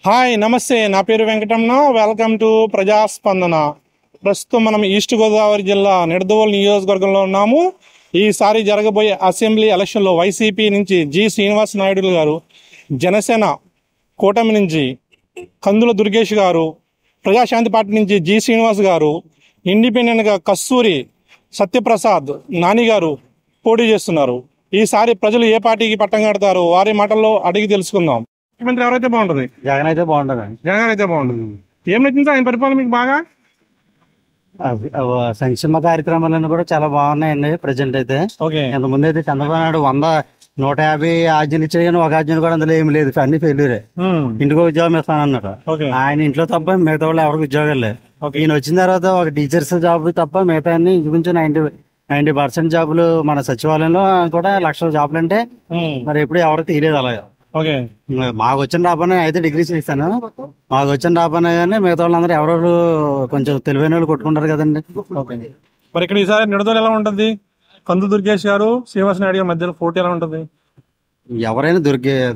Hi నమస్తే, నా పేరు వెంకటమ్మ. Welcome to ప్రజాస్పందన. ప్రస్తుతం మనం ఈస్ట్ గోదావరి జిల్లా నిడదవోలు నియోజకవర్గంలో ఉన్నాము. ఈసారి జరగబోయే అసెంబ్లీ ఎలక్షన్లో వైసీపీ నుంచి జి శ్రీనివాస్ నాయుడు గారు, జనసేన కూటమి నుంచి కందుల దుర్గేష్ గారు, ప్రజాశాంతి పార్టీ నుంచి జి శ్రీనివాస్ గారు, ఇండిపెండెంట్గా కస్తూరి సత్యప్రసాద్ నాని గారు పోటీ చేస్తున్నారు. ఈసారి ప్రజలు ఏ పార్టీకి పట్టం కడతారో వారి మాటల్లో అడిగి తెలుసుకుందాం. ముఖ్యమంత్రి ఎవరైతే బాగుంటుంది? జగన్ అయితే బాగుంటుంది. జగన్ అయితే బాగుంటుంది. ఏం నచ్చింది ఆయన పరిపాలన మీకు బాగా? సంక్షేమ కార్యక్రమాలన్నీ కూడా చాలా బాగున్నాయండి ప్రజెంట్ అయితే. ఇంతకుముందు అయితే చంద్రబాబు నాయుడు 100-150 ఆర్జీలు ఇచ్చాయని ఒక ఆర్జీలు కూడా అందులో ఏమి లేదు, అన్ని ఫెయిల్యూరే. ఇంటికి ఉద్యోగం ఇస్తానన్నాడు. ఆయన ఇంట్లో తప్ప మిగతా వాళ్ళు ఎవరికి ఉద్యోగాలు లేదు. ఈయన వచ్చిన తర్వాత ఒక టీచర్స్ జాబ్ తప్ప మిగతా అన్ని ఇంచుమించు 90% జాబులు మన సచివాలయంలో కూడా 1,00,000 జాబులు అంటే మరి ఎప్పుడు ఎవరికి తీయలేదు. అలాగా మాకు వచ్చిన రాబోనే అయితే డిగ్రీస్ ఇస్తాను, మాకు వచ్చిన రాబోనే కానీ మిగతా వాళ్ళందరూ ఎవరెవరు కొంచెం తెలివైన వాళ్ళు కొట్టుకుంటారు కదండి. మరి ఇక్కడ ఈసారి నిడదవోలు ఎలా ఉంటుంది? కందుల దుర్గేష్ గారు, శ్రీనివాస్ నాయుడు గారి మధ్యలో పోటీ ఎలా ఉంటుంది? ఎవరైనా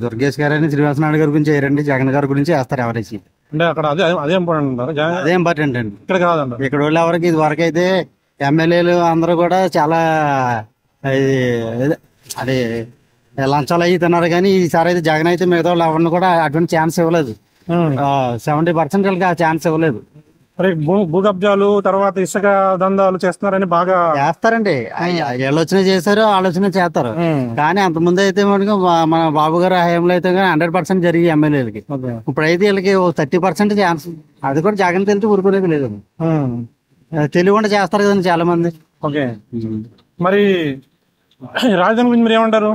దుర్గేష్ గారైనా శ్రీనివాస్ నాయుడు గారి గురించి వేయరండి, జగన్ గారి గురించి వేస్తారు ఎవరైనా. అంటే అక్కడ అదే ఇంపార్టెంట్, అదే ఇంపార్టెంట్ అండి. ఇక్కడ కాదండి, ఇక్కడ వాళ్ళు ఎవరికి ఇది వరకు అయితే ఎమ్మెల్యేలు అందరూ కూడా చాలా అది లంచాలు అయ్యి తిన్నారు. కానీ ఈసారి అయితే జగన్ అయితే మిగతా వాళ్ళు ఎవరిని కూడా అటువంటి ఛాన్స్ ఇవ్వలేదు. 70% వాళ్ళకి ఆ ఛాన్స్ ఇవ్వలేదు. భూ కబ్జాలు తర్వాత ఇసుక దందాలు చేస్తున్నారని బాగా చేస్తారండి. ఆలోచన చేశారు, ఆలోచన చేస్తారు. కానీ అంతకుముందు అయితే మనకు మన బాబు గారు హయాంలో అయితే 100% జరిగి ఎమ్మెల్యేలకి. ఇప్పుడైతే వీళ్ళకి 30% ఛాన్స్, అది కూడా జగన్ తెలిసి ఊరుకునేది లేదు. తెలియకుండా చేస్తారు కదండి చాలా మంది. మరి రాజధాని గురించి మీరు ఏమంటారు?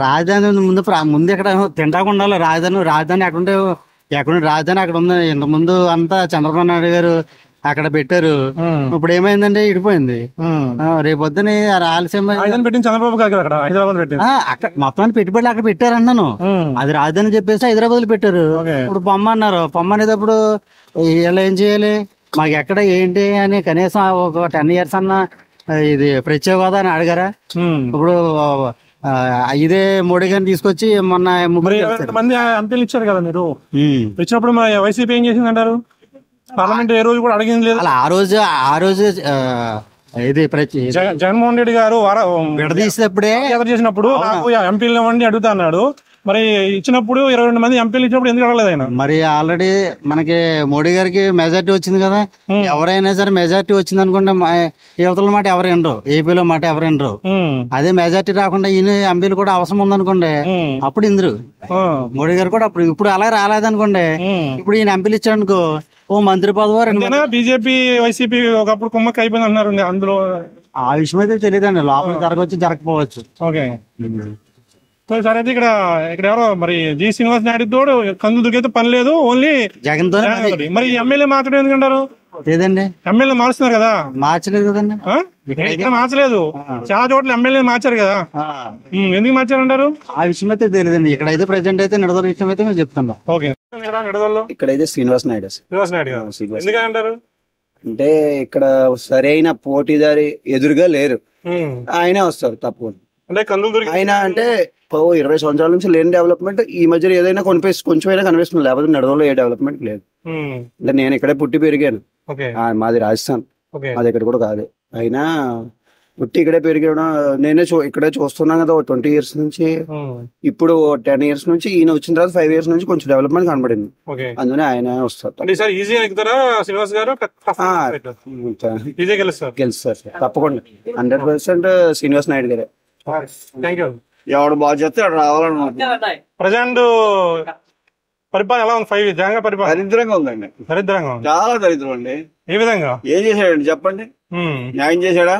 రాజధాని ముందు ఇక్కడ తింటాకు ఉండాలి. రాజధాని ఎక్కడ రాజధాని అక్కడ ఉంది. ఇంత ముందు అంతా చంద్రబాబు నాయుడు గారు అక్కడ పెట్టారు. ఇప్పుడు ఏమైందంటే ఇడిపోయింది. రేపు పొద్దున రాయలసీమ చంద్రబాబు గారు అక్కడ హైదరాబాద్ అక్కడ మొత్తాన్ని పెట్టుబడులు అక్కడ పెట్టారు అన్నాను. అది రాజధాని చెప్పేసి హైదరాబాద్ లో పెట్టారు. ఇప్పుడు పొమ్మ అన్నారు. పొమ్మ అనేటప్పుడు వీళ్ళు ఏం చేయాలి, మాకు ఎక్కడ ఏంటి అని కనీసం ఒక 10 years అన్నా ఇది ప్రత్యేక హోదా అని అడిగారా? ఇప్పుడు ఇదే మోడీ గారిని తీసుకొచ్చి మొన్న మంది ఎంపీలు ఇచ్చారు కదా మీరు, ఇచ్చినప్పుడు వైసీపీ ఏం చేసింది అంటారు? పార్లమెంట్ ఏ రోజు కూడా అడిగింది లేదు. ఆ రోజు ఇది జగన్మోహన్ రెడ్డి గారు విడదీసినప్పుడే చేసినప్పుడు ఎంపీలు ఇవ్వండి అడుగుతా అన్నాడు. మరి ఇచ్చినప్పుడు 22 మంది ఎంపీలు ఇచ్చినప్పుడు ఎందుకు అడగలేదు ఆయన? మరి ఆల్రెడీ మనకి మోడీ గారికి మెజార్టీ వచ్చింది కదా. ఎవరైనా సరే మెజార్టీ వచ్చింది అనుకుంటే యువతల మాట ఎవరు వినరు, ఏపీలో మాట ఎవరు వినరు. అదే మెజార్టీ రాకుండా ఈయన ఎంపీలు కూడా అవసరం ఉందనుకోండి, అప్పుడు ఇందరు మోడీ గారు కూడా ఇప్పుడు అలా రాలేదనుకోండి, ఇప్పుడు ఈయన ఎంపీలు ఇచ్చాడనుకో ఓ మంత్రి పదవి. బీజేపీ వైసీపీ ఒకప్పుడు కుమ్మకి అయిపోయింది అన్నారు. అందులో ఆ విషయం అయితే తెలియదండి, లోపల జరగవచ్చు జరగకపోవచ్చు. సరే అయితే ఇక్కడ ఎవరో మరి జి శ్రీనివాస్ నాయుడు తోడు కందుల దుర్గేష్ పని లేదు, ఓన్లీ జగన్ తో. మరి ఎమ్మెల్యే మార్చడం ఎందుకంటారు? లేదండి, ఎమ్మెల్యే మారుస్తున్నారు కదా. మార్చలేదు కదండి, ఇక్కడ మార్చలేదు. చాలా చోట్ల ఎమ్మెల్యే మార్చారు కదా, ఎందుకు మార్చారంటారు? ఆ విషయం అయితే తెలియదండి. ఇక్కడైతే ప్రెసెంట్ అయితే నిడదవోలు విషయం అయితే మేము చెప్తున్నాం. ఇక్కడైతే శ్రీనివాస్ నాయుడు ఎందుకంటారు? అంటే ఇక్కడ సరైన పోటీదారి ఎదురుగా లేరు, ఆయనే వస్తారు తప్పు. అంటే ఆయన అంటే 20 సంవత్సరాల నుంచి లేని డెవలప్మెంట్ ఈ మధ్య ఏదైనా కొంచెమైనా కనిపిస్తుంది, లేకపోతే నిడదవోలో ఏ డెవలప్మెంట్ లేదు. అంటే నేను ఇక్కడే పుట్టి పెరిగాను, మాది రాజస్థాన్, మాది ఇక్కడ కూడా కాదు. అయినా పుట్టి ఇక్కడే పెరిగాను, నేనే ఇక్కడే చూస్తున్నాను కదా 20 years నుంచి. ఇప్పుడు 10 years నుంచి ఈయన వచ్చిన తర్వాత 5 years నుంచి కొంచెం డెవలప్మెంట్ కనబడింది, అందుకనే ఆయన వస్తారు. గెలుస్తారు తప్పకుండా 100% శ్రీనివాస్ నాయుడు గారే. ఎవడు బాగా చేస్తే అక్కడ రావాలన్నమాట. ప్రజెంట్ పరిపాలన ఎలా ఉంది? 5 జగన్ పరిపాలన దరిద్రంగా ఉందండి, చాలా దరిద్రం అండి. ఏ విధంగా? ఏం చేశాడండి చెప్పండి? న్యాయం చేశాడా?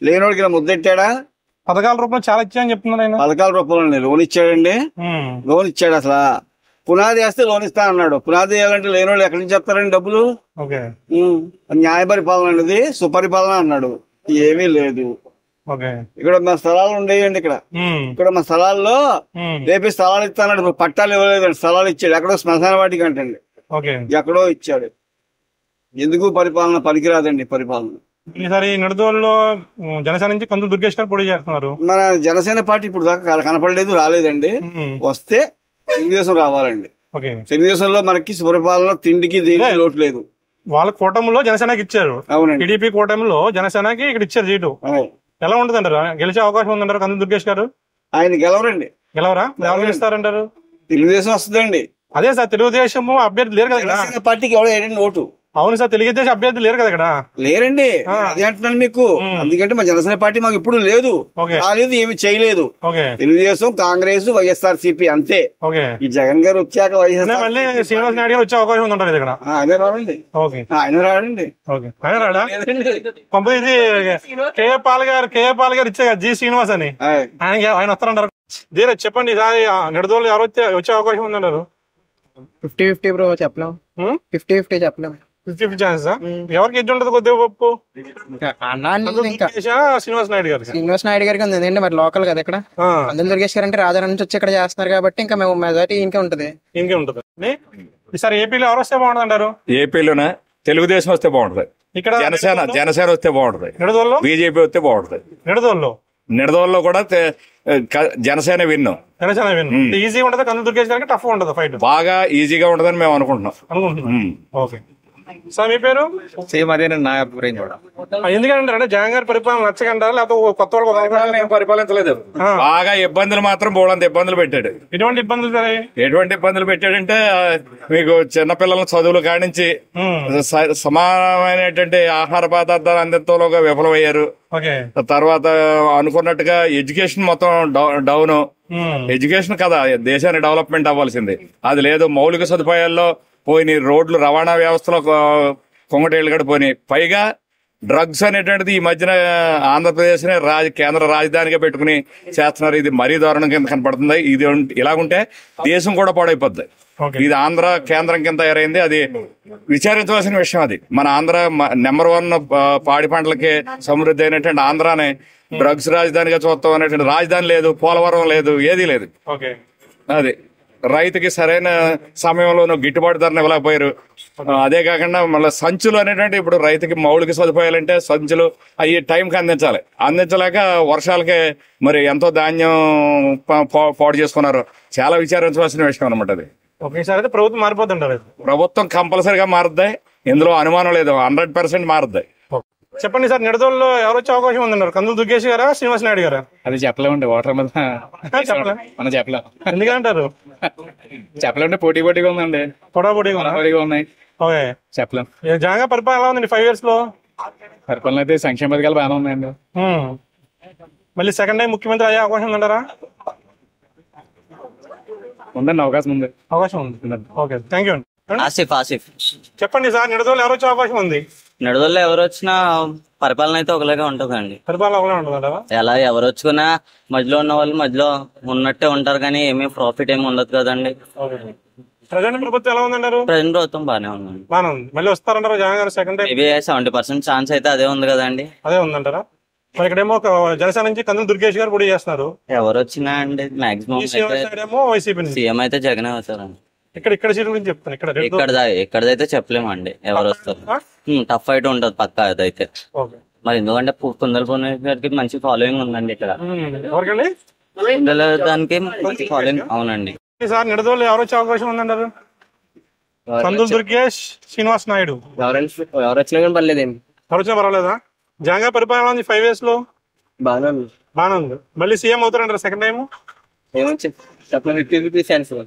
లేనోడికి ఇలా ముద్దెట్టాడా? పథకాల రూపంలో చాలా ఇచ్చాయని చెప్తున్నారు ఆయన. పథకాల రూపంలో లోన్ ఇచ్చాడండి, లోన్ ఇచ్చాడు. అసలు పునాది వేస్తే లోన్ ఇస్తా అన్నాడు. పునాది వేయాలంటే లేనోళ్ళు ఎక్కడి నుంచి చెప్తారండి డబ్బులు? న్యాయ పరిపాలన అనేది సుపరిపాలన అన్నాడు, ఏమీ లేదు. ఇక్కడ మా స్థలాలు ఉండేయండి, ఇక్కడ మా స్థలాల్లో రేపే స్థలాలు ఇస్తాడు. ఇప్పుడు పట్టాలు ఇవ్వలేదండి, స్థలాలు ఇచ్చాడు. ఎక్కడో శ్మశాన వాటికి అంటండి, ఎక్కడో ఇచ్చాడు. ఎందుకు పరిపాలన పనికిరాదండి పరిపాలన. ఈసారి నిడదవోలులో జనసేన నుంచి కందుల దుర్గేష్ గారు పోటీ చేస్తున్నారు. మన జనసేన పార్టీ ఇప్పుడు దాకా కనపడలేదు, రాలేదండి. వస్తే తెలుగుదేశం రావాలండి. తెలుగుదేశంలో మనకి సుపరిపాలన తిండికి దేనికి లోటు లేదు. వాళ్ళ కూటమిలో జనసేనకి ఇచ్చారు, అవునండి. టీడీపీ కూటమిలో జనసేనకి ఇక్కడ ఇచ్చారు సీటు. ఎలా ఉంటదంటారు? గెలిచే అవకాశం ఉందంటారు కందుల దుర్గేష్ గారు? ఆయన గెలవరండి. గెలవరా? ఎవరు గెలుస్తారంటారు? తెలుగుదేశం వస్తుందండి. అదే సార్, తెలుగుదేశం అభ్యర్థి లేరు కదా పార్టీకి ఎవడో ఏంటండి ఓటు. అవును సార్, తెలుగుదేశం అభ్యర్థి లేరు కదా ఇక్కడ. లేరండి, అదే అంటున్నాను మీకు. ఎందుకంటే మా జనసేన పార్టీ మాకు ఇప్పుడు లేదు, రాలేదు, ఏమి చేయలేదు. తెలుగుదేశం, కాంగ్రెస్, వైఎస్ఆర్సీపీ అంతే. ఈ జగన్ గారు వచ్చాక మళ్ళీ శ్రీనివాస్ నాయుడు గారు వచ్చే అవకాశం ఉందంటారు ఇక్కడ. ఆయన రాడండి. ఆయన రాడండి. ఆయన రాడా? ఇది కేఏ పాల్ గారు ఇచ్చే జి శ్రీనివాస్ అని ఆయన వస్తారంటారు. దీని చెప్పండి, ఈసారి నిడదోలు ఎవరు వచ్చే అవకాశం ఉందంటారు? 50-50 బ్రో, చెప్పలేం. 50-50 చెప్పలేం. 50-50 ఛాన్స్. ఎవరికి ఎడ్జ్ ఉంటుంది కొద్దిగా పప్పు? శ్రీనివాస్ నాయుడు గారు. శ్రీనివాస్ నాయుడు గారికి ఉంది, ఎందుకంటే మరి లోకల్ కదా ఇక్కడ. కందుల దుర్గేష్ గారు అంటే రాజారాం నుంచి వచ్చి ఇక్కడ చేస్తున్నారు కాబట్టి ఇంకా మేము మెజారిటీ ఇంకే ఉంటది. ఈసారి ఏపీలో ఎవరు వస్తే బాగుంటుంది అంటారు? ఏపీలోనే తెలుగుదేశం వస్తే బాగుంటది. ఇక్కడ జనసేన వస్తే బాగుంటది. నిడదోల్లో బీజేపీ వస్తే బాగుంటది. నిడదోల్లో కూడా జనసేన విన్ను. ఈజీగా ఉంటది, కందుల దుర్గేష్ గారికి టఫ్ ఉంటది ఫైట్. బాగా ఈజీగా ఉంటదని మేము అనుకుంటున్నాం. ఓకే సార్, మీ పేరు? సేమ్ అదే నా ఎందుకంటే జగన్ గారి పరిపాలన నచ్చకంటారా లేకపోతే కొత్త వాళ్ళు పరిపాలించలేదు? బాగా ఇబ్బందులు మాత్రం బోళంత ఇబ్బందులు పెట్టాడు. ఎటువంటి ఇబ్బందులు పెట్టాడంటే మీకు చిన్నపిల్లల చదువులు కానించి సమానమైనటువంటి ఆహార పదార్థాలు అందించడంలో విఫలమయ్యారు. తర్వాత అనుకున్నట్టుగా ఎడ్యుకేషన్ మొత్తం డౌన్. ఎడ్యుకేషన్ కదా దేశాన్ని డెవలప్మెంట్ అవ్వాల్సింది, అది లేదు. మౌలిక సదుపాయాల్లో పోయినాయి, రోడ్లు రవాణా వ్యవస్థలో కొంగటేళ్లు కూడా పోయినాయి. పైగా డ్రగ్స్ అనేటువంటిది ఈ మధ్యన ఆంధ్రప్రదేశ్ నే కేంద్ర రాజధానిగా పెట్టుకుని చేస్తున్నారు. ఇది మరీ దారుణం కింద కనపడుతుంది. ఇది ఇలాగుంటే దేశం కూడా పాడైపోద్ది. ఇది ఆంధ్ర కేంద్రం కింద తయారైంది. అది విచారించవలసిన విషయం. అది మన ఆంధ్ర నెంబర్ 1 పాడి పంటలకి సమృద్ధి అయినటువంటి ఆంధ్రానే డ్రగ్స్ రాజధానిగా చూస్తాం అనేటువంటి రాజధాని లేదు, పోలవరం లేదు, ఏదీ లేదు. అది రైతుకి సరైన సమయంలో గిట్టుబాటు ధరను ఇవ్వలేకపోయారు. అదే కాకుండా మళ్ళీ సంచులు అనేటువంటి ఇప్పుడు రైతుకి మౌలిక సదుపాయాలంటే సంచులు అవి టైంకి అందించలేక వర్షాలకే మరి ఎంతో ధాన్యం పాడు చేసుకున్నారు. చాలా విచారించవలసిన విషయం అనమాట అది. ఒకేసారి ప్రభుత్వం మారిపోతుంటారు. ప్రభుత్వం కంపల్సరిగా మారుద్ది, ఇందులో అనుమానం లేదు, 100% మారుద్ది. చెప్పండి సార్, నిడదోల్లో ఎవరు వచ్చే అవకాశం ఉందన్నారు? కందుల దుర్గేష్ గారా, శ్రీనివాస్ నాయుడు గారా? అది చెప్పలేమండి, ఓటర్ మీద మనం చెప్పలేం. ఎందుకంటారు? చెప్పలేమంటే పోటీగా ఉందండి. పోటీగా ఉన్నాయి, చెప్పలేం. జగన్ పరిపాలన ఎలా ఉందండి 5 years లో? పరిపాలన అయితే సంక్షేమ పథకాలు బాగానే ఉన్నాయండి. మళ్ళీ సెకండ్ టైం ముఖ్యమంత్రి అయ్యే అవకాశం ఉందంటారా? ఉందండి, అవకాశం ఉంది. ఓకే, థ్యాంక్ యూ అండి. ఆసిఫ్ చెప్పండి సార్, నిడదోల్లో ఎవరు వచ్చే అవకాశం ఉంది? నిడదోల్లో ఎవరు వచ్చినా పరిపాలన అయితే ఒకలాగా ఉంటుందండి. ఎలా ఎవరు వచ్చుకున్నా మధ్యలో ఉన్న వాళ్ళు మధ్యలో ఉన్నట్టే ఉంటారు, కానీ ఏమీ ప్రాఫిట్ ఏమి ఉండదు కదండి. ప్రజెంట్ ప్రభుత్వం ఎలా ఉందంటారు? ప్రజెంట్ ప్రభుత్వం బాగానే ఉందండి. మళ్ళీ వస్తారంటారు జగన్ గారు సెకండ్ టైం? మేబీ 70% ఛాన్స్ అయితే అదే ఉంది కదండి. అదే ఉందంటారా? మరి ఇక్కడేమో జనసేన నుంచి కందుల దుర్గేష్ గారు పోటీ చేస్తున్నారు. ఎవరు వచ్చినా అండి మాక్సిమం సీఎం అయితే జగనే అవుతారండి. ఇక్కడ సీట్ గురించి చెప్తాను. ఇక్కడైతే చెప్పలేమండి ఎవరు వస్తారు. టఫ్ ఫైట్ ఉంటది పక్కా అదైతే. మరి ఎందుకంటే కుందల గారికి మంచి ఫాలోయింగ్ ఉందండి ఇక్కడ. దానికి మంచి ఫాలోయింగ్. అవునండి. సార్, నిడదోలు ఎవరు వచ్చే అవకాశం ఉందంటారు? కందుల దుర్గేష్, శ్రీనివాస్ నాయుడు. ఎవరు వచ్చినా కానీ పర్లేదేమి. ఎవరు వచ్చినా పర్వాలేదా? జగన్ పరిపాలన ఉంది 5 years లో బాగానే ఉంది. మళ్ళీ సీఎం అవుతారంటారు సెకండ్ టైం? 50-50.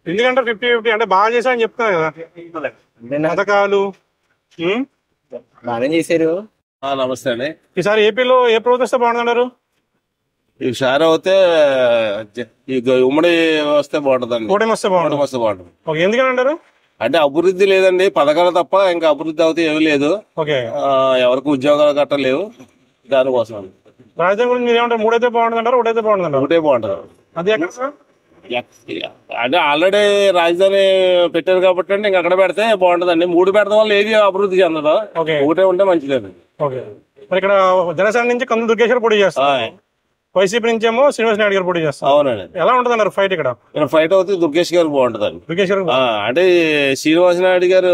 ఎందుకంటే 50-50 అంటే బాగా చేశారని చెప్తున్నారు కదా పథకాలు. బాగానే చేశారు. నమస్తే అండి. ఈసారి ఏపీలో ఏ ప్రభుత్వం వస్తే బాగుంటున్నారు? ఈసారి అయితే ఉమ్మడి వస్తే బాగుంటుందండి. కూటమి వస్తే బాగుంటుంది. ఎందుకని అంటారు? అంటే అభివృద్ధి లేదండి, పథకాలు తప్ప ఇంకా అభివృద్ధి అవుతే ఏమీ లేదు. ఎవరికి ఉద్యోగాలు గట్ట లేవు, దానికోసం. రాజధాని గురించి మీరు ఏమంటారు? 3 అయితే బాగుంటుంది అంటారు, 1 అయితే బాగుంటుంది అంటారు? 1 బాగుంటుంది. అది ఎక్కడ సార్? అంటే ఆల్రెడీ రాజధాని పెట్టారు కాబట్టి అండి ఇంకా అక్కడ పెడితే బాగుంటుందండి. 3 పెడతాం వల్ల ఏది అభివృద్ధి చెందదు, 1 ఉంటే మంచిదండి. మరి ఇక్కడ జనసేన నుంచి కందుల దుర్గేష్ గారు పోటీ చేస్తారు, వైసీపీ నుంచి ఏమో శ్రీనివాస్ నాయుడు గారు పోటీ చేస్తారు. అవునండి. ఎలా ఉంటుంది అన్నారు ఫైట్? ఇక్కడ ఫైట్ అవుతే దుర్గేష్ గారు బాగుంటుందండి. దుర్గేష్ గారు అంటే శ్రీనివాస్ నాయుడు గారు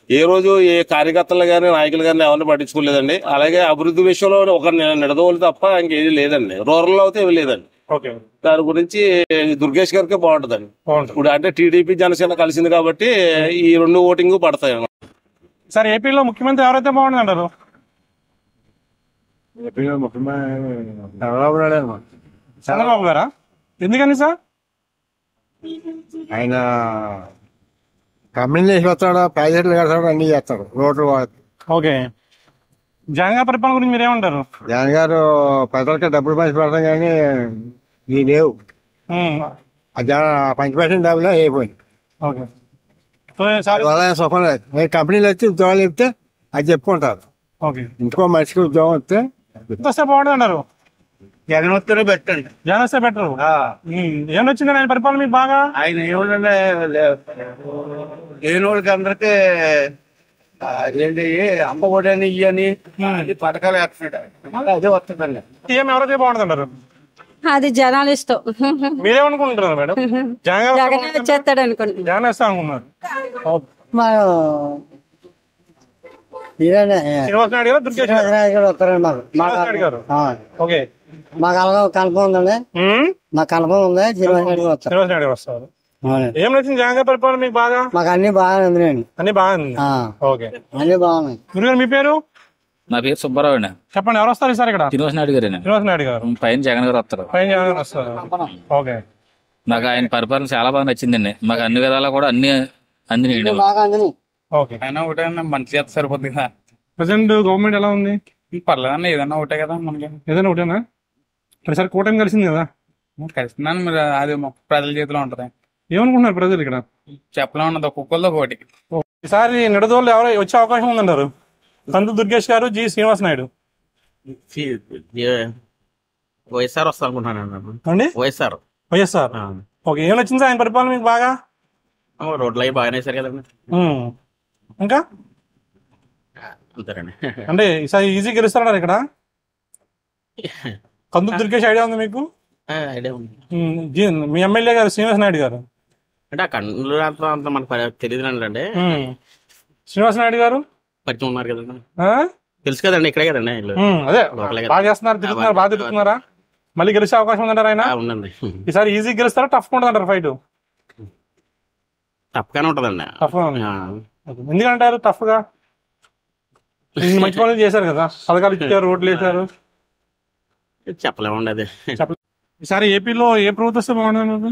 ఏ రోజు ఏ కార్యకర్తలు గానీ నాయకులు గానీ ఎవరిని పట్టించుకోలేదండి. అలాగే అభివృద్ధి విషయంలో ఒక నిడదోలు తప్ప ఇంకేది లేదండి. రూరల్ లో అయితే ఏమి లేదండి. దాని గురించి దుర్గేష్ గారికి బాగుంటదండి. ఇప్పుడు అంటే టీడీపీ జనసేన కలిసింది కాబట్టి ఈ 2 ఓటింగ్ పడతాయి. సార్ ఏపీలో ముఖ్యమంత్రి ఎవరైతే బాగుంటుంది అంటారు? ఏపీలో ముఖ్యమంత్రి చంద్రబాబు గారా? ఎందుకని సార్? ఆయన కంపెనీలు వేసి వస్తాడు, ప్యాకెట్లు కడతాడు, అన్ని చేస్తాడు, రోడ్లు. ఓకే. జగన్ గారి పరిపాలన గురించి మీరేమంటారు? జగన్ గారు ప్రజలకి డబ్బులు పంచి పెడతాం కానీ ఈ లేవు. పంచి పెట్టిన డబ్బులు అయిపోయింది. ఓకే. సుఖం లేదు. కంపెనీలు వచ్చి ఉద్యోగాలు చెప్తే అది చెప్పుకుంటారు. ఓకే. ఇంకో మనిషికి ఉద్యోగం వస్తే బాగుంటుంది అన్నారు. జగన్ వస్తేనే పెట్టండి. జగన్ వస్తే బెటర్. ఏమొచ్చిందని ఆయన పరిపాలన మీకు బాగా? ఆయన ఏమంటే లేని వాళ్ళకి అందరికి ఏంటి అమ్మ ఒడని ఇయ్యని పథకాలు వేస్తున్నాడు. అదే వస్తుందండి. సీఎం ఎవరైతే బాగుంటుందంటారు? అది జనాలు ఇష్టం. మీరేమనుకుంటున్నారు మేడం? జగన్ వచ్చేస్తాడు అనుకుంటున్నారు. జగన్ వేస్తా అనుకున్నారు. శ్రీనివాస్ నాయుడు గారు, దుర్గేష్ గారు వస్తారండి ఓకే. మాకు కల్పం ఉందండి. మాకు కల్పం ఉంది. శ్రీనివాస్ నాయుడు గారు శ్రీనివాస్ నాయుడు గారు వస్తారు. ఏం నచ్చింది జగన్ గారి పరిపాలన మీకు బాగా? మాకు అన్ని బాగా ఉన్నాయండి. అన్ని బాగుంది. ఓకే. అన్ని బాగున్నాయి. గురుగారు మీ పేరు? నా పేరు సుబ్బారావు అండి. చెప్పండి, ఎవరు వస్తారు సార్ ఇక్కడ? శ్రీనివాస్ నాయుడు గారు. శ్రీనివాస్ నాయుడు గారు పైన జగన్ గారు వస్తారు. పైన జగన్ గారు వస్తారు. ఓకే. నాకు ఆయన పరిపాలన చాలా బాగా నచ్చిందండి. మాకు అన్ని విధాలా కూడా అన్ని అందినాయండి. ఓకే. అయినా ఒకటే మంచి చేత సరిపోతుంది కదా. ప్రెసెంట్ గవర్నమెంట్ ఎలా ఉంది? పర్లేదన్న, ఏదన్నా ఒకటే కదా మనకి. ఏదైనా ఒకటేనా? ప్రతిసారి కూటమి కలిసింది కదా. కలిసిందని మరి అది ప్రజల చేతిలో ఉంటది. ఏమనుకుంటున్నారు ప్రజలు ఇక్కడ? చెప్పలే ఉన్నది ఒక్కొక్కరిలో ఒకటి. ఈసారి నిడదోళ్ళు ఎవరు వచ్చే అవకాశం ఉందంటారు? కందు దుర్గేష్ గారు, జి శ్రీనివాస్ నాయుడు. వైఎస్ఆర్ వస్తా అనుకుంటున్నాను అండి. వైఎస్ఆర్. ఓకే. ఏం నచ్చింది ఆయన పరిపాలన మీకు బాగా? రోడ్లు అవి బాగానే వేసారు కదండి. ఇంకా అంతేనండి. అంటే ఈసారి ఈజీ గెలుస్తారన్నారు ఇక్కడ. కందు దుర్గేష్ ఐడియా ఉంది మీకు? ఐడియా ఉంది. మీ ఎమ్మెల్యే గారు శ్రీనివాస్ నాయుడు గారు అంటే ఆ కన్నులు అంత మనకు తెలియదు అండి. శ్రీనివాస్ నాయుడు గారు పరిచయం ఉన్నారు కదండి. తెలుసు కదండి, ఇక్కడే కదండి. అదే బాగా చేస్తున్నారు, తిరుగుతున్నారు, బాగా తిరుగుతున్నారా? మళ్ళీ గెలిచే అవకాశం ఉందంటారు ఆయన? ఉందండి. ఈసారి ఈజీ గెలుస్తారా, టఫ్ గా ఉంటుందంటారు ఫైట్? టఫ్ గానే ఉంటదండి. టఫ్ గా ఎందుకంటారు? టఫ్ గా మంచి పనులు చేశారు కదా, పథకాలు ఇచ్చారు, రోడ్లు వేసారు. చెప్పలేమండి అది. ఈసారి ఏపీలో ఏ ప్రభుత్వం వస్తే బాగుంటుంది?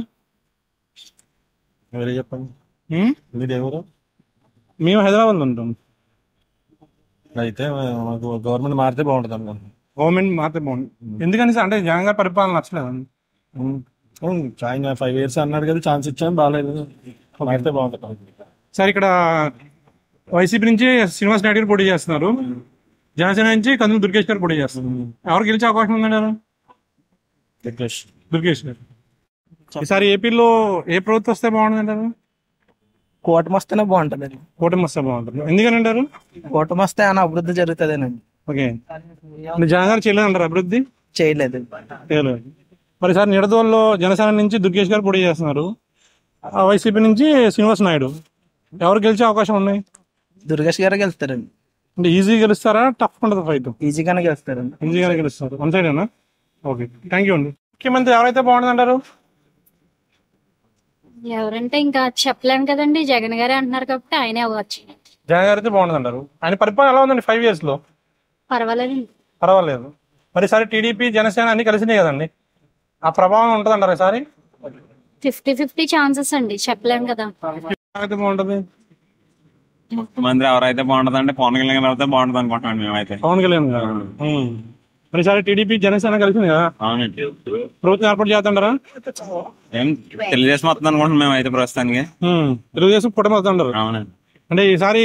ఎవరే చెప్పండి. మీరెవరు? మేము హైదరాబాద్ లో ఉంటాం. అయితే మాకు గవర్నమెంట్ మారితే బాగుంటుంది అనుకుంటున్నాం. గవర్నమెంట్ మారితే బాగుంటుంది. ఎందుకని సార్? అంటే జగన్ గారి పరిపాలన నచ్చలేదండి. 5 years అన్నాడు కదా, ఛాన్స్ ఇచ్చాము, బాగాలేదు. మారితే బాగుంటుంది సార్. ఇక్కడ వైసీపీ నుంచి శ్రీనివాస్ నాయుడు గారు పోటీ చేస్తున్నారు, జనసేన నుంచి కందులు దుర్గేష్ గారు పోటీ చేస్తున్నారు. ఎవరు గెలిచే అవకాశం ఉందంటారు? దుర్గేష్ గారు. ఈసారి ఏపీలో ఏ ప్రభుత్వం వస్తే బాగుంటుంది అంటారు? కూటమి వస్తేనే బాగుంటుంది. కూటమి వస్తే బాగుంటుంది. ఎందుకని అంటారు? కూటమి వస్తే ఆయన అభివృద్ధి జరుగుతుందేనండి. ఓకే. జగన్ గారు చేయలేదు అంటారు అభివృద్ధి? చేయలేదు. మరి సార్ నిడదోల్లో జనసేన నుంచి దుర్గేష్ గారు పోటీ చేస్తున్నారు, వైసీపీ నుంచి శ్రీనివాస్ నాయుడు. ఎవరు గెలిచే అవకాశం ఉన్నాయి? దుర్గేష్ గారు గెలుస్తారండి. అంటే ఈజీ గెలుస్తారా, టఫ్ ఉంటుంది ఫైట్? ఈజీగానే గెలుస్తారండి. ఈజీగానే గెలుస్తారు. వన్ సైడేనా? ఓకే, థ్యాంక్ యూ అండి. ముఖ్యమంత్రి ఎవరైతే బాగుంటుంది అంటారు? ఎవరంటే ఇంకా చెప్పలేను కదండి, జగన్ గారే అంటున్నారు కాబట్టి ఆయనే అవ్వచ్చు. జగన్ గారు అయితే బాగుంటుంది అంటారు. ఆయన పరిపాలన ఎలా ఉందండి 5 years లో? పర్వాలేదు. మరి ఈసారి టీడీపీ జనసేన అన్ని కలిసినాయి కదండి, ఆ ప్రభావం ఉంటుంది అంటారు ఈసారి? 50-50 ఛాన్సెస్ అండి, చెప్పలేను కదా. అయితే బాగుంటుంది. ముఖ్యమంత్రి ఎవరైతే బాగుంటుంది అంటే పవన్ కళ్యాణ్ గారు అయితే బాగుంటుంది అనుకుంటున్నాను మేమైతే. పవన్ కళ్యాణ్ గారు. మరి ఈసారి టీడీపీ జనసేన కలిసింది కదా, ప్రభుత్వం ఏర్పాటు చేస్తుంటారా? ఏం తెలుగుదేశం వస్తుంది అనుకుంటున్నాం మేమైతే ప్రస్తుతానికి. తెలుగుదేశం కూటమి వస్తుంటారు. అవునండి. అంటే ఈసారి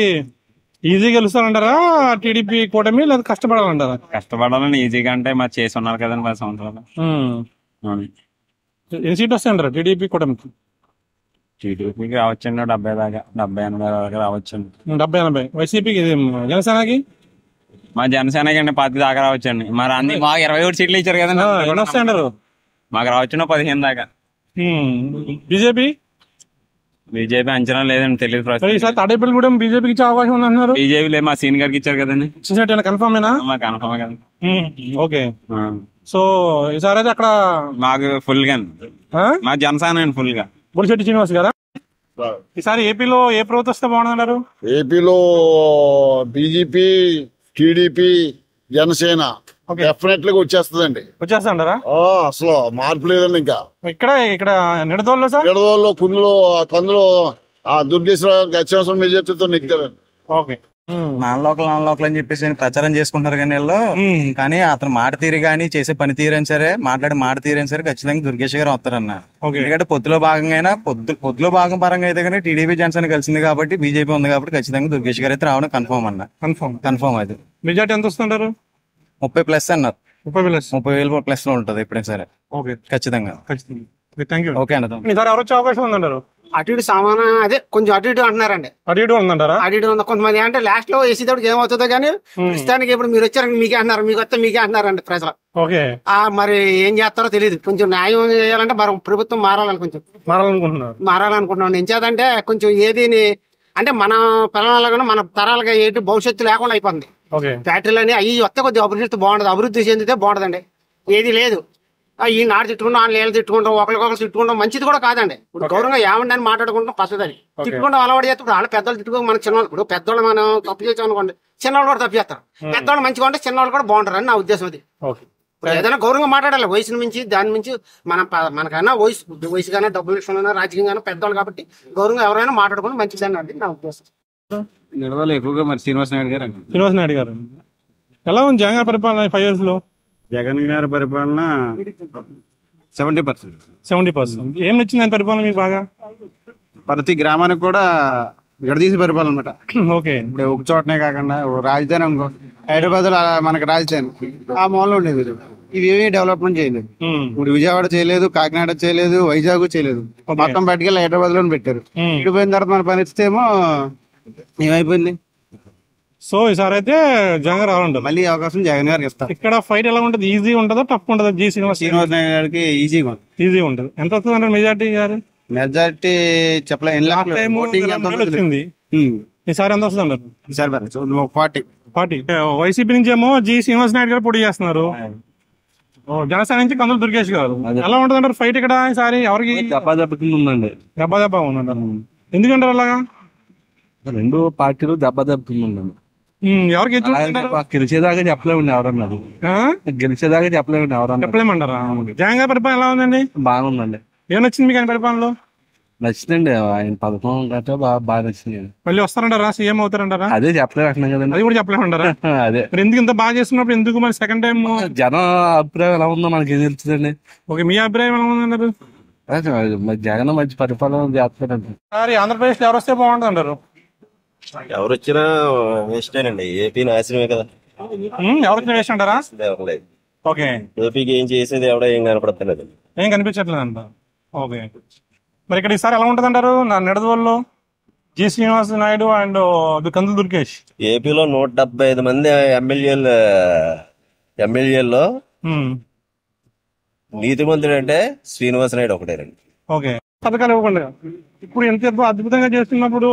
ఈజీ గెలుస్తారంటారా టీడీపీ కూటమి, లేదా కష్టపడాలంటారా? కష్టపడాలని ఈజీగా అంటే మరి చేసి ఉన్నారు కదండి 10 సంవత్సరాలు. ఎన్ని సీట్లు వస్తాయంటారా టీడీపీ కూటమికి? టీడీపీకి రావచ్చండి 70 దాకా, 70-80 దాకా రావచ్చండి. 70-80. వైసీపీకి, జనసేనకి? మా జనసేనకి అండి 10 దాకా రావచ్చండి. మరి అన్ని మాకు 21 సీట్లు ఇచ్చారు కదండి, వస్తాయంటారు. మాకు రావచ్చు 15 దాకా. బీజేపీ అంచనా లేదండి, తెలియదు. ఈసారి తాడేపల్లి కూడా బీజేపీకి ఇచ్చే అవకాశం ఉందంటున్నారు. బీజేపీ లేదు, మా సీన్ గారికి ఇచ్చారు కదండి. కన్ఫర్మేనా? కన్ఫర్మే కదా. ఓకే. సో ఈసారి అయితే అక్కడ మాకు ఫుల్ గా మా జనసేన ఫుల్ గా బొలిశెట్టి శ్రీనివాస్ గారా? ఈసారి ఏపీలో ఏ ప్రభుత్వం వస్తే బాగుందంటారు? ఏపీలో బీజేపీ, టీడీపీ, జనసేన డెఫినెట్ గా వచ్చేస్తుందండి. వచ్చేస్తాంటారా? అసలు మార్పు లేదండి. ఇంకా ఇక్కడ నిడదోల్లో సార్, నిడదోల్లో కందులో దుర్గేశ్వర గచ్చేశ్వరం మెజార్టీతో నెగ్గుతారండి. ఓకే. నాన్ లోకల్ అని చెప్పేసి ప్రచారం చేసుకుంటారు కానీ వీళ్ళు, కానీ అతను మాట తీరు కానీ చేసే పని తీరైనా సరే, మాట్లాడే మాట తీరైనా సరే ఖచ్చితంగా దుర్గేష్ గారు వస్తారన్న. ఎందుకంటే పొత్తులో భాగంగా పొత్తులో భాగం పరంగా అయితే కానీ టీడీపీ జనసేన కలిసింది కాబట్టి, బీజేపీ ఉంది కాబట్టి ఖచ్చితంగా దుర్గేష్ గారు అయితే రావడం కన్ఫర్మ్ అన్న. కన్ఫర్మ్ అది. మెజార్టీ ఎంత వస్తుంటారు? 30+ అన్నారు. 30,000 ప్లస్ లో ఉంటది ఎప్పుడైనా సరే. ఓకే, ఖచ్చితంగా. ఓకే అన్న. ఈసారి ఎవరు వచ్చే అవకాశం ఉందంటారు? అటు ఇటు సామాన అదే కొంచెం అటు ఇటు అంటున్నారండి. అటు ఇటు ఉందంటారా? అటు ఇటు ఉంది. కొంతమంది అంటే లాస్ట్ లో వేసేటప్పుడు ఏమవుతుందో కానీ ప్రస్తుతానికి ఇప్పుడు మీరు వచ్చారని మీకే అంటున్నారు, మీకు వస్తే మీకే అంటున్నారండి ప్రజలు. ఓకే. మరి ఏం చేస్తారో తెలియదు. కొంచెం న్యాయం చేయాలంటే మరి ప్రభుత్వం మారాలనుకుంటున్నాం. ఏం చేద్దంటే కొంచెం ఏదిని అంటే మన పిల్లలు మన తరాలుగా ఏంటి భవిష్యత్తు లేకుండా అయిపోతుంది. ఫ్యాక్టరీలు అని అవి వస్తే కొద్దిగా అభివృద్ధి బాగుంటుంది, అభివృద్ధి చెందితే బాగుంటుందండి. ఏది లేదు, ఈ నాడు తిట్టుకుంటాం, వాళ్ళు ఏళ్ళు తిట్టుకుంటాం, ఒకరికొకరు తిట్టుకుంటాం, మంచిది కూడా కాదండి. ఇప్పుడు గౌరవంగా ఏమండి మాట్లాడుకుంటాం పచ్చదని తిట్టుకుంటాం అలవాటు చేస్తే ఇప్పుడు వాళ్ళ పెద్దలు తిట్టుకో, మన చిన్నవాళ్ళు ఇప్పుడు పెద్దవాళ్ళు మనం తప్పు చేసాం అనుకోండి, చిన్నవాళ్ళు కూడా తప్పు చేస్తారు. పెద్దవాళ్ళు మంచిగా ఉంటే చిన్నవాళ్ళు కూడా బాగుంటారు అని నా ఉద్దేశం. అది ఏదైనా గౌరవంగా మాట్లాడాలి. వయసు నుంచి దాని నుంచి మనకైనా వయసు కానీ డబ్బుల విషయంలో రాజకీయంగా పెద్దవాళ్ళు కాబట్టి గౌరవంగా ఎవరైనా మాట్లాడుకుంటే మంచిదని అది నా ఉద్దేశం. ఎక్కువగా మరి శ్రీనివాస్ నాయుడు గారు ఎలా ఉంది జగన్ గారి పరిపాలన 5 years లో? జగన్ గారి పరిపాలన 70%. ఏం నచ్చింది ఆయన పరిపాలన మీకు బాగా? ప్రతి గ్రామానికి కూడా విడదీసి పరిపాలన అనమాట. ఓకే. ఇప్పుడు ఒక చోటనే కాకుండా రాజధాని అనుకో, హైదరాబాద్ లో మనకి రాజధాని ఆ మూలలో ఉండేది. ఇవేమీ డెవలప్మెంట్ చేయలేదు. ఇప్పుడు విజయవాడ చేయలేదు, కాకినాడ చేయలేదు, వైజాగ్ చేయలేదు. మొత్తం బయటకెళ్ళి హైదరాబాద్ లోనే పెట్టారు. ఇడిపోయిన తర్వాత మన పరిస్థితి ఏమో ఏమైపోయింది. సో ఈసారి అయితే జగన్ గారు రావాలంటారు. మళ్ళీ అవకాశం జగన్ గారికి ఇస్తారు. ఇక్కడ ఫైట్ ఎలా ఉంటుంది? ఈజీ ఉంటుందా టఫ్ ఉంటుందా? శ్రీనివాస్ నాయుడు గారికి ఈజీగా ఉంటుంది. ఎంత వస్తుంది అంటే మెజార్టీ గారు? మెజార్టీ చెప్పలేదు. వచ్చింది. ఈసారి ఎంత వస్తుంది అంటారు? ఈసారి 40. వైసీపీ నుంచి ఏమో శ్రీనివాస్ నాయుడు గారు పోటీ చేస్తున్నారు, జనసేన నుంచి కందులు దుర్గేష్ గారు. ఎలా ఉంటుంది అంటారు ఫైట్ ఇక్కడ ఈసారి? ఎవరికి దెబ్బ ఉందంటారు? ఎందుకంటారు అలాగా? రెండు పార్టీలు దెబ్బతిందండి. ఎవరికి గెలిచేదాకా చెప్పలేమండి ఎవరన్నారు, గెలిచేదాకా చెప్పలేమంటారా? జగన్ గారి పరిపాలన ఎలా ఉందండి? బాగుందండి. ఏం నచ్చింది మీకు ఆయన పరిపాలనలో? నచ్చిందండి, ఆయన పథకం గట్రా బాగా నచ్చింది. మళ్ళీ వస్తారంటారా? సీఎం అవుతారంటారా? అదే చెప్పలేదు అంటున్నాం కదండి. అది కూడా చెప్పలేమంటారా? అదే ఎందుకు ఇంత బాగా చేస్తున్నప్పుడు ఎందుకు మరి సెకండ్ టైం? జనం అభిప్రాయం ఎలా ఉందో మనకి ఏం తెలుస్తుందండి. ఓకే, మీ అభిప్రాయం ఎలా ఉందన్నారు? జగన్ మంచి పరిపాలన చేస్తారండి. ఆంధ్రప్రదేశ్ ఎవరు వస్తే బాగుంటుంది అంటారు? ఎవరు వచ్చినా వేస్టేనండి. ఏపీ నాశనమే కదా. ఎవరు వచ్చినా వేస్ట్ అంటారా? ఓకే. ఏపీకి ఏం చేసేది ఎవడో ఏం కనపడతలేదు, ఏం కనిపించట్లేదు అంట. ఓకే, మరి ఇక్కడ ఈసారి ఎలా ఉంటుంది అంటారు? నా నిడదవోలులో శ్రీనివాస్ నాయుడు అండ్ కందులు దుర్గేష్. ఏపీలో 175 మంది ఎమ్మెల్యేల్లో నీతిమంతుడు అంటే శ్రీనివాస్ నాయుడు ఒకటేనండి. ఓకే. పథకాలు ఇవ్వకుండా ఇప్పుడు ఎంత అద్భుతంగా చేస్తున్నప్పుడు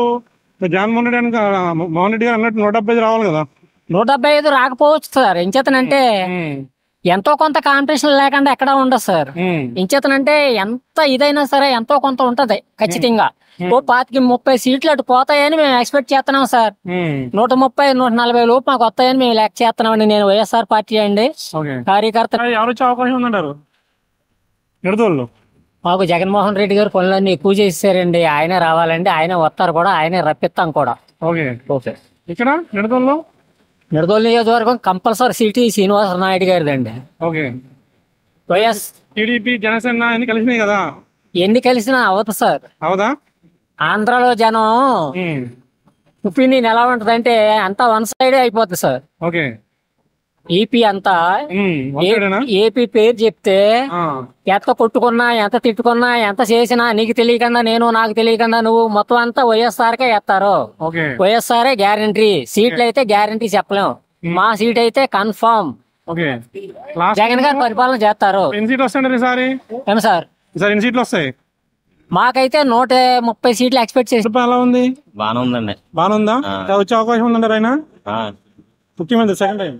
జగన్మోహన్ రెడ్డి గారు అన్నట్టు 175 రావాలి కదా? 175 రాకపోవచ్చు సార్. ఎంచేతనంటే ఎంతో కొంత కాంపిటీషన్ లేకుండా ఎక్కడ ఉండదు సార్. ఎంచేతనంటే ఎంత ఇదైనా సరే ఎంతో కొంత ఉంటది ఖచ్చితంగా. 25-30 సీట్లు అటు పోతాయని మేము ఎక్స్పెక్ట్ చేస్తున్నాం సార్. 130-140 లోపు మాకు వస్తాయని మేము లెక్క చేస్తున్నామండి. నేను వైఎస్ఆర్ పార్టీ అండి, కార్యకర్త. ఎవరు వచ్చే అవకాశం ఉందంటారు నిడదవోలులో? మాకు జగన్మోహన్ రెడ్డి గారు పనులన్నీ ఎక్కువ చేశారండి. ఆయనే రావాలండి, ఆయనే వస్తారు కూడా, ఆయనే రప్పిస్తాం కూడా. ఓకే. ఇక్కడ నిడదవోలు నియోజకవర్గం కంపల్సరీ సీటు శ్రీనివాస నాయుడు గారిదండి. ఓకే. వైఎస్ టీడీపీ జనసేన ఎన్ని కలిసినాయి కదా? ఎన్ని కలిసినా అవదు సార్. అవదా? ఆంధ్రాలో జనం ఒపీనియన్ ఎలా ఉంటది అంటే అంతా వన్ సైడ్ అయిపోతుంది సార్. ఓకే. ఏపీ అంతా ఏపీ పేరు చెప్తే ఎంత కొట్టుకున్నా, ఎంత తిట్టుకున్నా, ఎంత చేసినా నీకు తెలియకుండా నేను, నాకు తెలియకుండా నువ్వు, మొత్తం అంతా వైఎస్ఆర్కే వేస్తారు. వైఎస్ఆర్ గ్యారంటీ. సీట్లు అయితే గ్యారంటీ చెప్పలేము, మా సీట్ అయితే కన్ఫర్మ్ జగన్ గారు పరిపాలన చేస్తారు. ఎన్ని సీట్లు వస్తాయి ఈసారి? ఏం సార్ ఎన్ని సీట్లు వస్తాయి? మాకైతే 130 సీట్లు ఎక్స్పెక్ట్ చేసి. ఎలా ఉంది? బాగానే ఉందండి. బాగానే ఉందా? వచ్చే అవకాశం ఉందండి ఆయన ముఖ్యమంత్రి సెకండ్ టైం?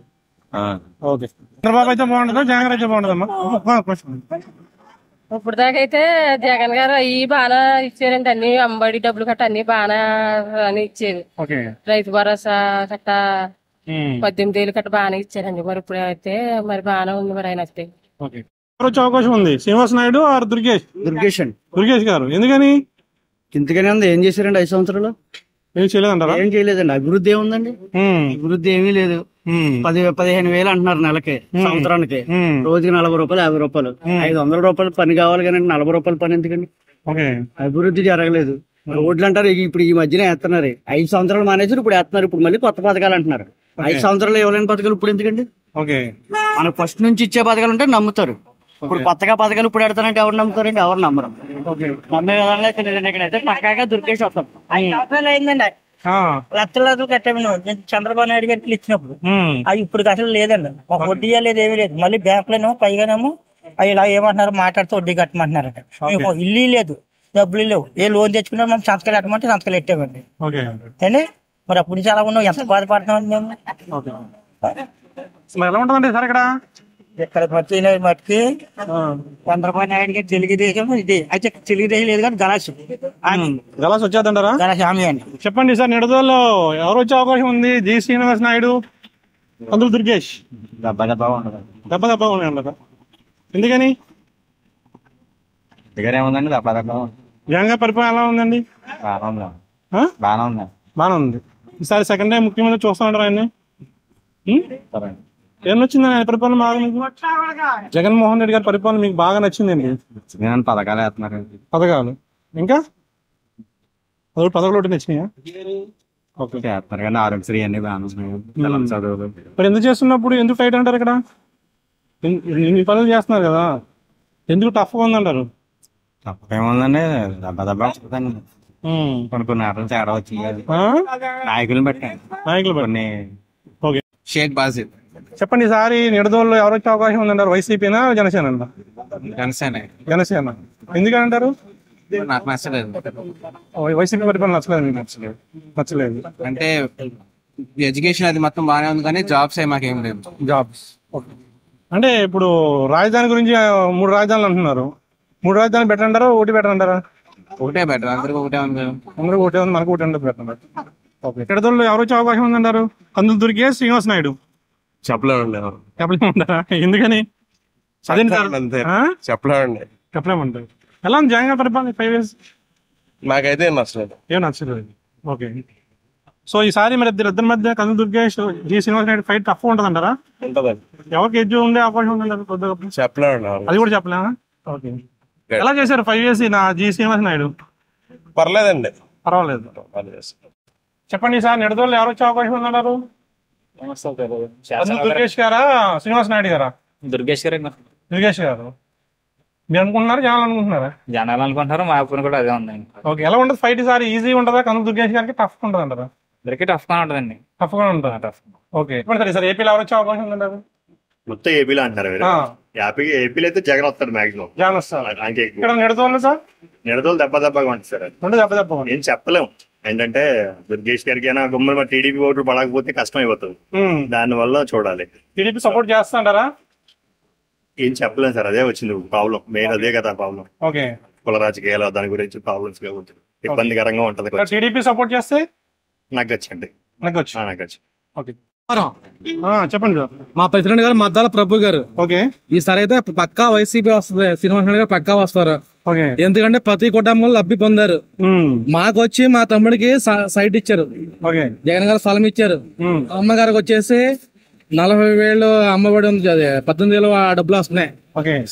ఓకే. చంద్రబాబు అయితే బాగుంటుందా, జగన్ గారు అయితే బాగుంటుందమ్మా? ఇప్పుడు దాకా అయితే జగన్ గారు అవి బాగా ఇచ్చారండి, అన్ని అమ్మబడి డబ్బులు గట్ట అన్ని బాగా అని ఇచ్చారు. రైతు భరోసా గట్ట 18 ఏళ్ళు గట్ట బాగానే ఇచ్చారండి. మరి ఇప్పుడు అయితే మరి బాగానే ఉంది మరి ఆయన వస్తే. వచ్చే అవకాశం ఉంది శ్రీనివాస్ నాయుడు ఆర్ దుర్గేష్? దుర్గేష్ గారు. ఎందుకని? ఇంతకనే ఉంది. ఏం చేశారండి 5 సంవత్సరాలు? ఏం చేయలేదంటారా? ఏం చేయలేదండి. అభివృద్ధి ఏముందండి? అభివృద్ధి ఏమీ లేదు. 15,000 అంటున్నారు నెలకి, సంవత్సరానికి. రోజుకి 40 రూపాయలు 50 రూపాయలు 500 రూపాయలు పని కావాలి కానీ 40 రూపాయలు పని ఎందుకండి? అభివృద్ధి జరగలేదు. రోడ్లు అంటారు ఇప్పుడు ఈ మధ్యన వేస్తున్నారు. 5 సంవత్సరాలు మానేసి ఇప్పుడు వేస్తున్నారు. ఇప్పుడు మళ్ళీ కొత్త పథకాలు అంటున్నారు. 5 సంవత్సరాలు ఇవ్వలేని పథకాలు ఇప్పుడు ఎందుకండి? మనకు ఫస్ట్ నుంచి ఇచ్చే పథకాలు ఉంటే నమ్ముతారు. ఇప్పుడు కొత్తగా పథకాలు ఇప్పుడు పెడతానంటే ఎవరు నమ్ముతారండి? ఎవరు నమ్మరు. నమ్మే విధానంలో ఇక్కడైతే పక్కాగా దుర్గేష్ వస్తాం. అయిందండి, లక్షలు కట్టామండి చంద్రబాబు నాయుడు గారికి ఇచ్చినప్పుడు. అది ఇప్పుడు అసలు లేదండి. ఒక వడ్డీ లేదు, ఏమీ లేదు. మళ్ళీ బ్యాంకులోనేమో పైగానేమో అవి ఇలా ఏమంటున్నారు, మాట్లాడితే వడ్డీ కట్టమంటున్నారట. ఇల్లు లేదు, డబ్బులు లేవు. ఏ లోన్ తెచ్చుకున్నా మనం సంతకాలు పెట్టమంటే సంతకాలు పెట్టామండి. అండి మరి అప్పుడు నుంచి అలా ఉన్నాం. ఎంత బాధపడుతున్నాం మేము. ఎలా ఉంటుందండి సార్ ఇక్కడ? ఇక్కడ మట్టికి చంద్రబాబు నాయుడు గారు తెలుగుదేశం ఇది అయితే తెలుగుదేశం లేదు కానీ గలాస్ వచ్చేదంటారా? హామీ అండి. చెప్పండి సార్, నిడదవోల్లో ఎవరు వచ్చే అవకాశం ఉంది? జి శ్రీనివాస్ నాయుడు, అందులో దుర్గేష్? దెబ్బ ఉన్నాయంటారా? ఎందుకని? ఏముందండి జగన్ గారి పరిపాలన ఎలా ఉందండి? బాగానే ఉంది. ఈసారి సెకండ్ టైం ముఖ్యమంత్రి చూస్తామంటారా ఆయన్ని? ఏం నచ్చింది ఆయన పరిపాలన బాగా మీకు? జగన్మోహన్ రెడ్డి గారి పరిపాలన మీకు బాగా నచ్చిందండి? పథకాలు వేస్తున్నారు. పథకాలు ఇంకా పథకాలు ఒకటి నచ్చినాయా? చేస్తున్నారు కానీ ఆరోగ్యశ్రీ అన్ని బాగా చదువులు. మరి ఎందుకు చేస్తున్నప్పుడు ఎందుకు టైట్ అంటారు? ఇక్కడ ఇన్ని పనులు చేస్తున్నారు కదా, ఎందుకు టఫ్ గా ఉందంటారు? తప్పేముందండి, దెబ్బ వస్తుందండి. కొన్ని ఆటలు తేడా వచ్చింది. నాయకులు పెట్టండి. షేక్ బాజిద్. చెప్పండి, ఈసారి నిడదవోల్లో ఎవరు వచ్చే అవకాశం ఉందంటారు? వైసీపీనా జనసేన? జనసేన. ఎందుకంటారు? నాకు నచ్చలేదు. వైసీపీ పరిపాలన నచ్చలేదు మీకు? నచ్చలేదు అంటే ఎడ్యుకేషన్ అది మొత్తం బాగానే ఉంది కానీ జాబ్స్ మాకేం లేవు. జాబ్స్ అంటే ఇప్పుడు రాజధాని గురించి 3 రాజధానులు అంటున్నారు. 3 రాజధానులు బెటర్ అంటారా, ఒకటి బెటర్ అంటారా? ఒకటే బెటర్. అందరికి ఒకటే ఉంది. అందరికి ఒకటే ఉంది, మనకు ఒకటే ఉంటుంది బెటర్. నిడదవోల్లో ఎవరు వచ్చే అవకాశం ఉందంటారు? అందులో దుర్గేష్, శ్రీనివాస్ నాయుడు? చెప్పలేమంటారా? ఎందుకని? చెప్పలేమంటారు. ఎలా ఉంది జగన్ పరిపాలన 5 years? నాకైతే నచ్చలేదు. ఏం నచ్చలేదు. ఓకే. సో ఈసారి మరి ఇద్దరి మధ్య Kandula Durgesh, G Srinivas Naidu fight tough ఉంటుంది అంటారా? ఎవరికి ఎడ్జ్ ఉండే అవకాశం ఉందంటారు? అది కూడా చెప్పలేమా? ఓకే. ఎలా చేశారు 5 years నా జి శ్రీనివాస్ నాయుడు? పర్లేదండి. పర్వాలేదు. చెప్పండి సార్, నిడదవోల్లో ఎవరు వచ్చే అవకాశం ఉందన్నారు? దుర్గేష్ గారా, శ్రీనివాస్ నాయుడు గారా? దుర్గేష్ గారు. మీరు అనుకుంటున్నారు, జనాలు అనుకుంటున్నారా? జనాలు అనుకుంటున్నారు, మా అప్పుడు కూడా అదే ఉందండి. ఓకే. ఎలా ఉంటుంది ఫైట్ ఈసారి? ఈజీ ఉంటుందా? కందుల దుర్గేష్ గారికి టఫ్ ఉంటుంది అంటారా? ఇద్దరికి టఫ్ గా ఉంటుందండి. టఫ్ గా ఉంటుంది. ఓకే. చెప్పండి సార్, ఏపీలో ఎవరు వచ్చే అవకాశం ఉందంటారు? మొత్తం ఏపీలో అంటారు. ఏపీలో అయితే జగన్ వస్తాడు మాక్సిమం. జగన్ వస్తారు. ఇక్కడ నిడదవోల్లో సార్? నిడదవోలు దెబ్బగా ఉంటుంది సార్. ఏం చెప్పలేము. ఏంటంటే దుర్గేష్ గారికి అయినా గుమ్మడి టీడీపీ ఓట్లు పడకపోతే కష్టం అయిపోతుంది. దాని వల్ల చూడాలి. టీడీపీ సపోర్ట్ చేస్తాంటారా? ఏం చెప్పలేము సార్, అదే వచ్చింది ప్రాబ్లం. మెయిన్ అదే కదా ప్రాబ్లం. ఓకే. కుల రాజకీయాలు దాని గురించి ప్రాబ్లమ్స్ ఇబ్బందికరంగా ఉంటది. టీడీపీ సపోర్ట్ చేస్తే నగ్గొచ్చండి. నగ్గొచ్చు. ఓకే. చెప్పండి సార్. మా ప్రెసిడెంట్ గారు మద్దాల ప్రభు గారు. ఓకే. ఈసారి అయితే పక్కా వైసీపీ వస్తుంది. శ్రీనివాస్ నాయుడు గారు పక్కా వస్తారు. ఎందుకంటే ప్రతి కుటుంబంలో లబ్ధి పొందారు. మాకు వచ్చి మా తమ్ముడికి సైట్ ఇచ్చారు, జగన్ గారు స్థలం ఇచ్చారు. అమ్మగారికి వచ్చేసి 40,000 అమ్మఒడి ఉంది, అదే 18,000 డబ్బులు వస్తున్నాయి.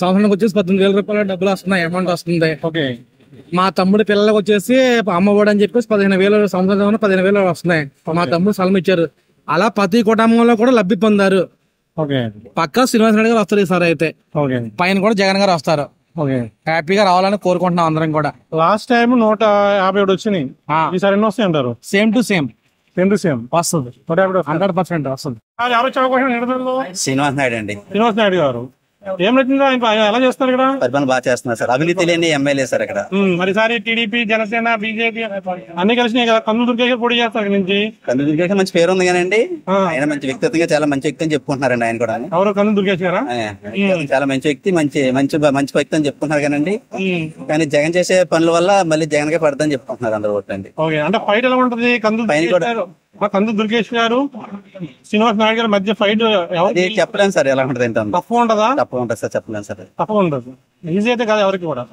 సంవత్సరానికి వచ్చేసి 18,000 రూపాయల డబ్బులు వస్తున్నాయి, అమౌంట్ వస్తుంది. మా తమ్ముడి పిల్లలకు వచ్చేసి అమ్మఒడి అని చెప్పేసి 15,000 సంవత్సరం 15,000 వస్తున్నాయి. మా తమ్ముడు స్థలం ఇచ్చారు. అలా ప్రతి కుటుంబంలో కూడా లబ్ధి పొందారు. పక్కా శ్రీనివాస్ నాయుడు గారు వస్తారు ఈసారి అయితే. పైన కూడా జగన్ గారు వస్తారు. హ్యాపీగా రావాలని కోరుకుంటున్నాం అందరం కూడా. లాస్ట్ టైం 151 వచ్చినాయి, ఈసారి ఎన్ని వస్తాయి అంటారు? సేమ్ టు సేమ్ వస్తుంది. 150% వస్తుంది. ఎవరు వచ్చే అవకాశం నిడదవోల్లో? శ్రీనివాస్ నాయుడు అండి. శ్రీనివాస్ నాయుడు గారు. ఏం నచ్చిందో ఆయన ఎలా చేస్తున్నారు ఇక్కడ? పరిపాలన బాగా చేస్తున్నారు సార్. అవినీతి లేని ఎమ్మెల్యే సార్ ఇక్కడ. మరి సారి టీడీపీ, జనసేన, బీజేపీ అన్ని కలిసినాయి కదా, కందులు దుర్గేష్ పోటీ చేస్తారు ఇక్కడ నుంచి. కందులు దుర్గేష్ మంచి పేరు ఉంది కానండి, ఆయన మంచి వ్యక్తిత్వంగా చాలా మంచి వ్యక్తి అని చెప్పుకుంటున్నారండి. ఆయన కూడా ఎవరు కందులు దుర్గేష్ గారా? చాలా మంచి వ్యక్తి, మంచి మంచి మంచి వ్యక్తి అని చెప్పుకుంటున్నారు కానండి. కానీ జగన్ చేసే పనుల వల్ల మళ్ళీ జగన్ గా పడదని చెప్పుకుంటున్నారు అందరూ ఓట్లండి. అంటే ఫైట్ ఎలా ఉంటది? కందులు దుర్గేష్ గారు, శ్రీనివాస్ నాయుడు గారి మధ్య ఫైట్ చెప్పలేను సార్ ఎలా ఉంటది. తప్పు ఉంటదా? తప్పు ఉంటుంది సార్, చెప్పలేను సార్. తప్పు ఉండదు, ఈజీ అయితే కాదు ఎవరికి కూడా.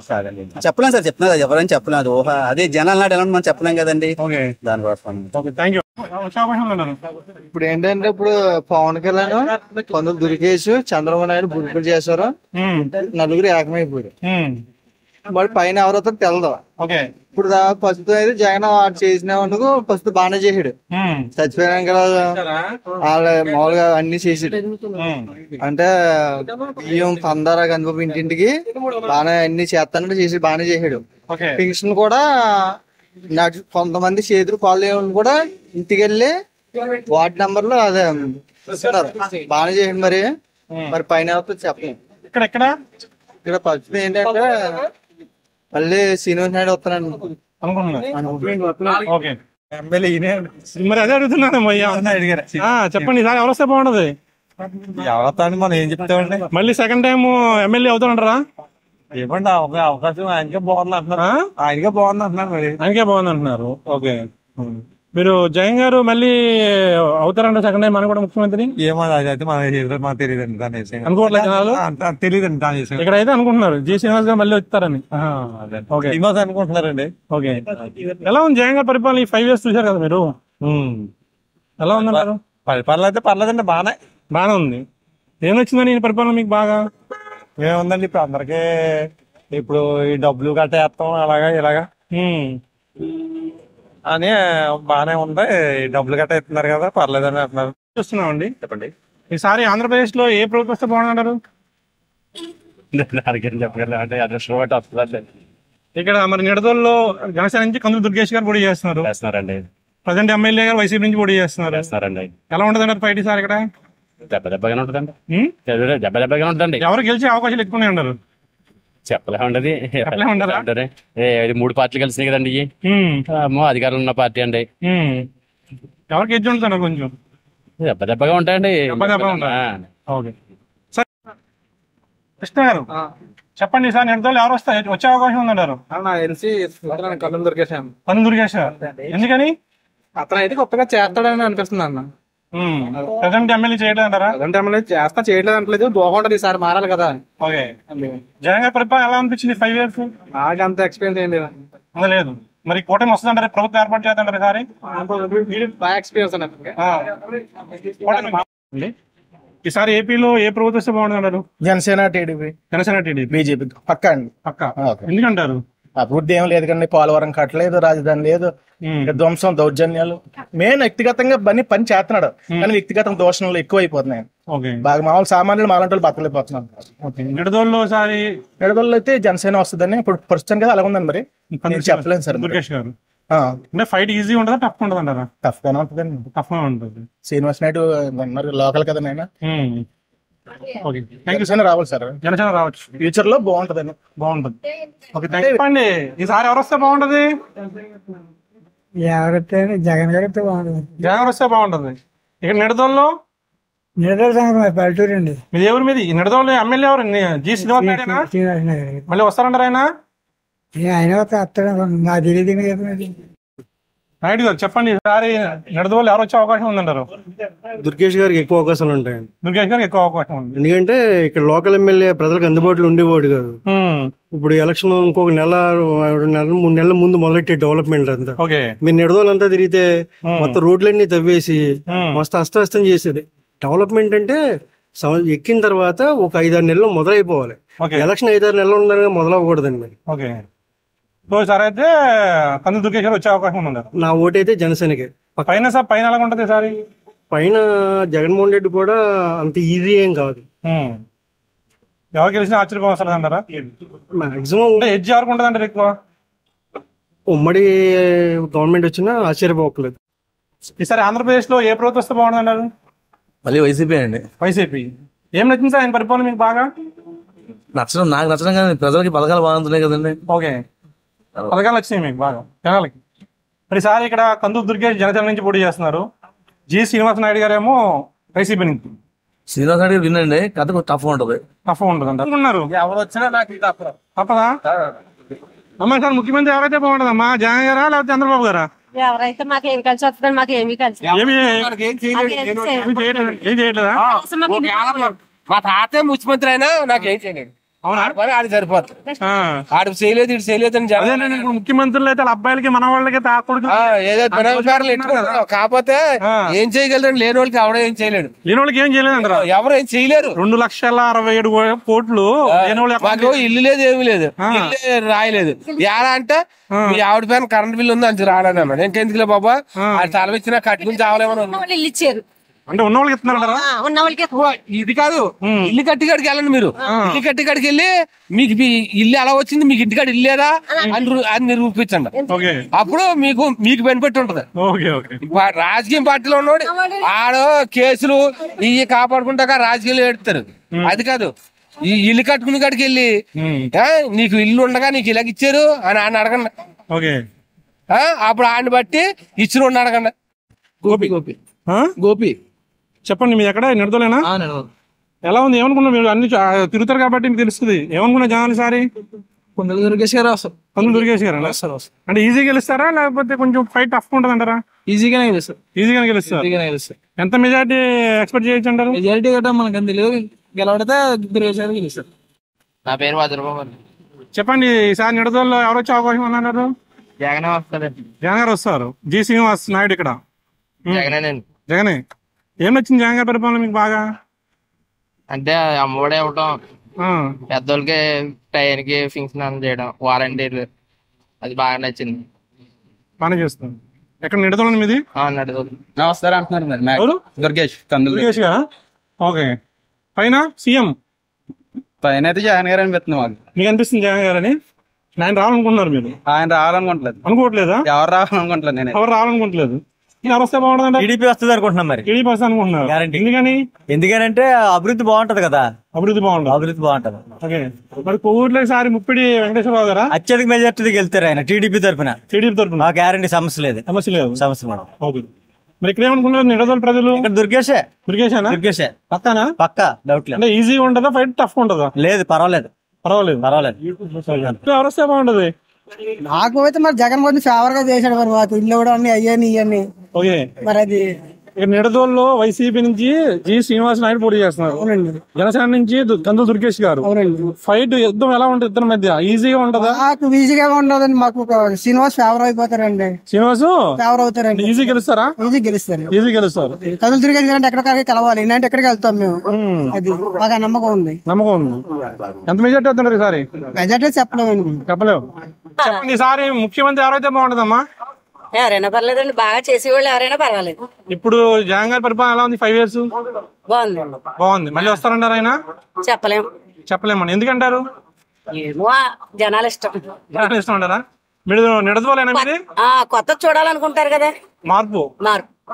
చెప్పలేం సార్, చెప్తున్నా ఎవరైనా చెప్పలేదు. ఊహ అదే జనాలు నాడు ఎలా మనం చెప్పలేం కదండి. దానికోసం ఇప్పుడు ఏంటంటే ఇప్పుడు పవన్ కళ్యాణ్, కందులు దుర్గేష్, చంద్రబాబు నాయుడు బుద్ధులు చేశారు, నలుగురు ఏకమైపోయారు. మరి పైన ఎవరైతే తెలదు. ఇప్పుడు ఫస్ట్ అయితే జగన్ చేసినందుకు ఫస్ట్ బాగానే చేసాడు. చచ్చిపోయాక వాళ్ళ మామూలుగా అన్ని చేసాడు. అంటే బియ్యం పందారా కనుక ఇంటింటికి బాగానే అన్ని చేస్తానంటే చేసి బాగానే చేసాడు. పెన్షన్ కూడా నాకు కొంతమంది చేతులు కాళ్ళు కూడా ఇంటికి వెళ్ళి వార్డు నెంబర్లు అదే ఇస్తున్నారు. బాగానే చేసాడు. మరి పైన చెప్పలేదు. ఇక్కడ ఫస్ట్ ఏంటంటే మళ్ళీ శ్రీనివాస్ నాయుడు వస్తాను మరి అదే అడుగుతున్నాను. చెప్పండి సార్, ఎవరు వస్తే బాగుంటది? ఎవరు మనం ఏం చెప్తామండి? మళ్ళీ సెకండ్ టైం ఎమ్మెల్యే అవుతారంటారా? ఏమండి అవకాశం ఆయనకే బాగుంది అంటున్నారు. ఆయనకే బాగుంది అంటున్నారు. మరి ఆయనకే బాగుంది అంటున్నారు. ఓకే, మీరు జగన్ గారు మళ్ళీ అవుతారంట సెకండ్ టైం మన కూడా ముఖ్యమంత్రి? ఏమో అయితే మనకు తెలియదండి దాని విషయం. అనుకోవట్లేదు, తెలియదండి దాని విషయం. ఇక్కడ అయితే అనుకుంటున్నారు జి శ్రీనివాస్ గారు మళ్ళీ వస్తారని. శ్రీనివాస్ అనుకుంటున్నారండి. ఓకే, ఎలా ఉంది జగన్ గారి పరిపాలన? ఈ 5 years చూసారు కదా మీరు, ఎలా ఉందన్నారు? పరిపాలన అయితే పర్లేదండి, బాగానే ఉంది. ఏం వచ్చిందని ఈ పరిపాలన మీకు బాగా? ఏముందండి, ఇప్పుడు అందరికీ ఇప్పుడు ఈ డబ్బులు గట్ట వేస్తాం అలాగా ఇలాగా అని బానే ఉంది. డబ్బులు గట్ట ఇస్తున్నారు కదా, పర్లేదని అంటున్నారు. చూస్తున్నామండి. చెప్పండి, ఈసారి ఆంధ్రప్రదేశ్ లో ఏ ప్రభుత్వం వస్తే బాగుందంటారు? ఇక్కడ మరి నిడదోల్లో జనసేన నుంచి కందులు దుర్గేష్ గారు పోటీ చేస్తున్నారండి. ప్రజెంట్ ఎమ్మెల్యే గారు వైసీపీ నుంచి పోటీ చేస్తున్నారండి. ఎలా ఉంటదంటారు ఫైట్ ఈసారి ఇక్కడ? దెబ్బగానే ఉంటుందండి. దెబ్బగానే ఉంటుందండి. ఎవరు గెలిచే అవకాశాలు ఎక్కువ ఉన్నారు? చెప్పలేమండి. 3 పార్టీలు కలిసినాయి కదండి. అధికారంలో ఉన్న పార్టీ అండి. ఎవరికి ఎడ్జ్ ఉంటుంది? కొంచెం దెబ్బగా ఉంటాయండి. కృష్ణ గారు చెప్పండి సార్, నిడదోళ్ళు ఎవరు వచ్చే అవకాశం ఉందంటారు? కందులు దుర్గేష్. ఎందుకని? అతను అయితే కొత్తగా చేస్తాడని అనిపిస్తుంది అన్న. ప్రజెంట్ ఎమ్మెల్యే చేయలేదంటారా? చేయట్లేదు అంటలేదు, బాగుంటది ఈసారి మారాలి కదా. ఓకే, జగన్ గారి పరిపాలన ఎలా అనిపించింది 5 years? నాకు అంత ఎక్స్పీరియన్స్ ఏం లేదు. మరి కూటమి వస్తుందంటారు, ప్రభుత్వం ఏర్పాటు చేద్దంటారు సారి? బాగా ఎక్స్పీరియన్స్ ఈసారి ఏపీలో ఏ ప్రభుత్వం వస్తే బాగుంటుందంటారు? జనసేన, టీడీపీ, బీజేపీ పక్కా అండి. ఎందుకంటారు? అభివృద్ధి ఏం లేదు కానీ పోలవరం కట్టలేదు, రాజధాని లేదు, ధ్వంసం, దౌర్జన్యాలు. మెయిన్ వ్యక్తిగతంగా పని చేస్తున్నాడు కానీ వ్యక్తిగత దోషణలు ఎక్కువ అయిపోతున్నాయి. బాగా మామూలు సామాన్యులు మాలాంటి వాళ్ళు బతకలేకపోతున్నారు. నిడదోల్లో అయితే జనసేన వస్తుందని ఇప్పుడు ప్రస్తుతం కదా, అలా ఉందని మరి చెప్పలేను సార్. దుర్గేష్ గారు ఫైట్ ఈజీ ఉంటుందా, టఫ్ ఉంటుంది అంటారా? టఫ్ గానే ఉంటుందండి. టఫ్ గా ఉంటుంది. శ్రీనివాస్ నాయుడు మరి లోకల్ కదా నాయన. జనసేన రావాలి సార్, జనసేన రావచ్చు. ఫ్యూచర్ లో బాగుంటదండి. చెప్పండి ఈసారి ఎవరు వస్తే బాగుంటది? ఎవరైతే జగన్ గారితో బాగుంటుంది. జగన్ వస్తే బాగుంటుంది. ఇక్కడ నిడదోల్లో పల్లెటూరు అండి. మీది ఎవరు? మీది నిడదోళ్ళు ఎమ్మెల్యే ఎవరు? జి శ్రీనివాస్ నాయుడు. మళ్ళీ వస్తారంటారు ఆయన? ఆయన వస్తాడు, నాకు తెలియదు. నాయుడు గారు చెప్పండి, ఈసారి నిడదోళ్ళు ఎవరు వచ్చే అవకాశం ఉందంటారు? దుర్గేష్ గారికి ఎక్కువ అవకాశాలు ఉంటాయండి. దుర్గేష్ గారికి ఎక్కువ అవకాశం ఉంది. ఎందుకంటే ఇక్కడ లోకల్ ఎమ్మెల్యే ప్రజలకు అందుబాటులో ఉండేవాడు కాదు. ఇప్పుడు ఎలక్షన్ ఇంకొక 3 నెలల ముందు మొదలెట్టే డెవలప్మెంట్ అంతా. మీరు నిడదోళ్ళంతా తిరిగితే మొత్తం రోడ్లన్నీ తవ్వేసి మస్తు అస్తవ్యస్తం చేసేది. డెవలప్మెంట్ అంటే ఎక్కిన తర్వాత ఒక 5-6 నెలలు మొదలైపోవాలి. ఎలక్షన్ 5-6 నెలలు ఉండగా మొదలవ్వకూడదండి మరి. సరే అయితే కందులు దుర్గేష్ గారు వచ్చే అవకాశం ఉంది. నా ఓటు అయితే జనసేనకి. పైన ఎలా ఉంటది సారి? పైన జగన్మోహన్ రెడ్డి కూడా అంత ఈజీ ఏం కాదు. ఎవరు గెలిచినా ఆశ్చర్యం వస్తుంది అంటారా? మాక్సిమం ఎడ్జ్ ఎవరికి ఉంటుంది అంటారు ఎక్కువ? ఉమ్మడి గవర్నమెంట్ వచ్చినా ఆశ్చర్యపోకలేదు. ఈసారి ఆంధ్రప్రదేశ్ లో ఏ ప్రభుత్వం వస్తే బాగుంటుంది అంటారు? మళ్ళీ వైసీపీ అండి. వైసీపీ. ఏం నచ్చింది సార్ ఆయన పరిపాలన మీకు బాగా? నచ్చడం నాకు నచ్చడం కానీ ప్రజలకి పథకాలు బాగుంటున్నాయి కదండి. ఓకే, పథకాలు వచ్చినాయి మీకు బాగా జనాలకి. మరి సార్ ఇక్కడ కందులు దుర్గేష్ జనసేన నుంచి పోటీ చేస్తున్నారు, జి శ్రీనివాస నాయుడు గారు ఏమో వైసీపీ నుంచి. శ్రీనివాస్ నాయుడు వినండి, కథ టఫ్ ఉంటుంది. టఫ్ ఉంటుంది అంటున్నారు. ఎవరు వచ్చినా నాకు తప్పదా అమ్మా? సార్ ముఖ్యమంత్రి ఎవరైతే బాగుంటుందమ్మా, జగన్ గారా లేకపోతే చంద్రబాబు గారా? ఎవరైతే మాకు ఏమి కలిసి వస్తుంది, మాకు ఏమీ కలిసి ఏం చేయట్లేదా? మా తాతే ముఖ్యమంత్రి అయినా నాకేం చేయలేదు. అవునా, ఆడి సరిపోతుంది. ఆడు చేయలేదు ఇటు చేయలేదు అని ముఖ్యమంత్రులు అయితే అబ్బాయిలకి మన వాళ్ళకి కాకపోతే ఏం చేయగలరు, లేని వాళ్ళకి ఎవడో ఏం చేయలేడు. లేని వాళ్ళకి ఏం చేయలేదు అంటారు, ఎవరు ఏం చేయలేరు. 2,67,7 కోట్లు మాకు ఇల్లు లేదు, ఏమి లేదు, ఇల్లు రాయలేదు. ఎలా అంటే మీ ఆవిడ పైన కరెంట్ బిల్లు ఉంది అంతే రాలేదు అన్నాడు. ఇంకెందుకులే బాబా, అది తల ఇచ్చినా కట్టుకుని చావలేమని ఇల్లు ఇచ్చారు. అంటే ఉన్న వాళ్ళకి ఇస్తున్నారా? ఉన్న వాళ్ళకి ఇది కాదు, ఇల్లు కట్టికాడికి వెళ్ళండి మీరు. ఇల్లు కట్టికాడికి వెళ్ళి మీకు ఇల్లు ఎలా వచ్చింది, మీకు ఇంటికాడ ఇల్లు లేదా అని నిరూపించండి. అప్పుడు మీకు బెనిఫిట్ ఉంటది. రాజకీయ పార్టీలో ఉన్నాడు ఆడు కేసులు ఇవి కాపాడుకుంటాక రాజకీయాలు ఏడుతారు. అది కాదు, ఈ ఇల్లు కట్టుకునే కాడికి వెళ్ళి నీకు ఇల్లు ఉండగా నీకు ఇలాగ ఇచ్చారు అని ఆయన అడగండి. అప్పుడు ఆయన బట్టి ఇచ్చిన అడగండి. గోపి చెప్పండి, మీ ఎక్కడ నిడదలేనా? ఎలా ఉంది, ఏమనుకున్నా? మీరు అన్ని తిరుగుతారు కాబట్టి మీకు తెలుస్తుంది. ఏమనుకున్నా జనాలు సారి? కొందరు దుర్గేష్ గారు కొందరు దుర్గేష్ గారు అంటే ఈజీగా గెలుస్తారా లేకపోతే కొంచెం ఫైట్ టఫ్ ఉంటుంది అంటారా? ఈజీగానే గెలుస్తారు. ఈజీగానే గెలుస్తారు. ఎంత మెజారిటీ ఎక్స్పెక్ట్ చేయొచ్చు అంటారు? మెజారిటీ గట్టా మనకు తెలియదు, గెలవడితే దుర్గేష్ గారు గెలుస్తారు. నా పేరు వజ్రబాబు. చెప్పండి, ఈసారి నిడదల్లో ఎవరు వచ్చే అవకాశం ఉందన్నారు? జగనే వస్తారు. జగన్ గారు వస్తారు. జి శ్రీనివాస్ నాయుడు ఇక్కడ. జగనే. ఏం నచ్చింది జగన్ గారి పరిపాలన మీకు బాగా? అంటే అమ్మఒడి ఇవ్వటం, పెద్దోళ్ళకి టైంకి ఫింక్షన్ చేయడం, వారంటీలు, అది బాగా నచ్చింది. బాగా చేస్తాం. ఎక్కడ నిడదోళన మీది? నమస్కారం అంటున్నారు దుర్గేష్ దుర్గేష్ గారా? ఓకే. పైన సీఎం పైన అయితే జగన్ గారు అనిపిస్తుంది మాకు. మీకు అనిపిస్తుంది జగన్ గారు అని? ఆయన రావాలనుకుంటున్నారు మీరు? ఆయన రావాలనుకుంటలేదు. అనుకోవట్లేదా? ఎవరు రావాలనుకుంటలేదు. నేను ఎవరు రావాలనుకుంటలేదు. ఎవరు వస్తే బాగుంటుంది? టీడీపీ వస్తుంది అనుకుంటున్నాం. మరి టీడీపీ వస్తుంది అనుకుంటున్నారు. ఎందుకనంటే అభివృద్ధి బాగుంటది కదా. అభివృద్ధి బాగుంటది. ఓకే. మరి కొవ్వూరులో ఈసారి ముప్పిడి వెంకటేశ్వరరావు గారా? అత్యధిక మెజార్టీకి వెళ్తారు ఆయన టీడీపీ తరఫున. ఆ గ్యారంటీ సమస్య లేదు. ఓకే. మరి ఇక్కడ ఏమనుకున్నారు నిడదోలు ప్రజలు? ఇక్కడ దుర్గేషే పక్కనా? పక్కా డౌట్ లేదు. అంటే ఈజీగా ఉంటుందా, ఫైట్ టఫ్ ఉంటుందా? లేదు, పర్వాలేదు. ఎవరు వస్తే బాగుంటది? నాకు అయితే మరి జగన్ కొంచెం ఫేవర్ గా చేశాడు. మరి మాకు ఇల్లు కూడా అన్ని అయ్యాని ఇవన్నీ. మరి అది నిడదోల్లో వైసీపీ నుంచి జి శ్రీనివాస నాయుడు పోటీ చేస్తున్నారు, జనసేన నుంచి కందులు దుర్గేష్ గారు. ఫైట్ యుద్ధం ఎలా ఉంటుంది ఇద్దరి మధ్య? ఈజీగా ఉంటుందా? మాకు ఈజీగా ఉండదండి. మాకు శ్రీనివాస్ ఫేవర్ అయిపోతారండి. శ్రీనివాస్ ఫేవర్ అవుతారండి. ఈజీ గెలుస్తారా? ఈజీ గెలుస్తారు. కందులు దుర్గేష్ గారు ఎక్కడికి కలవాలి, ఇలాంటి ఎక్కడికి వెళ్తాం మేము. అది మాకు నమ్మకం ఉంది. ఎంత మెజార్టీ అవుతున్నారు ఈసారి? మెజార్టీ చెప్పలేము. చెప్పండి, ఈసారి ముఖ్యమంత్రి ఎవరైతే బాగుంటుందమ్మా? ఎవరైనా పర్లేదండి, బాగా చేసేవాళ్ళు ఎవరైనా పర్వాలేదు. ఇప్పుడు జగన్ గారి పరిపాలన ఎలా ఉంది? 5 years బాగుంది. మళ్ళీ వస్తారంటారు ఆయన? చెప్పలేమండి. ఎందుకంటారు? ఏమో జనాలు ఇష్టం అంటారా? మీరు నిడదవలేనా? మీరు కొత్త చూడాలనుకుంటారు కదా, మార్పు.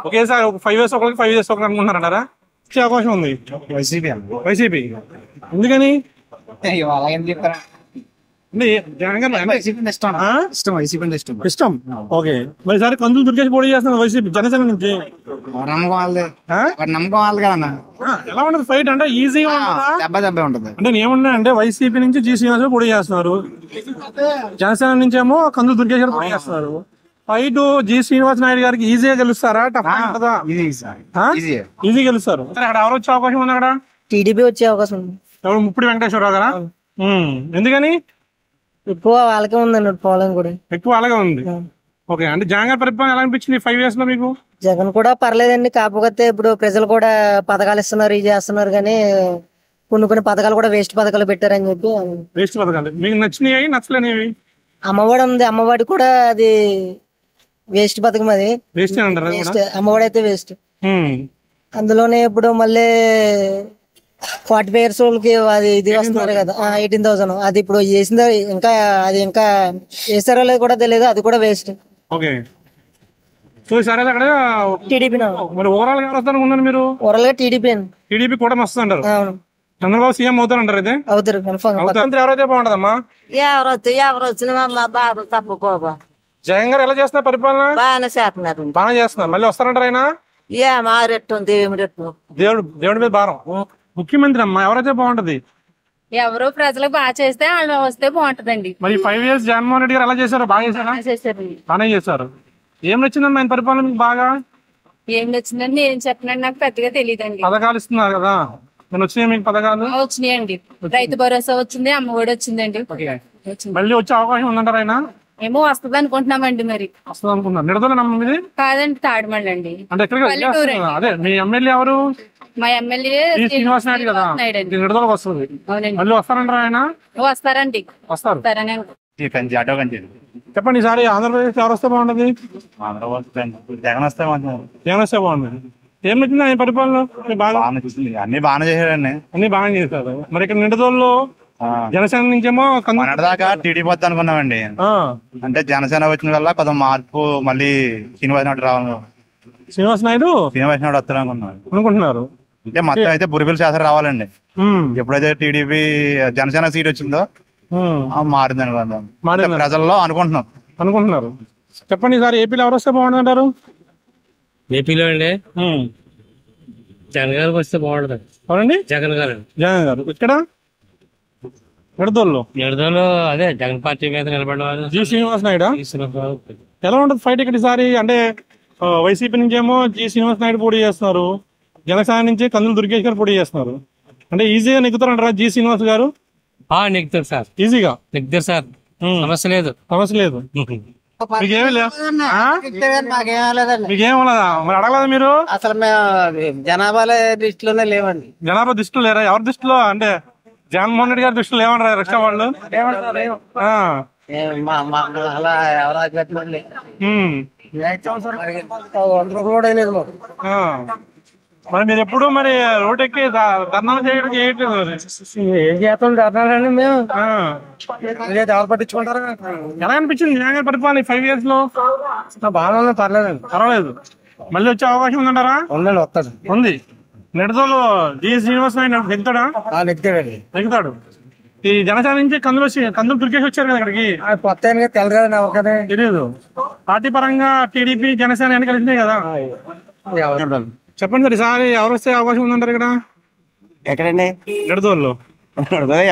ఒకేసారి 5 years ఒకరికి 5 years ఒకరికి అనుకుంటున్నారా? వచ్చే అవకాశం ఉంది. వైసీపీ ఎందుకని? ఇష్టం. ఓకే. మరి సరే కందులు దుర్గేష్ పోటీ చేస్తున్నారు వైసీపీ జనసేన నుంచి. నమ్మకం వాళ్ళది కదా. ఎలా ఉంటుంది ఫైట్? అంటే ఈజీగా ఉంటుంది. అంటే ఏమున్నా అంటే వైసీపీ నుంచి జి శ్రీనివాస్ పోటీ చేస్తున్నారు, జనసేన నుంచి ఏమో కందులు దుర్గేష్ గారు పోటీ చేస్తున్నారు. ఫైట్ జి శ్రీనివాస్ నాయుడు గారికి ఈజీగా గెలుస్తారా, టఫ్ ఉంటుందా? ఈజీ గెలుస్తారు. అక్కడ ఎవరు వచ్చే అవకాశం ఉంది? అక్కడ టీడీపీ వచ్చే అవకాశం ఉంది. ఎవరు? ముప్పిడి వెంకటేశ్వరరావు గారా? ఎందుకని? ఎక్కువ వాళ్ళకే ఉందండి ఫాలోయింగ్ కూడా. ఎక్కువ అలాగే ఉంది. ఓకే. అంటే జగన్ గారి పరిపాలన ఎలా అనిపించింది 5 years లో మీకు? జగన్ కూడా పర్లేదండి. కాకపోతే ఇప్పుడు ప్రజలు కూడా పథకాలు ఇస్తున్నారు, ఇది చేస్తున్నారు, కానీ కొన్ని పథకాలు కూడా వేస్ట్ పథకాలు పెట్టారని చెప్పి. వేస్ట్ పథకాలు మీకు నచ్చినాయి, నచ్చలేనివి? అమ్మఒడి ఉంది, అమ్మఒడి కూడా అది వేస్ట్ పథకం. అది వేస్ట్. అమ్మఒడి అయితే వేస్ట్. అందులోనే ఇప్పుడు మళ్ళీ 45 years వాళ్ళకి అది ఇది వస్తున్నారు కదా, 18,000. అది ఇప్పుడు చేసిందో ఇంకా చేస్తారో లేదు కూడా తెలియదు, అది కూడా వేస్ట్. ఓకే. సో సరే, అక్కడ టీడీపీ. మరి ఓవరాల్ గా ఎవరు వస్తారు అనుకున్నారు మీరు? ఓవరాల్ గా టీడీపీ కూడా వస్తుంది అంటారు. చంద్రబాబు సీఎం అవుతారంటారు అయితే? అవుతారు కన్ఫర్మ్. ముఖ్యమంత్రి ఎవరైతే బాగుంటదమ్మా? ఎవరు వచ్చినా మా బాబు తప్పుకోబా. జగన్ గారు ఎలా చేస్తున్నారు పరిపాలన? బాగానే చేస్తున్నారు. బాగా చేస్తున్నారు. మళ్ళీ వస్తారంటారు ఆయన? మా రెట్టు దేవుడి రెట్టు. దేవుడి మీద భారం. ముఖ్యమంత్రి అమ్మా ఎవరైతే బాగుంటది? ఎవరో ప్రజలకు బాగా చేస్తే వాళ్ళు వస్తే బాగుంటదండి. మరి 5 years జగన్మోహన్ రెడ్డి గారు ఎలా చేశారు? బాగా చేశారా? బాగానే చేశారు. ఏం నచ్చిందమ్మా ఆయన పరిపాలన మీకు బాగా? ఏం నచ్చిందని నేను చెప్పినట్టు నాకు పెద్దగా తెలియదండి. పథకాలు ఇస్తున్నారు కదా, నేను వచ్చినాయి మీకు పథకాలు? వచ్చినాయండి. రైతు భరోసా వచ్చింది, అమ్మఒడి వచ్చిందండి. మళ్ళీ వచ్చే అవకాశం ఉందంటారు ఆయన? ఏమో వస్తుంది అనుకుంటున్నామండి. మరి వస్తుంది అనుకుంటున్నారు. నిడదోలేనమ్మా మీది? కాదండి, తాడిమళ్ళ అండి. అంటే ఎక్కడికి? అదే మీ ఎమ్మెల్యే ఎవరు? మా ఎమ్మెల్యే శ్రీనివాస్ నాయుడు కదా, నిడదోలకు వస్తుంది. మళ్ళీ వస్తారంటారు ఆయన? వస్తారండి. వస్తారు. చెప్పండి. చెప్పండి ఈసారి ఆంధ్రప్రదేశ్ ఎవరు వస్తే బాగుంటది? జగన్ వస్తే జగన్ వస్తే బాగుంటది. ఏం నచ్చింది ఆయన పరిపాలన? బాగా అన్ని బాగానే చేశాడండి. అన్ని బాగా చేశారు. మరి ఇక్కడ నిడదోల్లో జనసేన నుంచేమో దాకా టీడీపీ వద్ద అనుకున్నామండి. అంటే జనసేన వచ్చిన వల్ల కొంత మార్పు, మళ్ళీ శ్రీనివాస్ నాయుడు వస్తారు అనుకుంటున్నారు. అంటే మొత్తం అయితే బురిపిల్ శాసన రావాలండి. ఎప్పుడైతే టీడీపీ జనసేన సీట్ వచ్చిందో మారింది అనుకుందాం, ప్రజల్లో అనుకుంటున్నారు. చెప్పండి సార్, ఏపీలో ఎవరు వస్తే బాగుంటుందంటారు? ఏపీలో అండి జగన్ గారికి వస్తే బాగుంటుంది. అవునండి, జగన్ గారు. ఇక్కడ నిడదోల్లో అదే జగన్ పార్టీ మీద నిలబడేవారు. జి శ్రీనివాస్ నాయుడు ఎలా ఉంటుంది ఫైట్ ఇక్కడ ఈసారి? అంటే వైసీపీ నుంచి ఏమో జి శ్రీనివాస్ నాయుడు పోటీ చేస్తున్నారు, జనసేన నుంచి కందులు దుర్గేష్ గారు పోటీ చేస్తున్నారు. అంటే ఈజీగా నెగ్గుతారంటారా జి శ్రీనివాస్ గారు? నెగ్గుతారు సార్, ఈజీగా నెగ్గుతారు సార్, సమస్య లేదు. మీకేమీ లేదా? మరి అడగలేదు మీరు? అసలు మేము జనాభా దృష్టిలోనే లేవండి. జనాభా దృష్టిలో లేరా? ఎవరి దృష్టిలో? అంటే జగన్మోహన్ రెడ్డి గారి దృష్టిలో ఏమంటారు రక్షణ వాళ్ళు? అలా ఎవరు మరి మీరు ఎప్పుడు మరి రోడ్ ఎక్కి ధర్నాలు చేయడానికి ఏం చేస్తాం? ధర్నాలండి మేము ఎవరు పట్టించుకుంటారు? ఎలా అనిపించింది జగన్ గారి పరిపాలన 5 years లో? బాగా పర్లేదండి. పర్వాలేదు. మళ్ళీ వచ్చే అవకాశం ఉందంటారా? ఉందండి, వస్తాడు. ఉంది. నిడదోలు జి శ్రీనివాస్ నాయుడు నెగ్గుతాడా? నెగ్గుతాడు. ఈ జనసేన నుంచి కందులు దుర్గేష్ వచ్చారు కదా ఇక్కడికి. కొత్త తెలియదు. పార్టీ పరంగా టీడీపీ జనసేన అన్ని కలిసినాయి కదా. చెప్పండి సార్, ఈసారి ఎవరు వస్తే అవకాశం ఉందంటారు ఇక్కడ? ఎక్కడండి? నిడదోల్లో.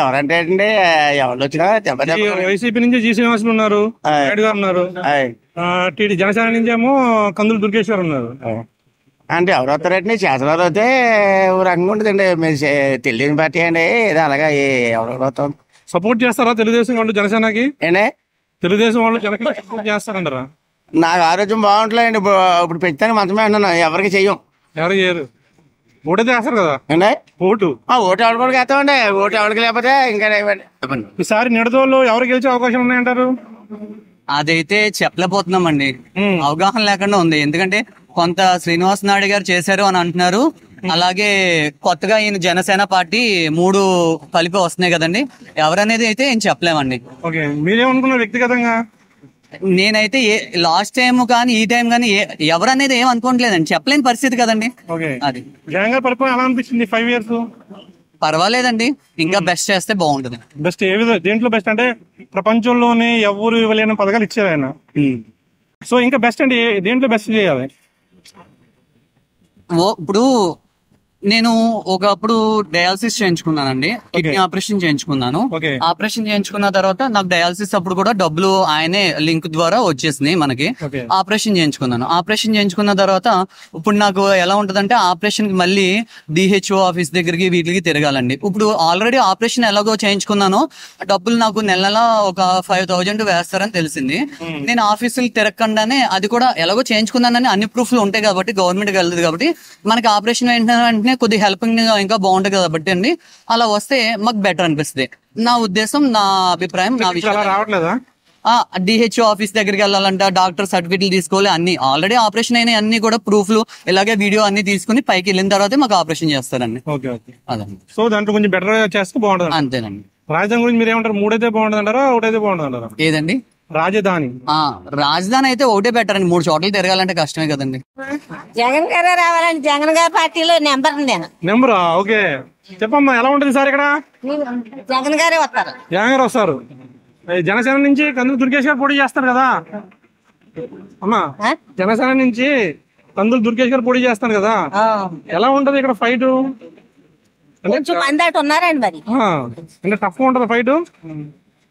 ఎవరంటే అండి ఎవరు వచ్చినా వైసీపీ నుంచి జి శ్రీనివాసులు ఉన్నారు, నాయుడు గారు ఉన్నారు. జనసేన నుంచి ఏమో కందులు దుర్గేష్ గారు ఉన్నారు. అంటే ఎవరు వస్తారంటే శాసనాలు అయితే రకంగా ఉంటుందండి. మీరు తెలుగుదేశం పార్టీ అండి, ఏదో అలాగా ఎవరు వస్తాం. సపోర్ట్ చేస్తారా తెలుగుదేశం వాళ్ళు జనసేనకి? తెలుగుదేశం వాళ్ళు జనసేన సపోర్ట్ చేస్తారంటారా? నాకు ఆరోగ్యం బాగుంటలేండి. ఇప్పుడు పెంచాను మంచమే అంటున్నా, ఎవరికి చెయ్యం. ఎవరు చేయరు. ఓటైతే వేస్తారు కదా? ఓటు ఎవరికి వేస్తామండి. ఓటు ఎవరికి లేకపోతే ఇంకా ఈసారి నిడదోళ్ళు ఎవరు గెలిచే అవకాశం ఉన్నాయంటారు? అదైతే చెప్పలేకపోతున్నామండి, అవగాహన లేకుండా ఉంది. ఎందుకంటే కొంత శ్రీనివాస్ నాయుడు గారు చేశారు అని అంటున్నారు, అలాగే కొత్తగా ఈయన జనసేన పార్టీ 3 కలిపి వస్తున్నాయి కదండి. ఎవరనేది అయితే ఏం చెప్పలేమండి. మీరేమనుకున్నారు వ్యక్తిగతంగా? నేనైతే లాస్ట్ టైం కానీ ఈ టైం కానీ ఎవరనేది ఏం అనుకోవట్లేదండి, చెప్పలేని పరిస్థితి కదండి. అది జగన్ గారి పరిపాలన ఎలా అనిపించింది 5 years? పర్వాలేదండి, ఇంకా బెస్ట్ చేస్తే బాగుంటుంది. బెస్ట్ దేంట్లో బెస్ట్ అంటే ప్రపంచంలోనే ఎవరు ఇవ్వలేని పథకాలు ఇచ్చారు ఆయన. సో ఇంకా బెస్ట్ అంటే దేంట్లో బెస్ట్ చేయాలి? ఇప్పుడు నేను ఒకప్పుడు డయాలసిస్ చేయించుకున్నానండి, కిడ్నీ ఆపరేషన్ చేయించుకున్నాను. ఆపరేషన్ చేయించుకున్న తర్వాత నాకు డయాలసిస్ అప్పుడు కూడా డబ్బులు ఆయనే లింక్ ద్వారా వచ్చేసినాయి మనకి. ఆపరేషన్ చేయించుకున్న తర్వాత ఇప్పుడు నాకు ఎలా ఉంటదంటే ఆపరేషన్ కి మళ్ళీ డిహెచ్ఓ ఆఫీస్ దగ్గరికి వీటికి తిరగాలండి. ఇప్పుడు ఆల్రెడీ ఆపరేషన్ ఎలాగో చేయించుకున్నాను, డబ్బులు నాకు నెల ఒక 5,000 వేస్తారని తెలిసింది. నేను ఆఫీసులు తిరగకుండానే అది కూడా ఎలాగో చేయించుకున్నానని అన్ని ప్రూఫ్లు ఉంటాయి కాబట్టి గవర్నమెంట్కి వెళ్ళదు కాబట్టి మనకి ఆపరేషన్ వెంటనే కొద్దిగా హెల్పింగ్ ఇంకా బాగుంటుంది కాబట్టి అండి, అలా వస్తే మాకు బెటర్ అనిపిస్తుంది. నా ఉద్దేశం, నా అభిప్రాయం, నా విషయం. డిహెచ్ఓ ఆఫీస్ దగ్గరికి వెళ్ళాలంట, డాక్టర్ సర్టిఫికెట్లు తీసుకోవాలి, అన్ని ఆల్రెడీ ఆపరేషన్ అయినా అన్ని కూడా ప్రూఫ్లు ఇలాగే వీడియో అన్ని తీసుకుని పైకి వెళ్ళిన తర్వాత మాకు ఆపరేషన్ చేస్తారండి. అదండి. సో దాంట్లో కొంచెం బెటర్ చేస్తే బాగుంటుంది. అంతేనండి. రాజధాని గురించి మీరు ఏమంటారు? 3 అయితే బాగుంటుంది అంటారా, 1 అయితే బాగుంటుంది అంటారా? ఏదండి? రాజధాని. రాజధాని అయితే ఒకటే బెటర్ అండి, 3 చోట్ల తిరగాలంటే కష్టమే కదండి. జగన్ గారే రావాలండి, జగన్ గారి పార్టీలో నెంబర్ నేను. నెంబరా? ఓకే. చెప్పమ్మా ఎలా ఉంటది సార్ ఇక్కడ? జగన్ గారే వస్తారు. జగన్ గారు వస్తారు. జనసేన నుంచి కందులు దుర్గేష్ గారు పోటీ చేస్తారు కదా అమ్మా. జనసేన నుంచి కందులు దుర్గేష్ గారు పోటీ చేస్తారు కదా, ఎలా ఉంటది ఇక్కడ ఫైట్? కొంచెం మంది అటు ఉన్నారండి మరి. అంటే టఫ్ ఉంటది ఫైట్?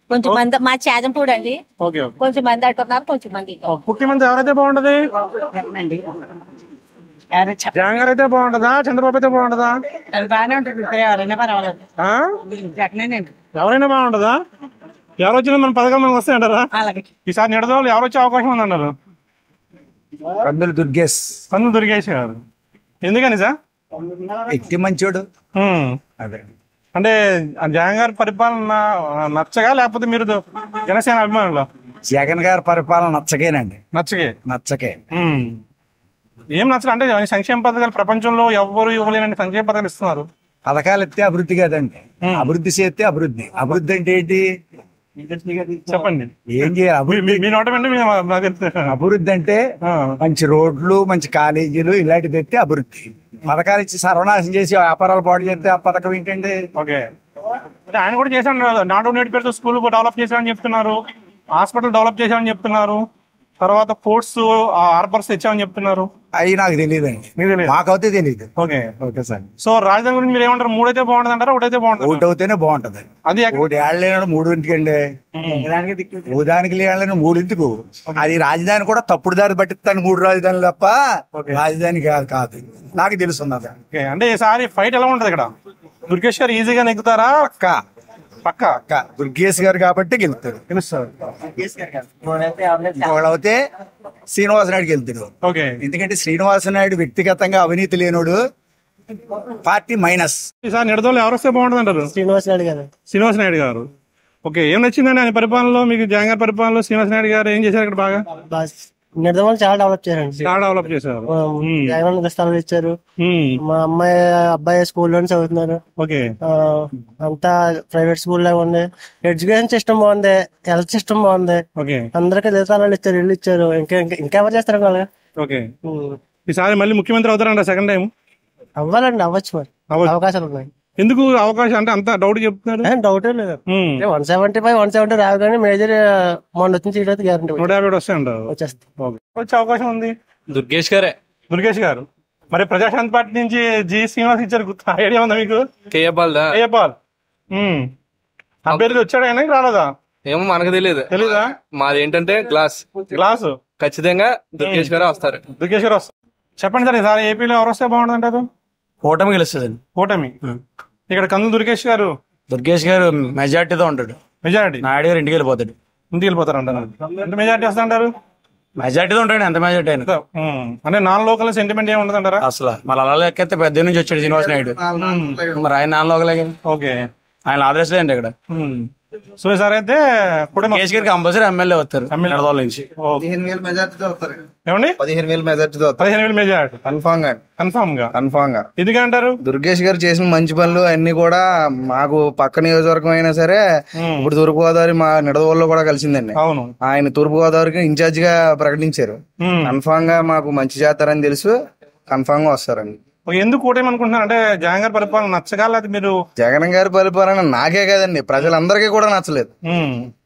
కొంచెం మంది మా చాజంపూడి అండి. కొంచెం మంది అటు ఉన్నారు, కొంచెం మంది. ముఖ్యమంత్రి ఎవరైతే బాగుంటది? జగన్ గారు అయితే బాగుంటదా, చంద్రబాబు అయితే బాగుంటదా? బాగానే ఉంటుంది, ఎవరైనా పర్వాలేదు. ఎవరైనా బాగుంటదా? ఎవరు వచ్చినా మన పథకం మనకు వస్తాయంటారా? ఈసారి నిడదవోలు ఎవరు వచ్చే అవకాశం ఉందన్నారు? కందులు దుర్గేష్. కందులు దుర్గేష్ గారు. ఎందుకని సార్? వ్యక్తి మంచోడు. అదే అంటే జగన్ గారి పరిపాలన నచ్చగా, లేకపోతే మీరు జనసేన అభిమానులు? జగన్ గారి పరిపాలన నచ్చకేనండి. నచ్చకే ఏం నచ్చదు అంటే సంక్షేమ పథకాలు ప్రపంచంలో ఎవరు ఇవ్వలేనని సంక్షేమ పథకాలు ఇస్తున్నారు. పథకాలు ఎత్తే అభివృద్ధి కాదండి, అభివృద్ధి చేస్తే అభివృద్ధి. అభివృద్ధి అంటే ఏంటి చెప్పండి. ఏం చేయాలి? అభివృద్ధి అంటే మంచి రోడ్లు, మంచి కాలేజీలు ఇలాంటివి తెస్తే అభివృద్ధి. పథకాలు ఇచ్చి సర్వనాశం చేసి వ్యాపారాలు పాటు చేస్తే ఆ పథకం ఏంటండి? ఓకే, ఆయన కూడా చేశాను. నాటు నేటి పేరుతో స్కూల్ డెవలప్ చేశామని చెప్తున్నారు, హాస్పిటల్ డెవలప్ చేశామని చెప్తున్నారు, తర్వాత పోర్ట్స్ హార్బర్స్ తెచ్చామని చెప్తున్నారు. అవి నాకు తెలియదండి, మాకైతే తెలియదు. Okay okay sir. సో రాజధాని గురించి మీరు ఏమంటారు? మూడైతే బాగుంటుంది అంటారా, ఒకటైతే బాగుంటుంది? ఒకటి అవుతేనే బాగుంటది. అది ఒకటి ఏళ్ళైనా మూడింటికి అండి, మూదానికి లేళ్ళని మూడింటికి. అది రాజధాని కూడా తప్పుడు దారి పట్టిస్తాను, 3 రాజధానులు తప్ప రాజధాని కాదు నాకు తెలుసున్నది. అంటే ఈసారి ఫైట్ ఎలా ఉంటది ఇక్కడ? దుర్గేష్ గారు ఈజీగా నెగ్గుతారా? పక్క దుర్గేష్ గారు కాబట్టి గెలుస్తాడు. అయితే శ్రీనివాసనాయుడు గెలుతాడు. ఎందుకంటే శ్రీనివాసనాయుడు వ్యక్తిగతంగా అవినీతి లేనోడు, పార్టీ మైనస్. ఈసారి నిడదవోలు ఎవరు వస్తే బాగుంటుంది అంటారు? శ్రీనివాసనాయుడు గారు. ఓకే, ఏం నచ్చిందండి ఆయన పరిపాలనలో మీకు? జగన్ గారి పరిపాలనలో శ్రీనివాసనాయుడు గారు ఏం చేశారు ఇక్కడ? బాగా నిడదవోలు చాలా డెవలప్ చేశారు. చాలా డెవలప్ చేశారు. జగన్ స్థలాలు ఇచ్చారు. మా అబ్బాయి స్కూల్లోనే చదువుతున్నారు. అంతా ప్రైవేట్ స్కూల్ లాగా ఉంది. ఎడ్యుకేషన్ సిస్టమ్ బాగుంది, హెల్త్ సిస్టమ్ బాగుంది. అందరికి స్థలాలు ఇచ్చారు, ఇల్లు ఇచ్చారు. ఇంకెవరు చేస్తారు అలాగా? ఈసారి మళ్ళీ ముఖ్యమంత్రి అవుతారంట సెకండ్ టైం? అవ్వాలండి, అవ్వచ్చు. మరి అవకాశాలు ఉన్నాయి. ఎందుకు అవకాశం అంటే అంత డౌట్ చెప్తున్నారు? డౌటే లేదు. 175, 170 రావు కానీ మేజర్ మొన్న వచ్చిన సీట్ అయితే గ్యారంటీ 150 వస్తాయంటారు. వచ్చే అవకాశం ఉంది. దుర్గేష్ గారే. దుర్గేష్ గారు. మరి ప్రజాశాంతి పార్టీ నుంచి జి శ్రీనివాస్ ఇచ్చారు, ఐడియా ఉందా మీకు? కేఏపాల్ అభ్యర్థి వచ్చాడు, ఆయన రాలేదా? ఏమో మనకు తెలియదు. తెలీదా? మాది ఏంటంటే గ్లాస్ ఖచ్చితంగా దుర్గేష్ గారే వస్తారు. దుర్గేష్ గారు వస్తారు. చెప్పండి సార్, ఈసారి ఏపీలో ఎవరు వస్తే బాగుంటుంది అంటారు? కూటమి గెలుస్తుంది. కూటమి. ఇక్కడ కందులు దుర్గేష్ గారు మెజార్టీతో ఉంటాడు. మెజారిటీ. నాయుడు గారు ఇంటికి వెళ్ళిపోతాడు. ఇంటికి వెళ్ళిపోతారు అంటారు. ఎంత మెజారిటీ వస్తా అంటారు? మెజార్టీతో ఉంటాడు. ఎంత మెజార్టీ అయినా అంటే నాన్ లోకల్ సెంటిమెంట్ ఏమి ఉండదు అంటారా? అసలు మళ్ళీ అలా లెక్కెత్తే పెద్ద నుంచి వచ్చాడు శ్రీనివాస నాయుడు. మరి ఆయన నాన్ లోకలే. ఓకే, ఆయన ఆదర్శ అండి ఇక్కడ. సో సార్ అయితే కేసు గారికి కంపల్సరీ ఎమ్మెల్యే వస్తారు నిడదవోలు నుంచి. 15,000 మెజార్టీతో వస్తారు. ఏమండి? 15,000 మెజార్టీతో 15,000 మెజార్టీ కన్ఫామ్ గా. ఇది అంటారు. దుర్గేష్ గారు చేసిన మంచి పనులు అన్ని కూడా మాకు పక్క నియోజకవర్గం అయినా సరే, ఇప్పుడు తూర్పుగోదావరి మా నిడదవోలులో కూడా కలిసిందండి. అవును, ఆయన తూర్పుగోదావరికి ఇన్ఛార్జ్ గా ప్రకటించారు. కన్ఫామ్ గా మాకు మంచి చేస్తారని తెలుసు, కన్ఫామ్ గా వస్తారండి. ఎందుకు కూటమి అనుకుంటున్నారు? అంటే జగన్ గారి పరిపాలన నచ్చగాలి? అది మీరు జగన్ గారి పరిపాలన నాకే కదండి, ప్రజలందరికీ కూడా నచ్చలేదు.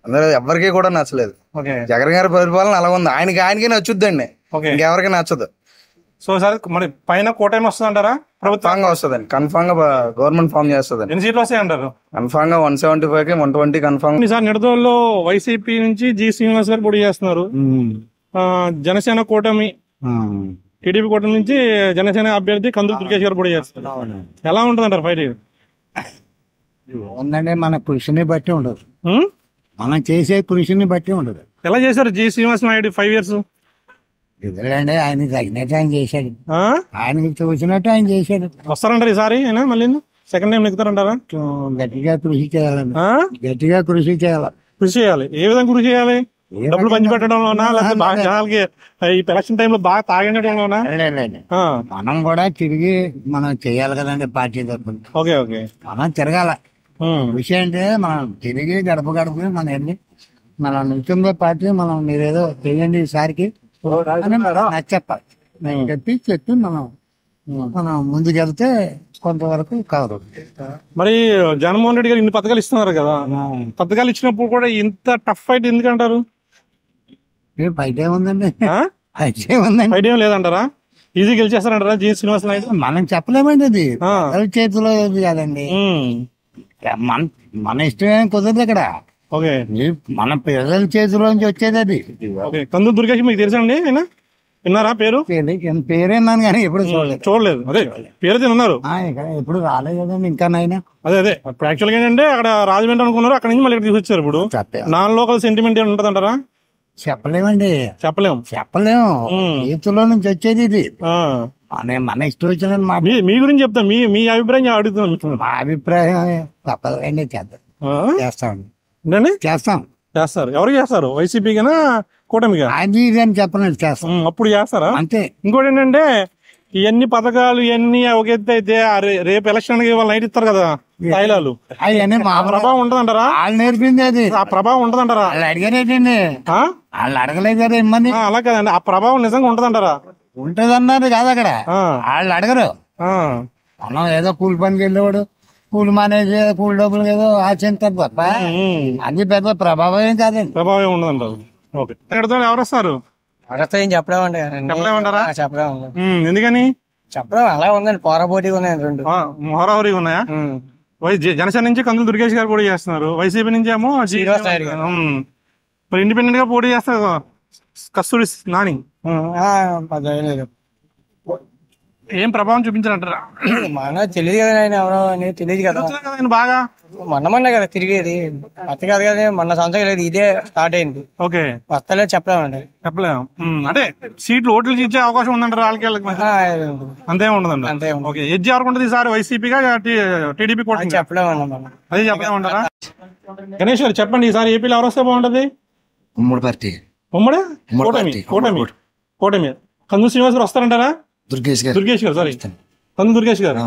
అందరూ ఎవరికి కూడా నచ్చలేదు. జగన్ గారి పరిపాలన అలా ఉంది. ఆయనకి నచ్చుద్దండి, ఇంకెవరికి నచ్చదు. సో సార్ మరి పైన కూటమి వస్తుంది అంటారా? ప్రభుత్వంగా వస్తుందండి, కన్ఫామ్ గా గవర్నమెంట్ ఫామ్ చేస్తుంది. ఎన్ని సీట్లు వస్తాయి అంటారు? కన్ఫామ్ గా 175 కి 120 కన్ఫామ్. ఈసారి నిడదవోలులో వైసీపీ నుంచి జి శ్రీనివాస్ గారు పోటీ చేస్తున్నారు. జనసేన కూటమి, టీడీపీ కూటమి నుంచి జనసేన అభ్యర్థి కందులు దుర్గేష్ గారు పోటీ చేస్తారు. ఎలా ఉంటుంది అంటారు ఫైట్? ఉందండి, మన కృషిని బట్టి ఉండదు, మనం చేసే కృషిని బట్టి ఉండదు. ఎలా చేశారు జి శ్రీనివాస్ నాయుడు 5 years? ఇదిలేండి, ఆయన తగినట్టు ఆయన చేశాడు, ఆయనకి చూసినట్టు ఆయన చేశాడు. వస్తారంటారు ఈసారి అయినా మళ్ళీ సెకండ్ టైం ఎక్కుతారంటారా? గట్టిగా కృషి చేయాలండి, గట్టిగా కృషి చేయాలి. ఏ విధంగా కృషి చేయాలి? డబ్బులు పంచిపెట్టడంలోనా, లేకపోతే బాగా జనాలకి ఈ ఎలక్షన్ టైంలో బాగా తాగించడంలోనా? మనం కూడా తిరిగి మనం చేయాలి కదండి పార్టీ తరఫున. ఓకే, మనం తిరగాల. విషయం అంటే మనం తిరిగి గడప మనం వెళ్ళి మనం నిల్చుందో పార్టీ మనం మీరేదో చేయండి ఈసారికి అని చెప్పాలి. చెప్పి మనం మనం ముందుకెళ్తే కొంతవరకు కాదు. మరి జగన్మోహన్ రెడ్డి గారు ఇన్ని పథకాలు ఇస్తున్నారు కదా, పథకాలు ఇచ్చినప్పుడు కూడా ఇంత టఫ్ ఫైట్ ఎందుకంటారు? బయట ఏముందండి, బయట ఏం లేదంటారా? ఈజీ గెలిచేస్తారంటారా జి శ్రీనివాస్ నాయుడు? మనం చెప్పలేమండి, అది ప్రజల చేతిలో కాదండి. మన ఇష్టం ఏం కుదరదు ఇక్కడ. మన ప్రజల చేతిలో నుంచి వచ్చేది అది. కందులు దుర్గేష్ మీకు తెలుసండి? ఆయన విన్నారా పేరు? పేరేన్నాను కానీ ఎప్పుడు చూడలేదు. అదే పేరు తిన్నారు, ఎప్పుడు రాలేదు కదండి ఇంకా నాయన. అదే ఇప్పుడు యాక్చువల్ గా ఏంటంటే అక్కడ రాజమండ్రి అనుకున్నారు, అక్కడ నుంచి మళ్ళీ ఇక్కడ తీసుకొచ్చారు. ఇప్పుడు నాన్ లోకల్ సెంటిమెంట్ ఏమి ఉంటుంది అంటారా? చెప్పలేమండి, చెప్పలేము. చేతిలో నుంచి వచ్చేది ఇది. మన ఇష్టం వచ్చిన మీ గురించి చెప్తా, మీ అభిప్రాయం అడుగుతున్నాను. మా అభిప్రాయం తప్పదండి, చేస్తాం. చేస్తారు. ఎవరు చేస్తారు? వైసీపీగా కూటమిగా? అది ఇది అని చెప్పలేదు, చేస్తాం. అప్పుడు చేస్తారా? అంతే. ఇంకోటి ఏంటంటే ఇవన్నీ పథకాలు ఇవన్నీ ఒక ఎత్తు అయితే రేపు ఎలక్షన్ వాళ్ళు నైట్ ఇస్తారు కదా తాయిలాలు, అవన్నీ మా ప్రభావం ఉంటదంటారా? వాళ్ళు నేర్పింది అది. ఆ ప్రభావం ఉంటదంటారా? వాళ్ళు అడిగారేటండి, వాళ్ళు అడగలేదు కదా ఇమ్మని. అలా కదండి, ఆ ప్రభావం నిజంగా ఉంటదంటారా? ఉంటదన్నారు కాదు అక్కడ, వాళ్ళు అడగరు. మనం ఏదో కూలి పనికి వెళ్ళేవాడు కూలి మానేసి కూలి డబ్బులు ఏదో ఆశించారు తప్ప అది పెద్ద ప్రభావం ఏం కాదండి. ప్రభావం ఉండదంటారు. ఎవరు వస్తారు? ఏం చెప్పలేమండి. చెప్పలేమంటారా? చెప్పలేము. ఎందుకని చెప్పలేము, అలా ఉందండి. పోరాపోటీగా ఉన్నాయండి రెండు. హోరాహోరీగా ఉన్నాయా? జనసేన నుంచి కందులు దుర్గేష్ గారు పోటీ చేస్తున్నారు, వైసీపీ నుంచి ఏమో శ్రీనివాస్ నాయుడు గారు. మరి ఇండిపెండెంట్ గా పోటీ చేస్తారు కస్తూరి నాని. ఏం ప్రభావం చూపించారంటారా? మన తెలియదు కదా ఆయన ఎవరో అని, తెలియదు కదా బాగా. మొన్న కదా తిరిగేది, అత్త కాదు కదా, మొన్న సంవత్సరం లేదు, ఇదే స్టార్ట్ అయింది. వస్తలేదు, చెప్పలేమండి. చెప్పలేము. అంటే సీట్లు ఓట్లు ఇచ్చే అవకాశం ఉందంటారు వాళ్ళకి? అంతే ఉండదండి. అంతే. ఎడ్జి ఎవరికి ఉంటుంది ఈసారి, వైసీపీగా టీడీపీ కూడా? చెప్పలేమన్నా, అదే చెప్పలేమంటారా? గణేష్ గారు చెప్పండి, ఈసారి ఏపీలో ఎవరు వస్తే బాగుంటది? ఉమ్మడి పార్టీ. ఉమ్మడి కూటమి. కందులు శ్రీనివాస్ గారు వస్తారంటారా? దుర్గేష్ గారు సారీ, కందులు దుర్గేష్ గారు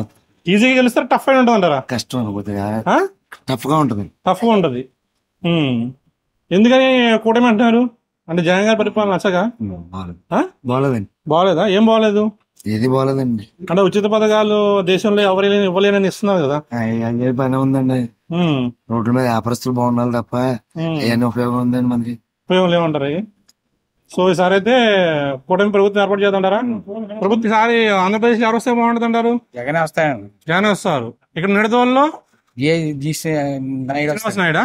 ఈజీగా గెలుస్తారు, టఫ్ అయిన ఉంటుంది అంటారా? కష్టం టఫ్ గా ఉంటది. ఎందుకని కూటమి అంటున్నారు? అంటే జగన్ గారి పరిపాలన నచ్చగా? బాగలేదా? ఏం బాగలేదు? ఏది బాగలేదండి. అంటే ఉచిత పథకాలు దేశంలో ఎవరు ఇవ్వలేనని ఇస్తున్నారు కదా. అయ్యే పని ఉందండి, రోడ్ల మీద వ్యాపారస్తులు బాగుండాలి తప్ప ఏమైనా ఉపయోగం ఉందండి మనకి? ఉపయోగం లేవంటారా? సో ఈసారి అయితే కూటమి ప్రభుత్వం ఏర్పాటు చేద్దాంటారా? ప్రభుత్వం ఈసారి ఆంధ్రప్రదేశ్ ఎవరు వస్తే బాగుంటుంది అంటారు? జగన్ వస్తారు. ఇక్కడ నిడదవోలులో శ్రీనివాస్ నాయుడా?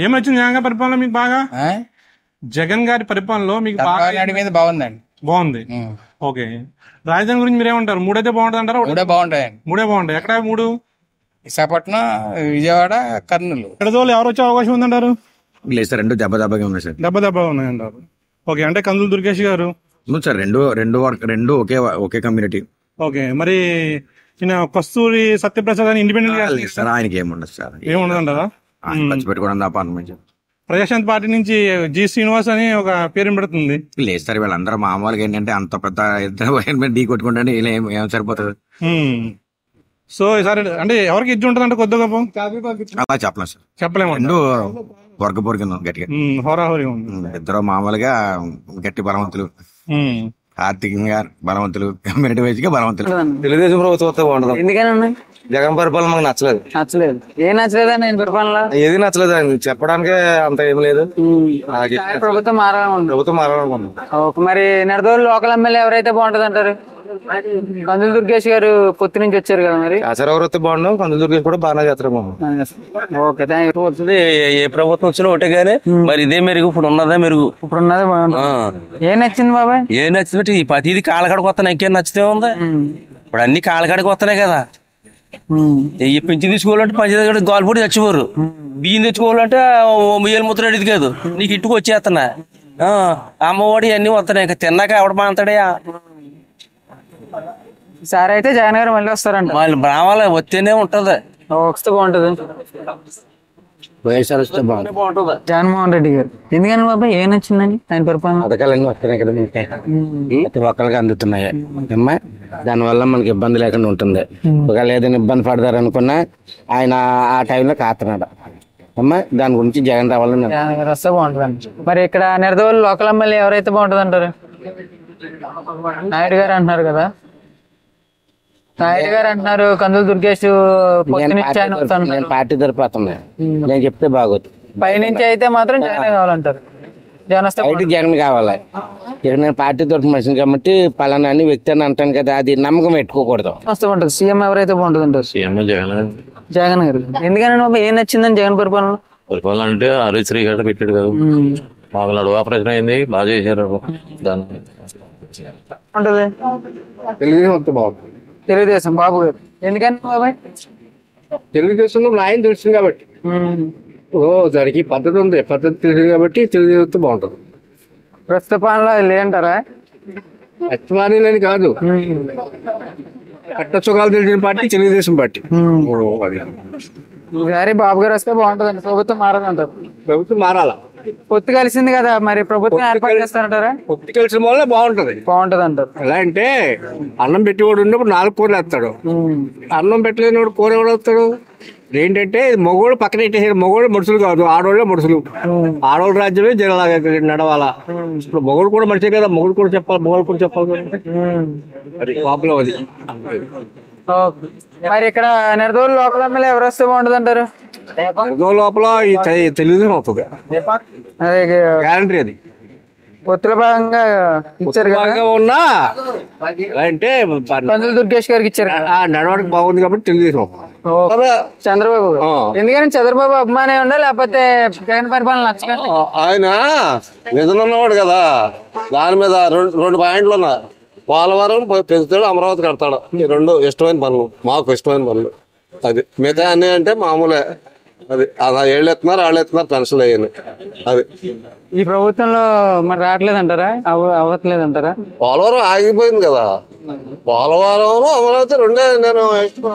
ఏమొచ్చింది జగన్ గారి పరిపాలన మీకు బాగా? జగన్ గారి పరిపాలనలో మీకు బాగుంది. ఓకే, రాజధాని గురించి మీరేమంటారు? మూడైతే బాగుంటుంది అంటారా? మూడే బాగుంటాయి. ఎక్కడ మూడు? విశాఖపట్నం, విజయవాడ, కర్నూలు. నిడదవోలు ఎవరు వచ్చే అవకాశం ఉందంటారు? లేదు సార్, రెండు దెబ్బగా ఉన్నాయి సార్. దెబ్బగా ఉన్నాయంటారు. ఓకే, అంటే కందులు దుర్గేష్ గారు సార్ రెండు ఒకే కమ్యూనిటీ. ఓకే, మరి కస్తూరి సత్యప్రసాద్ అని ఇండిపెండెంట్ సార్, ఆయనకి ఏముండదు సార్. ఏముండదు అంటారా? ప్రజాశాంతి పార్టీ నుంచి జి శ్రీనివాస్ అని ఒక పేరు పెడుతుంది. లేదు సార్, వీళ్ళందరూ మామూలుగా ఏంటంటే అంత పెద్ద ఢీ కొట్టుకుంటే ఏం సరిపోతుంది. సో ఈసారి అంటే ఎవరికి ఇచ్చి ఉంటుంది అంటే కొద్దిగా అలా చెప్పలేం సార్, చెప్పలేము. రెండు వర్గపోరు కింద గట్టిగా హోరాహోరీ ఇద్దరు మామూలుగా గట్టి బలవంతులు, ఆర్థికంగా బలవంతులు, కమ్యూనిటీ వైజ్ గా బలవంతులు. తెలుగుదేశం ప్రభుత్వం వస్తే బాగుంటుంది. ఎందుకనండి? జగన్ పరిపాలన మాకు నచ్చలేదు. ఏం నచ్చలేదా? నేను పరిపాలన ఏది నచ్చలేదు, చెప్పడానికే అంత ఏం లేదు. ప్రభుత్వం మారాలనుకుంది. మరి నిడదవోలు లోకల్ ఎమ్మెల్యే ఎవరైతే బాగుంటది అంటారు? కందులు దుర్గేష్ గారు పొత్తు నుంచి వచ్చారు కదా, మరి ఎవరు వస్తే బాగుండు? కందులు దుర్గేష్ కూడా బాగా చేస్తారు. Okay, thank you. ఏ ప్రభుత్వం వచ్చినా ఒకటే గానీ మరి ఇదే మెరుగు, ఇప్పుడు ఉన్నదే మెరుగు. ఇప్పుడు ఉన్నదే బాగుంది. ఏం నచ్చింది బాబాయ్? ఏం నచ్చింది? ఈ ప్రతిది కాలకాడికి వస్తాను, ఇంకేం నచ్చితే ఉంది? ఇప్పుడు అన్ని కాలకాడికి వస్తున్నాయి కదా. ఈ పింఛన్ తీసుకోవాలంటే పంచాయతీ గోల్పూడి తెచ్చేవారు, బియ్యం తెచ్చుకోవాలంటే 1000 ముద్ర అడిది కాదు, నీకు ఇంటికి వచ్చేస్తున్నా. అమ్మఒడి అన్ని వస్తున్నాయి, ఇంకా తిన్నాక ఎవడ మాంతాడే. ఈసారి అయితే జగన్ గారు మళ్ళీ వస్తారంట. మళ్ళీ రావాలి, వస్తేనే ఉంటది, వస్తే బాగుంటది. వైఎస్ఆర్ వస్తే బాగుంటుంది. జగన్మోహన్ రెడ్డి గారు ఎందుకని బాబాయ్ ఏం నచ్చిందని ఆయన పరిపాలన? పథకాలన్నీ వస్తున్నాయి కదా, ప్రతి ఒక్కరికి అందుతున్నాయి అమ్మా. దానివల్ల మనకి ఇబ్బంది లేకుండా ఉంటుంది. ఒకవేళ ఏదైనా ఇబ్బంది పడతారు అనుకున్నా ఆయన ఆ టైంలో కాస్తున్నాడు అమ్మా. దాని గురించి జగన్ రావాలని వస్తే బాగుంటుంది. మరి ఇక్కడ నిడదవోలు లోకల్ ఎమ్మెల్యే ఎవరైతే బాగుంటుంది అంటారు? నాయుడు గారు అంటున్నారు కదా. నాయుడు గారు అంటున్నారు కందులు దుర్గేష్ నేను పార్టీ తరపుతుంది నేను చెప్తే బాగోదు. పైనుంచి అయితే మాత్రం జగన్ కావాలంటారు. జగన్ కావాలి. ఇక నేను పార్టీ తరపు మనిషిని కాబట్టి పలానా అని వ్యక్తి అని అంటాను కదా, అది నమ్మకం పెట్టుకోకూడదు. బాగుంటుంది. సీఎం ఎవరైతే బాగుంటుంది అంటారు? సీఎం జగన్. జగన్ గారు ఎందుకని ఏం నచ్చిందని జగన్ పరిపాలన? పరిపాలన అంటే ఆరోగ్యశ్రీ గట్రా పెట్టాడు కదా, మాకు నడువు ఆపరేషన్ అయింది, బాగా చేశారు. దాన్ని ఉంటుంది తెలుగుదేశం బాబు గారు. ఎందుకని బాబాయ్? తెలుగుదేశంలో న్యాయం తెలుస్తుంది కాబట్టి, దానికి పద్ధతి ఉంది, పద్ధతి తెలిసింది కాబట్టి తెలుగుదేశం బాగుంటుంది. ప్రస్తుత పాలన లేదంటారా? అత్మాని కాదు, కట్ట సుఖాలు తెలిసిన పార్టీ తెలుగుదేశం పార్టీ. ఈసారి బాబు గారు వస్తే బాగుంటుంది. ప్రభుత్వం మారాలంటారు. ప్రభుత్వం మారాలా? పొత్తు కలిసింది కదా, మరి ప్రభుత్వం ఏర్పాటు చేస్తారంటారా? పొత్తు కలిసిన వల్ల బాగుంటది అంటారు. ఎలా అంటే అన్నం పెట్టేవాడు ఉన్నప్పుడు 4 కూరలు వేస్తాడు, అన్నం పెట్టలేనివాడు కూర ఎవడు వస్తాడు? ఏంటంటే మగోడు పక్కన పెట్టేసాడు. మగోడు మనుషులు కాదు, ఆడవాళ్ళే మనుషులు. ఆడవాళ్ళ రాజ్యమే నడవాలా. ఇప్పుడు మగోడు కూడా మనిషే కదా, మగోడు కూడా చెప్పాలి, మగోడు కూడా చెప్పాలి. అది ప్రాబ్లం. అది మరి ఇక్కడ నిర్దోలు లోపల ఎమ్మెల్యే ఎవరు వస్తే బాగుంటుంది అంటారు? లోపల తెలుగుదేశం అవుతుంది, గ్యారంటీ. అది పొత్తుల భాగంగా ఇచ్చారు ఉన్నా అంటే కందులు దుర్గేష్ గారికి ఇచ్చారు. నడవడానికి బాగుంది కాబట్టి తెలుగుదేశం. చంద్రబాబు ఎందుకని చంద్రబాబు అభిమానే ఉందా లేకపోతే జగన్ పరిపాలన నచ్చక? ఆయన నిజం ఉన్నవాడు కదా, దాని మీద 2 పాయింట్లు ఉన్నా. పోలవరం పెంచుతాడు, అమరావతి కడతాడు. ఈ 2 ఇష్టమైన పనులు, మాకు ఇష్టమైన పనులు. అది మిగతా అన్నీ అంటే మామూలే. అది అలా ఏళ్ళు ఎత్తున్నారు, వాళ్ళు ఎత్తున్నారు, పెన్షన్లు అయ్యాయి. అది ఈ ప్రభుత్వంలో మరి రావట్లేదంటారా? అవ్వట్లేదంటారా? పోలవరం ఆగిపోయింది కదా, పోలవరం అమరావతి 2 నేను ఇష్టం.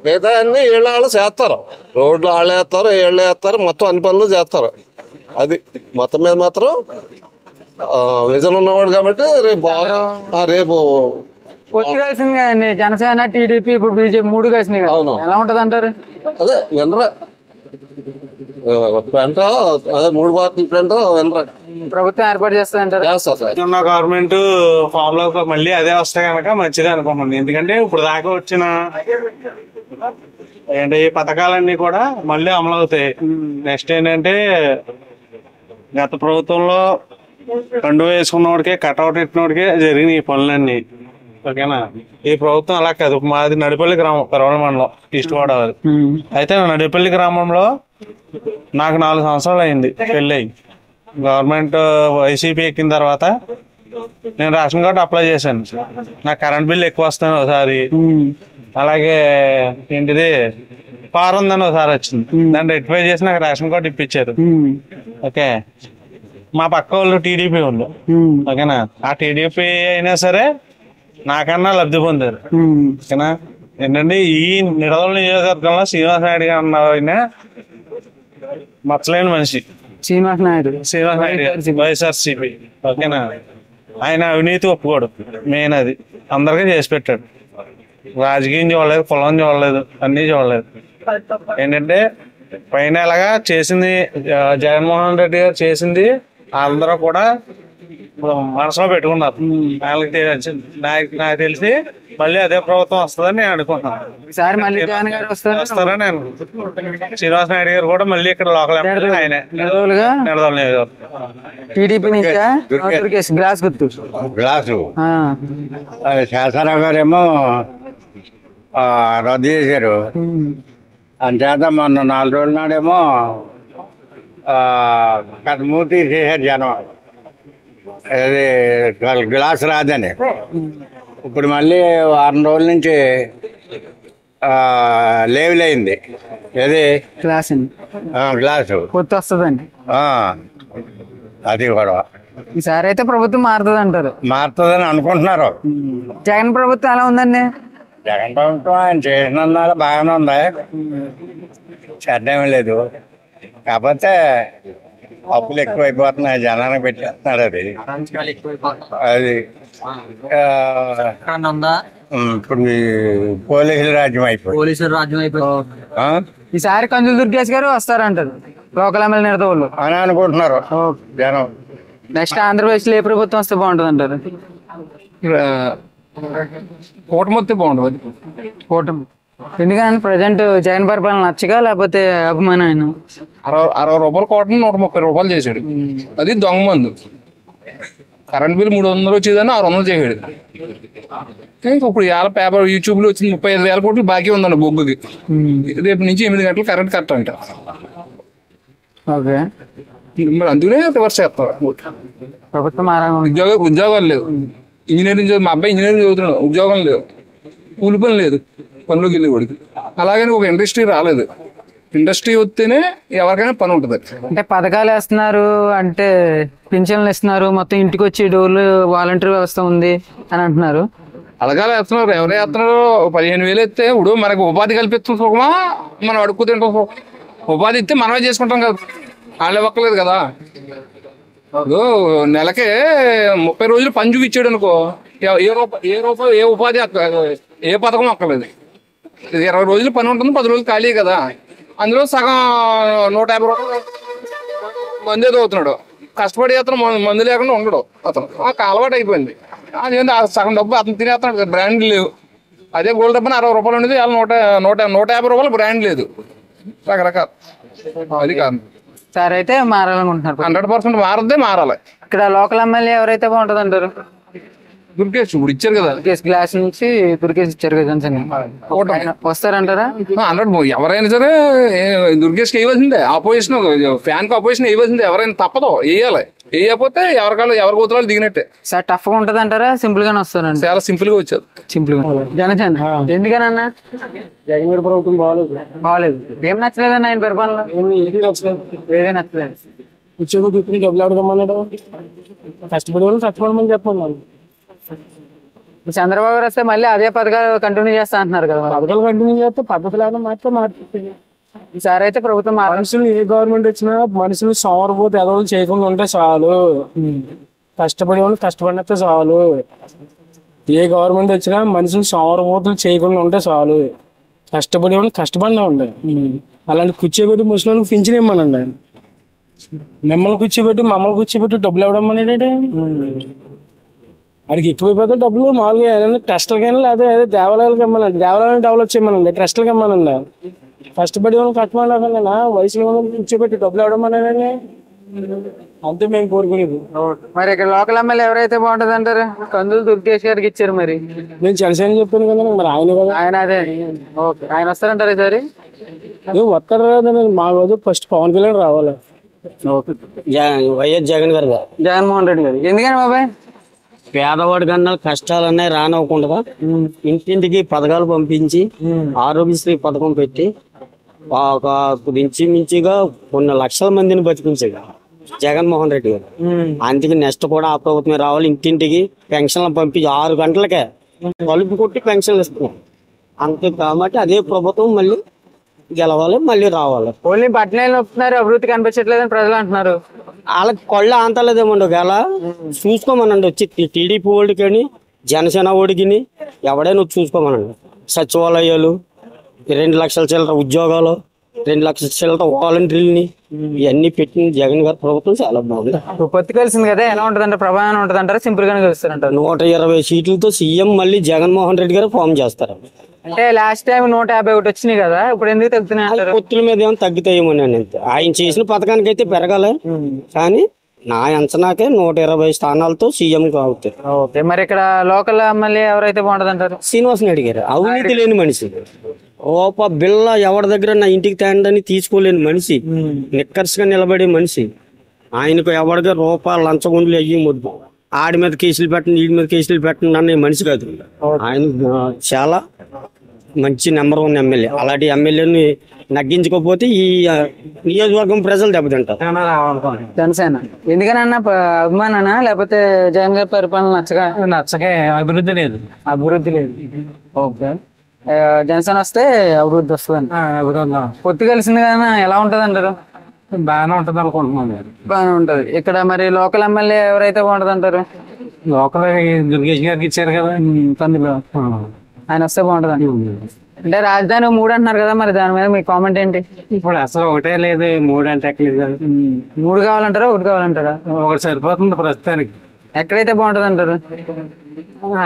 మిగతా అన్ని ఏళ్ళు వాళ్ళు చేస్తారు, రోడ్లు వాళ్ళు వేస్తారు, ఏళ్ళు వేస్తారు, మొత్తం అన్ని పనులు చేస్తారు. అది మొత్తం మీద మాత్రం విజన్ ఉన్నవాడు కాబట్టి రేపు పొత్తు కలిసింది కదండి, జనసేన టీడీపీ ఇప్పుడు బీజేపీ 3 కలిసినాయి కదా, ఎలా ఉంటది అంటారు? అదే వినరా పెంట, అదే 3 పార్టీల పెంట వినరా. ప్రభుత్వం ఏర్పాటు చేస్తారంటారు? ఉన్న గవర్నమెంట్ ఫామ్ లో మళ్ళీ అదే వస్తే కనుక మంచిది అనుకుంటున్నాను. ఎందుకంటే ఇప్పుడు దాకా వచ్చిన ఏంటి పథకాలన్నీ కూడా మళ్ళీ అమలు అవుతాయి. నెక్స్ట్ ఏంటంటే గత ప్రభుత్వంలో కండువా వేసుకున్నవాడికే, కట్అవుట్ పెట్టినోడికే జరిగినాయి ఈ పనులన్నీ. ఓకేనా? ఈ ప్రభుత్వం అలా కాదు. మాది నడిపల్లి గ్రామం, కరవల మండలం, ఈస్ట్ గోదావరి. అయితే నడిపల్లి గ్రామంలో నాకు 4 సంవత్సరాలు అయింది పెళ్ళి. గవర్నమెంట్ వైసీపీ ఎక్కిన తర్వాత నేను రేషన్ కార్డు అప్లై చేశాను. నాకు కరెంట్ బిల్ ఎక్కువ వస్తాను ఒకసారి, అలాగే ఏంటిది పారుందని ఒకసారి వచ్చింది. దాన్ని రెక్టిఫై చేసి నాకు రేషన్ కార్డు ఇప్పించారు. ఓకే, మా పక్క వాళ్ళు టీడీపీ వాళ్ళు. ఓకేనా? ఆ టీడీపీ అయినా సరే నాకన్నా లబ్ధి పొందారు. ఓకేనా? ఏంటంటే ఈ నిడదల నియోజకవర్గంలో శ్రీనివాస నాయుడు గారు అన్న ఆయన మచ్చలేని మనిషి. శ్రీనివాస నాయుడు వైఎస్ఆర్సీపీ. ఓకేనా? ఆయన అవినీతి ఒప్పుకోడు, మెయిన్ అది అందరికీ చేసి పెట్టాడు. రాజకీయం చూడలేదు, కులం చూడలేదు, అన్నీ చూడలేదు. ఏంటంటే పైన ఎలాగా చేసింది జగన్మోహన్ రెడ్డి గారు చేసింది అందరూ కూడా మనసులో పెట్టుకున్నారు. నాకు తెలిసి మళ్ళీ అదే ప్రభుత్వం వస్తుందని నేను అనుకుంటున్నాను. వస్తారని నేను శ్రీనివాస నాయుడు గారు కూడా మళ్ళీ ఇక్కడ లోకల్ ఆయనే నిడదవోలు నియోజకవర్గం టీడీపీ నుంచి గ్లాస్ గుర్తు గ్లాసు శాసనరావు గారేమో రద్దు చేశారు. అంచేత మొన్న 4 రోజుల నాడేమో మూతి తీసేశారు జనం, అది గ్లాస్ రాదని. ఇప్పుడు మళ్ళీ 6 రోజుల నుంచి లేవులైంది. ఏది గ్లాసు కొత్త వస్తుందండి. అది కూడా ఈసారి అయితే ప్రభుత్వం మారుతుంది అంటారు. మారుతుందని అనుకుంటున్నారు. జగన్ ప్రభుత్వం ఎలా ఉందండి? జగన్ ప్రభుత్వం ఆయన చేసిన బాగానే ఉంది, చెడ్డేమీ లేదు. కాకపోతే అప్పులు ఎక్కువైపోతున్నాయి, జనానికి పెట్టేస్తున్నారు. అది ఇప్పుడు పోలీసుల రాజ్యం అయిపోయింది. ఈసారి కందులు దుర్గేష్ గారు వస్తారంటారు లోకల్ ఎమ్మెల్యే నిడదవోలు అని అనుకుంటున్నారు జనం. నెక్స్ట్ ఆంధ్రప్రదేశ్ లో ఏ ప్రభుత్వం వస్తే బాగుంటుంది అంటారు? కూటమి వస్తే బాగుంటుంది. కూటమి ఎందుకని ప్రజెంట్ జగన్ పరిపాలన నచ్చగా లేకపోతే అభిమానం ఆయన 60 రూపాయల కోటని 130 రూపాయలు చేశాడు. అది దొంగ మందు. కరెంట్ బిల్ 300 వచ్చేదని 600 చేసాడు. ఇంకా ఇప్పుడు ఇవాళ పేపర్ యూట్యూబ్ లో వచ్చింది 35,000 కోట్లు బాకీ ఉందండి బొగ్గుకి. రేపు నుంచి 8 గంటలు కరెంట్ కట్ అంట. ఓకే మరి అందుకనే రివర్స్ చేస్తారు. ప్రభుత్వం ఉద్యోగాలు లేవు. ఇంజనీరింగ్ మా అబ్బాయి ఇంజనీరింగ్ చదువుతున్నాడు, ఉద్యోగం లేవు, కూలి పని లేదు, పనిలోకి వెళ్ళి వాడికి. అలాగని ఒక ఇండస్ట్రీ రాలేదు. ఇండస్ట్రీ వస్తేనే ఎవరికైనా పని ఉంటుంది. అంటే పథకాలు వేస్తున్నారు, అంటే పింఛన్లు ఇస్తున్నారు, మొత్తం ఇంటికి వచ్చి డోర్లు వాలంటీర్ వ్యవస్థ ఉంది అని అంటున్నారు. పథకాలు వేస్తున్నారు, ఎవరు వేస్తున్నారు? 15,000 ఇస్తే ఇప్పుడు మనకు ఉపాధి కల్పిస్తుంది సుఖమా, మనం అడుక్కు తింటాం సుఖం. ఉపాధి ఇస్తే మనమే చేసుకుంటాం కదా, వాళ్ళు ఇవ్వక్కలేదు కదా. ఇప్పుడు నెలకే 30 రోజులు పని చూపించాడు అనుకో, ఏ రూపాయి ఏ ఉపాధి ఏ పథకం అక్కర్లేదు. 20 రోజులు పని ఉంటుంది, 10 రోజులు ఖాళీ కదా. అందులో సగం 150 రూపాయలు మందే చదువుతున్నాడు. కష్టపడి అతను మందు లేకుండా ఉండడు. అతను అలవాటు అయిపోయింది. అదేంటి సగం డబ్బు అతను తినేస్తున్నాడు. బ్రాండ్ లేవు. అదే గోల్డ్ డబ్బుని 60 రూపాయలు ఉండేది, వాళ్ళ 150 రూపాయలు బ్రాండ్ లేదు. రకరకాల అది కాదు. సార్ అయితే మారాలనుకుంటున్నారు. 100% మారద్దే, మారాలి. ఇక్కడ లోకల్ ఎమ్మెల్యే ఎవరైతే బాగుంటుంది అంటారు? దుర్గేష్ ఇప్పుడు ఇచ్చారు కదా, గ్లాస్ నుంచి దుర్గేష్ ఇచ్చారు కదా, వస్తారంటారా? 100 ఎవరైనా సరే దుర్గేష్ వేయవలసిందే. ఆపోజిషన్ ఫ్యాన్ కి ఆపోజిషన్ వేయవలసిందే. ఎవరైనా తప్పదు, వేయాలి. వేయకపోతే ఎవరి గోతురాలు దిగినట్టే. సార్ టఫ్ గా ఉంటది అంటారా, సింపుల్ గానే వస్తారండి? చాలా సింపుల్ గా వచ్చారు. సింపుల్ గా జనసేన ఎందుకనన్నా? జగన్ గారి ప్రభుత్వం బాగాలేదు. ఏం నచ్చలేదన్న ఆయన పరిపాలన? ఏదే నచ్చలేదు. ఉద్యోగం తీసుకుని డబ్బులు అడగమన్నాడు, కష్టపడి వాళ్ళు కష్టపడమని చెప్పమన్నాను. చంద్రబాబు గారు వస్తే మళ్ళీ అదే పథకాలు కంటిన్యూ చేస్తా అంటున్నారు కదా. పథకాలు కంటిన్యూ చేస్తే పద్ధతి లేకుండా మారుతుంది. ఈసారి అయితే ప్రభుత్వం మనుషులు ఏ గవర్నమెంట్ వచ్చినా మనుషులు సోమరపోతే ఎదవలు చేయకుండా ఉంటే చాలు. కష్టపడే వాళ్ళు కష్టపడితే చాలు. ఏ గవర్నమెంట్ వచ్చినా మనుషులు సోమరపోతులు చేయకుండా ఉంటే చాలు. కష్టపడే వాళ్ళు కష్టపడినా ఉండే. అలాంటి కూర్చోబెట్టి ముసలి పింఛన్ ఇమ్మనండి. మిమ్మల్ని కూర్చోబెట్టి మమ్మల్ని కూర్చోబెట్టి డబ్బులు ఇవ్వడం అనేది వాడికి ఎక్కువైపోతే డబ్బులు మామూలుగా ఏదైనా ట్రస్టులకైనా లేదా దేవాలయాలకు ఇమ్మనండి. దేవాలయాన్ని డెవలప్ చేయమనండి, ట్రస్టులకు ఇమ్మనండి. కష్టపడి వాళ్ళని కట్టమని వయసులో కూర్చోబెట్టి డబ్బులు ఇవ్వడం అనేది అంతే మేము కోరుకునేది. మరి ఇక్కడ లోకల్ ఎమ్మెల్యే ఎవరైతే బాగుంటది అంటారు? కందులు దుర్గేష్ గారికి ఇచ్చారు. మరి నేను జనసేన చెప్పాను కదా, మరి ఆయన కదా. ఆయన అదే ఓకే, ఆయన వస్తారంటారు ఈసారి? వస్తారు కదా. మా రోజు ఫస్ట్ పవన్ కళ్యాణ్ రావాలి. వైఎస్ జగన్ గారు, జగన్మోహన్ రెడ్డి గారు. ఎందుకని బాబాయ్? పేదవాడి కన్నా కష్టాలన్నీ రానివ్వకుండా ఇంటింటికి పథకాలు పంపించి ఆరోగ్యశ్రీ పథకం పెట్టి ఒక ఇంచుమించుగా కొన్ని లక్షల మందిని బతికించాడు జగన్మోహన్ రెడ్డి గారు. అందుకే నెక్స్ట్ కూడా ఆ ప్రభుత్వమే రావాలి. ఇంటింటికి పెన్షన్లు పంపించి 6 గంటలకే తలుపు కొట్టి పెన్షన్లు ఇస్తున్నాం. అంతే కాబట్టి అదే ప్రభుత్వం మళ్ళీ గెలవాలి, మళ్ళీ రావాలి. ఓన్లీ పట్టణాలు వస్తున్నారు, అభివృద్ధి కనిపించట్లేదని ప్రజలు అంటున్నారు. వాళ్ళకి కళ్ళు అంతలేదేమండి. ఒకవేళ చూసుకోమనండి, వచ్చి టీడీపీ ఓడికని జనసేన ఓడికిని ఎవడైనా చూసుకోమనండి. సచివాలయాలు, 2 లక్షల చిల్లర ఉద్యోగాలు, 2 లక్షల చిల్లర వాలంటీర్లని ఇవన్నీ పెట్టిన జగన్ గారి ప్రభుత్వం చాలా బాగుంది. పొత్తు కలిసింది కదా, ఎలా ఉంటదంటే ప్రభావం ఉంటది అంటారా, సింపుల్ గానే కలుస్తారంటారు? 120 సీట్లతో సీఎం మళ్ళీ జగన్మోహన్ రెడ్డి గారు ఫామ్ చేస్తారు. అంటే లాస్ట్ టైం 151 వచ్చినాయి కదా, ఇప్పుడు ఎందుకు తగ్గుతున్నాయి? పొత్తుల మీద ఏమో తగ్గుతాయేమో. ఆయన చేసిన పథకానికి అయితే పెరగాలి, కానీ నా అంచనాకే 120 స్థానాలతో సీఎం అవుతారు. ఓకే, మరి ఇక్కడ లోకల్ ఎమ్మెల్యే ఎవరైతే బాగుంటది అంటారు? శ్రీనివాస్ నాయుడు గారు అవినీతి లేని మనిషి. బిల్ల ఎవరి దగ్గర నా ఇంటికి తేండని తీసుకోలేని మనిషి, నిక్కర్స్ గా నిలబడే మనిషి. ఆయనకు ఎవరిగా రూపాయలు లంచగొండలు అయ్యి ముద్దు ఆడి మీద కేసులు పెట్టండి, వీడి మీద కేసులు పెట్టండి అనే మనిషి కాదు. ఆయన చాలా మంచి నెంబర్ 1 ఎమ్మెల్యే. అలాంటి ఎమ్మెల్యేని నగ్గించుకోకపోతే ఈ నియోజకవర్గం ప్రజలు దెబ్బతింటారు. జనసేన ఎందుకనన్నా అభిమానా, లేకపోతే జగన్ గారి పరిపాలన నచ్చకే అభివృద్ధి లేదు? ఓకే, జనసేన వస్తే అభివృద్ధి వస్తుందండి. పొత్తు కలిసింది కదా, ఎలా ఉంటది అంటారు? బాగానే ఉంటది అనుకుంటున్నాను. బాగానే ఉంటది. ఇక్కడ మరి లోకల్ ఎమ్మెల్యే ఎవరైతే బాగుంటది అంటారు? లోకల్ దుర్గేష్ గారికి ఇచ్చారు కదా, ఆయన వస్తే బాగుంటది. అంటే రాజధాని 3 అంటున్నారు కదా, మరి దాని మీద మీ కామెంట్ ఏంటి? ఇప్పుడు అసలు ఒకటే లేదు, 3 అంటే ఎక్కలేదు. 3 కావాలంటారా, 1 కావాలంటారా? 1 సరిపోతుంది ప్రస్తుతానికి. ఎక్కడైతే బాగుంటది అంటారు?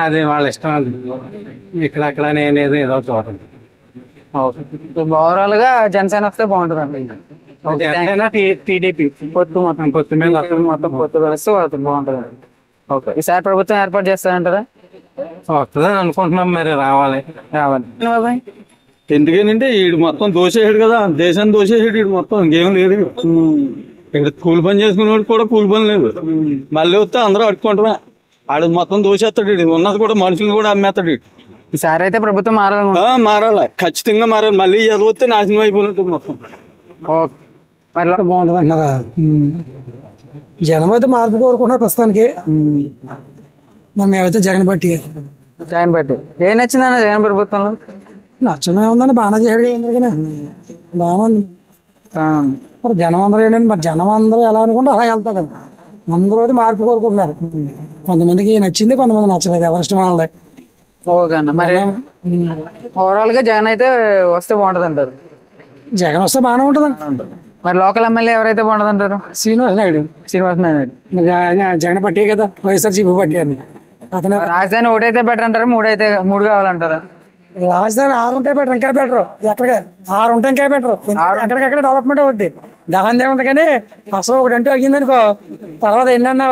అది వాళ్ళ ఇష్టం. ఇక్కడ అక్కడ నేను ఏదో చూడండి. ఓవరాల్ గా జనసేన వస్తే బాగుంటది అండి. టీడీపీ పొత్తు మీద మొత్తం పొత్తు కలిసి బాగుంటది. ఓకే, ఈసారి ప్రభుత్వం ఏర్పాటు చేస్తారంటారా? వస్తుందని అనుకుంటున్నాం, మరి రావాలి. బాబాయ్ ఎందుకేనంటే వీడు మొత్తం దోసేసాడు కదా, దేశాన్ని దోసేసాడు వీడు మొత్తం. ఇంకేం లేదు ఇక్కడ. కూలి పని చేసుకునేవాడు కూడా కూలి పని లేదు. మళ్ళీ వస్తే అందరూ అడుక్కుంటామే. ఆడు మొత్తం దోసేస్తాడు వీడు. ఉన్నది కూడా మనుషులు కూడా అమ్మేస్తాడు వీడు. ఈసారి అయితే ప్రభుత్వం మారాలి, ఖచ్చితంగా మారాలి. మళ్ళీ చదివితే నాశనం అయిపోయినట్టు మొత్తం. బాగుంటుంది అంటున్నారా? జనం అయితే మార్పు కోరుకుంటున్నారు ప్రస్తుతానికి. మేమైతే జగన్ బట్టి ఏం నచ్చిందన్న జగన్ ప్రభుత్వంలో? నచ్చమే ఉందని బాగా చేయడం ఎందుకనే బాగుంది. మరి జనం అందరూ ఏంటంటే మరి జనం అందరూ ఎలా అనుకుంటే అలా వెళ్తారు కదా. అందరూ అయితే మార్పు కోరుకుంటున్నారు. కొంతమందికి నచ్చింది, కొంతమంది నచ్చలేదు. ఎవరి ఇష్టం వాళ్ళది. ఓకే అన్న, మరి ఓవరాల్ గా జగన్ అయితే వస్తే బాగుంటది అంటారు? జగన్ వస్తే బాగానే ఉంటుంది అంటారు. మరి లోకల్ ఎమ్మెల్యే ఎవరైతే బాగుంటది అంటారు? శ్రీనివాస్ నాయుడు. జగన్ పట్టే కదా, వైఎస్ఆర్సీపీ పట్టే అని. అతను రాజధాని ఒకటైతే బెటర్ అంటారు, మూడు కావాలంటారా? రాజధాని 6 ఉంటే బెటర్, ఇంకా బెటర్. ఎక్కడికి 6 ఉంటే ఇంకా బెటర్. ఎక్కడికక్కడ డెవలప్మెంట్ అవుద్ది. దాని ఉంది కానీ అసలు ఒకటంటే అయ్యిందనుకో తర్వాత ఎన్నన్నా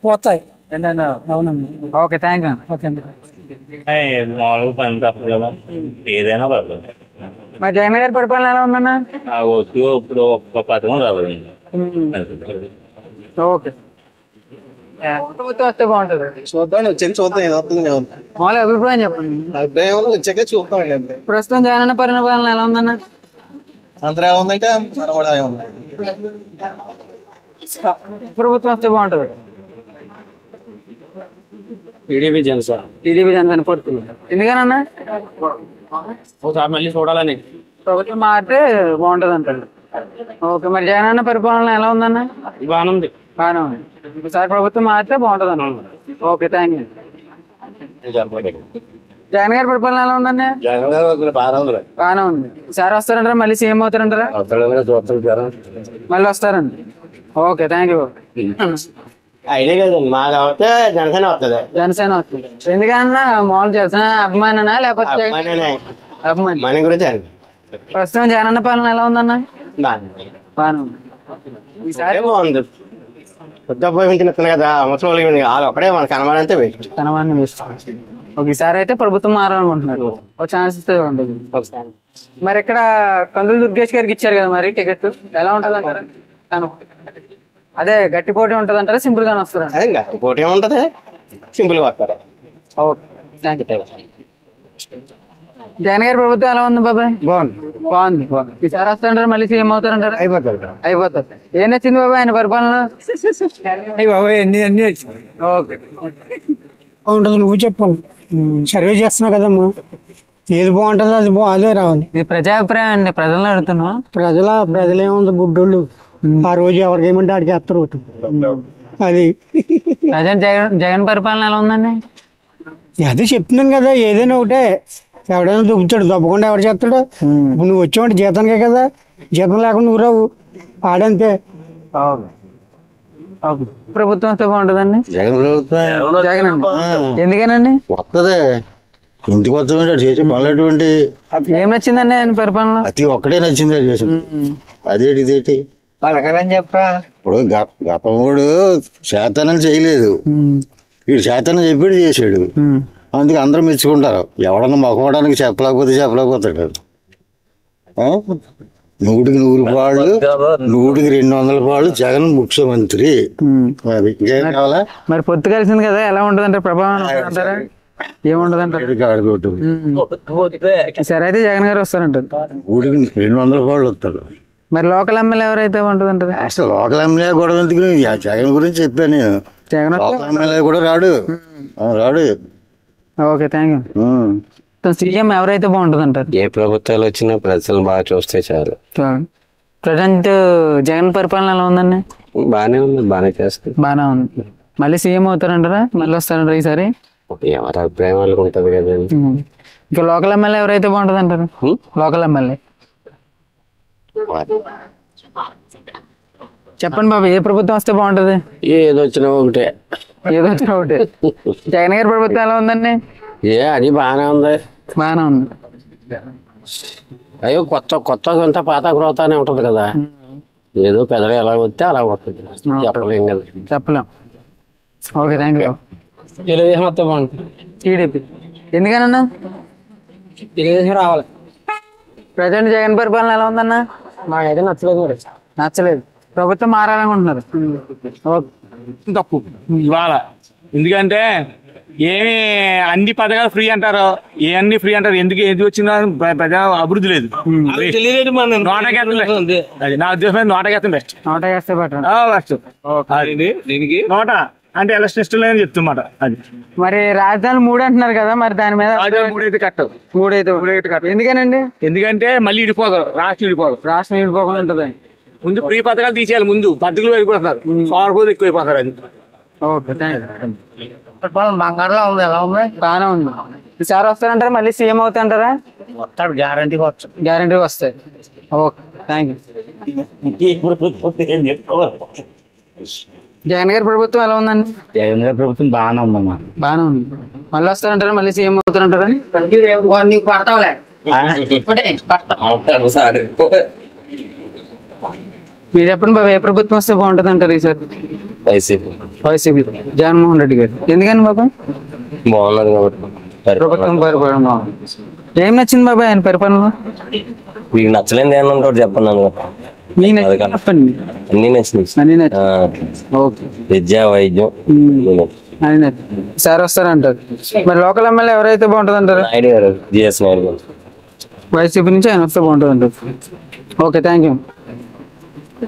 పోతాయి. అవునండి. Okay, thank you. ఓకే అండి. మామూలుగా పని తప్పదు కదా, ఏదైనా పడుతుంది. మరి జగన్ గారి పరిపాలన ఎలా ఉందన్నా? ఇప్పుడు ఒక్క పథకం రావాలి. ఓకే, ప్రభుత్వం వస్తే బాగుంటది. చూద్దాం, వచ్చి చూద్దాం. మామూలు అభిప్రాయం చెప్పండి. అభిప్రాయం వచ్చాక చూద్దాం. ప్రస్తుతం జగన్ అన్న పరిపాలన ఎలా ఉందన్న? అందరూ ఏముందంటే మనం కూడా ఏముంది. ప్రభుత్వం వస్తే బాగుంటది. టీడీపీ జనసేన పడుతుంది. ఎందుకనన్నా? ఒకసారి మళ్ళీ చూడాలని. ప్రభుత్వం మారితే బాగుంటది అంటారు. ఓకే, మరి జగన్ అన్న పరిపాలన ఎలా ఉందన్న? బాగానే ఉంది. ఈసారి ప్రభుత్వం మారితే బాగుంటది అన్న. Okay, thank you. జగన్ గారి పరిపాలన ఎలా ఉందన్న? బాగానే ఉంది. ఈసారి వస్తారంటారా? మళ్ళీ సీఎం అవుతారంటారా? మళ్ళీ వస్తారండి. Okay, thank you. ఐడియా కదండి, మాది అవుతే జనసేన వస్తుంది. జనసేన వస్తుంది. ఎందుకన్నా మామూలు జనసేన అభిమాననా లేకపోతే అభిమాని? మన గురించి ప్రస్తుతం జగన్ అన్న పాలన ఎలా ఉందన్న? బాగానే ఉంది. ఈసారి బాగుంది. కొత్త ఉపయోగించిన కదా అవసరం వాళ్ళు ఒకడే మన కనబడంతే కనబడి వేస్ట్. ఈసారి అయితే ప్రభుత్వం మారాలనుకుంటున్నారు. ఒక ఛాన్స్ ఇస్తే ఉంటుంది. మరి ఇక్కడ కందులు దుర్గేష్ గారికి ఇచ్చారు కదా, మరి టికెట్ ఎలా ఉంటది అంటారా? అదే గట్టి పోటీ ఉంటది అంటారా, సింపుల్ గానే వస్తారా? గట్టి పోటీ ఉంటది, సింపుల్ గా వస్తారు. Okay, thank you. జగన్ గారి ప్రభుత్వం ఎలా ఉంది బాబాయ్? బాగుంది. ఈసారి వస్తారంటారా? మళ్ళీ సీఎం అవుతారంటారా? అయిపోతారు. ఏం నచ్చింది బాబాయ్ ఆయన పరిపాలన? ఓకే, బాగుంటుంది. నువ్వు చెప్పాలి, సర్వే చేస్తున్నావు కదమ్మా. ఏది బాగుంటుందో అది అదే రావాలి. ఇది ప్రజాభిప్రాయం అండి, ప్రజలను అడుగుతున్నా. ప్రజలేముంది, గుడ్డోళ్ళు ఆ రోజు ఎవరికి ఏమంటే ఆడికి వేస్తారు. అది జగన్ పరిపాలన ఎలా ఉందండి? అదే చెప్తున్నాను కదా, ఏదైనా ఒకటే. ఎవడైనా దుబ్బుతాడు, దబ్బకుండా ఎవరు చేస్తాడు? ఇప్పుడు నువ్వు వచ్చావంటే జీతానికే కదా, జీతం లేకుండా నువ్వు రావు. ఆడంతే. ప్రభుత్వం వస్తే బాగుంటుందండి. జగన్ ప్రభుత్వం జగన్ అండి. ఎందుకనండి? వస్తుంది. ఇంటికి వస్తామంటే చేసే పనులు అటువంటి ఏం నచ్చిందండి ఆయన పరిపాలన? ప్రతి ఒక్కటే నచ్చింది అది చేసి. అదేంటి ఇదేంటి చెప్పరా? ఇప్పుడు గతంలో శాతానం చేయలేదు, వీడు శాతానం చెప్పాడు చేసాడు. అందుకే అందరూ మెచ్చుకుంటారు. ఎవడన్నా మొక్కడానికి చెప్పలేకపోతాడు. 100కి 100 పాళ్ళు, 100కి 200 పాళ్ళు జగన్ ముఖ్యమంత్రి. మరి ఇంకేం కావాలా? మరి పొత్తు కలిసింది కదా, ఎలా ఉంటుంది అంటే ప్రభావం అంటారా? ఏముండదు అంటారు? సరే, అయితే జగన్ గారు వస్తారంటారు. 100కి 200 పాళ్ళు వస్తారు. మరి లోకల్ ఎమ్మెల్యే ఎవరైతే ఉంటుంది అంటారు? అసలు లోకల్ ఎమ్మెల్యే కూడా ఎందుకు, జగన్ గురించి చెప్పాను నేను. లోకల్ ఎమ్మెల్యే కూడా రాడు. Okay, thank you. సీఎం ఎవరైతే బాగుంటుంది అంటారు? ఏ ప్రభుత్వాలు వచ్చినా ప్రజలు బాగా చూస్తే చాలు. ప్రజెంట్ జగన్ పరిపాలన ఎలా ఉందండి? బాగానే ఉంది, బాగానే చేస్తుంది. బాగానే ఉంది. మళ్ళీ సీఎం అవుతారంటారా? మళ్ళీ వస్తారంటారా ఈసారి? ఎవరి అభిప్రాయం వాళ్ళకి ఉంటది కదండి. ఇంకా లోకల్ ఎమ్మెల్యే ఎవరైతే బాగుంటుంది అంటారు? లోకల్ ఎమ్మెల్యే చెప్పండి బాబు, ఏ ప్రభుత్వం వస్తే బాగుంటది? ఏది వచ్చినా ఒకటే. ఏదో ఒకటి. జగన్ గారి ప్రభుత్వం ఎలా ఉందండి? అది బాగానే ఉంది. బాగానే ఉంది. అయ్యో కొత్త కొంత పాత క్రోతానే ఉంటది కదా. ఏదో పెద్దలు ఎలా వస్తే అలా వస్తుంది. చెప్పలేం కదా. చెప్పలేం. Okay, thank you. తెలుగుదేశం వస్తే బాగుంటుంది. టీడీపీ ఎందుకనన్నా? తెలుగుదేశం రావాలి. ప్రజెంట్ జగన్ పరిపాలన ఎలా ఉందన్నా? మాకైతే నచ్చలేదు. నచ్చలేదు. ప్రభుత్వం మారాలనుకుంటున్నారు. తప్పు ఇవాళ. ఎందుకంటే ఏమి అన్ని పథకాలు ఫ్రీ అంటారు, అన్ని ఫ్రీ అంటారు. ఎందుకు వచ్చిందా పెద్ద అభివృద్ధి లేదు. అది నా ఉద్దేశం. నోటకేస్తాం బెస్ట్. నోటకేస్తే దీనికి నోట అంటే ఎలక్షన్ ఇష్టం లేదని చెప్తున్నమాట. అది మరి రాజధాని 3 అంటున్నారు కదా, మరి దాని మీద 3 అయితే కట్టదు. 3 అయితే కట్టదు. ఎందుకనండి? ఎందుకంటే మళ్ళీ విడిపోతారు. రాష్ట్రం విడిపోకుండా ఉంటుంది. ముందు ఫ్రీ పథకాలు తీసేయాలి. ముందు పద్ధతులు అయిపోతున్నారు. సోమరపోతే ఎక్కువైపోతారు. అది ఓకే, బంగారులో ఉంది. ఎలా ఉంది? బాగానే ఉంది. ఈసారి వస్తారంటారా? మళ్ళీ సీఎం అవుతారంటారా? వస్తాడు. గ్యారంటీ వస్తాయి. Okay, thank you. జగన్ గారి ప్రభుత్వం ఎలా ఉందండి? జగన్ గారి ప్రభుత్వం బాగానే ఉందమ్మా. బాగానే ఉంది. మళ్ళీ వస్తారంటారా? మళ్ళీ సీఎం అవుతారంటారా? మీరు చెప్పండి బాబా, ఏ ప్రభుత్వం వస్తే బాగుంటుంది అంటారు ఈసారి? వైసీపీ. జగన్మోహన్ రెడ్డి గారు. ఎందుకని బాబా? బాగున్నారు కాబట్టి. ప్రభుత్వం పరిపాలన బాగుంది. ఏం నచ్చింది బాబా ఆయన పరిపాలన? మీకు నచ్చలేదు ఏమన్నా చెప్పండి. చెప్పండి. అన్ని నచ్చినాయి. విద్యా, వైద్యం సార్ వస్తారంటారు. మరి లోకల్ ఎమ్మెల్యే ఎవరైతే బాగుంటుంది అంటారు? నాయుడు గారు. జిఎస్ నాయుడు గారు. వైసీపీ నుంచి ఆయన వస్తే బాగుంటుంది అంటారు. Okay, thank you.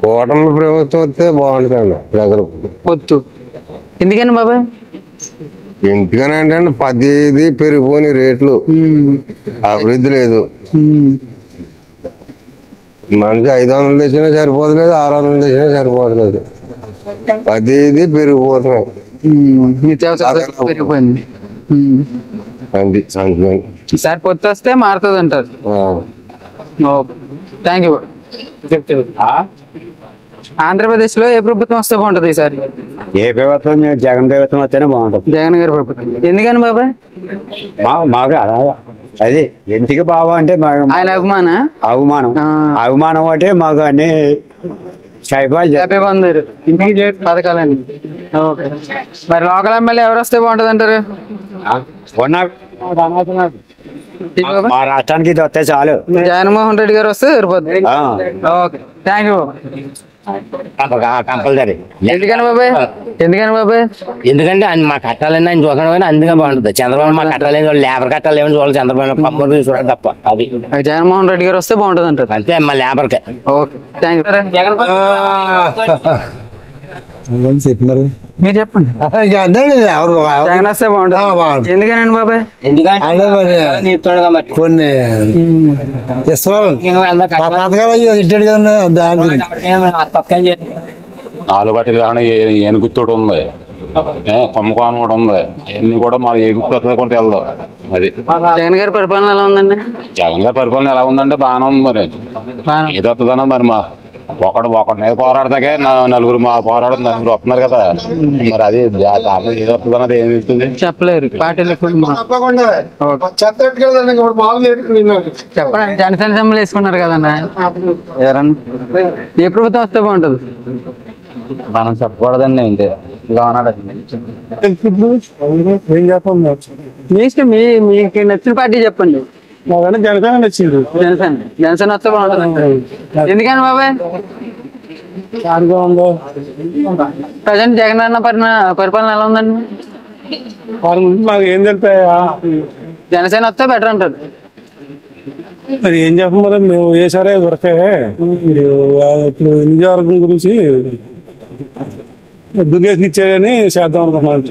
కూటమి ప్రభుత్వం వస్తే బాగుంటుందండి ప్రజలకు. వద్దు. ఎందుకని బాబాయ్? ఎందుకని అంటే ప్రతిదీ పెరిగిపోయిన రేట్లు, అభివృద్ధి లేదు. మనకి 500 తెచ్చినా సరిపోతలేదు, 600 తెచ్చినా సరిపోతలేదు. ప్రతిదీ పెరిగిపోతున్నాయి. పెరిగిపోయింది. ఈసారి పొత్తు వస్తే మారుతుంది అంటారు. Thank you. ఆంధ్రప్రదేశ్ లో ఏ ప్రభుత్వం వస్తే బాగుంటది ఈసారి? ఏ ప్రభుత్వం? జగన్ ప్రభుత్వం వస్తేనే బాగుంటుంది. జగన్ గారి ప్రభుత్వం. ఎందుకని బాబాయ్? మాకు అది ఎందుకు బాబా అంటే ఆయన అవమానం అంటే మాకు అన్ని పొందారు. ఇంటికి పథకాలండి. ఓకే, మరి లోకల్ ఎమ్మెల్యే ఎవరు వస్తే బాగుంటది అంటారు? మా రాష్ట్రానికి ఇది వస్తే చాలు. జగన్మోహన్ రెడ్డి గారు వస్తే సరిపోతుంది. Okay, thank you. కంపల్సరీ. ఎందుకని బాబాయ్? ఎందుకంటే మా కట్టాలని ఆయన చూడడం అందుకే బాగుంటుంది. చంద్రబాబు మా కట్టాలని లేబర్ కట్టాలేమని చూడాలి. చంద్రబాబు పమ్మూరు చూడాలి తప్ప. అది జగన్మోహన్ రెడ్డి గారు వస్తే బాగుంటుంది అంటారు. అంతే మా లేబర్కే. Okay, thank you. మీరు చెప్పండి. జగన్ వస్తే బాగుంటుంది. ఎందుకనండి బాబాయ్? కొన్ని ఆలుగడ్డ ఏను గుర్తుడు ఉంది, కొమ్మకోన కూడా ఉంది. అవన్నీ కూడా మా ఏ గుర్తు కూడా తెలదు. అది జగన్ గారి పరిపాలన ఎలా ఉందండి? జగన్ గారి పరిపాలన ఎలా ఉందంటే బాగానే ఉంది. మరి ఏది వస్తుందన్నా మరి మా ఒకటి మీద పోరాడతాకే నలుగురు మా పోరాడు నలుగురు వస్తున్నారు కదా. మరి అది ఏది వస్తుందన్నది ఏమి ఇస్తుంది చెప్పలేరు. పార్టీలు చెప్పండి. జనసేన సమ్మెలు వేసుకున్నారు కదన్నా, ఏ ప్రభుత్వం వస్తే బాగుంటుంది? మనం చెప్పకూడదండి. ఏంటి మీకు నచ్చిన పార్టీ చెప్పండి. జనసేన నచ్చింది. జనసేన వస్తే బాగుంటుంది. ఎందుకని బాబాయ్? ప్రజెంట్ జగన్ అన్న పరిపాలన ఎలా ఉందండి? మాకు ఏం తెలుస్తాయా? జనసేన వస్తే బెటర్ అంటారు. మరి ఏం చెప్పమని మేము ఏ సరే దొరకే. ఇప్పుడు నియోజకవర్గం గురించి దుర్గేసి ఇచ్చారని చేద్దాం అనుకున్నాను.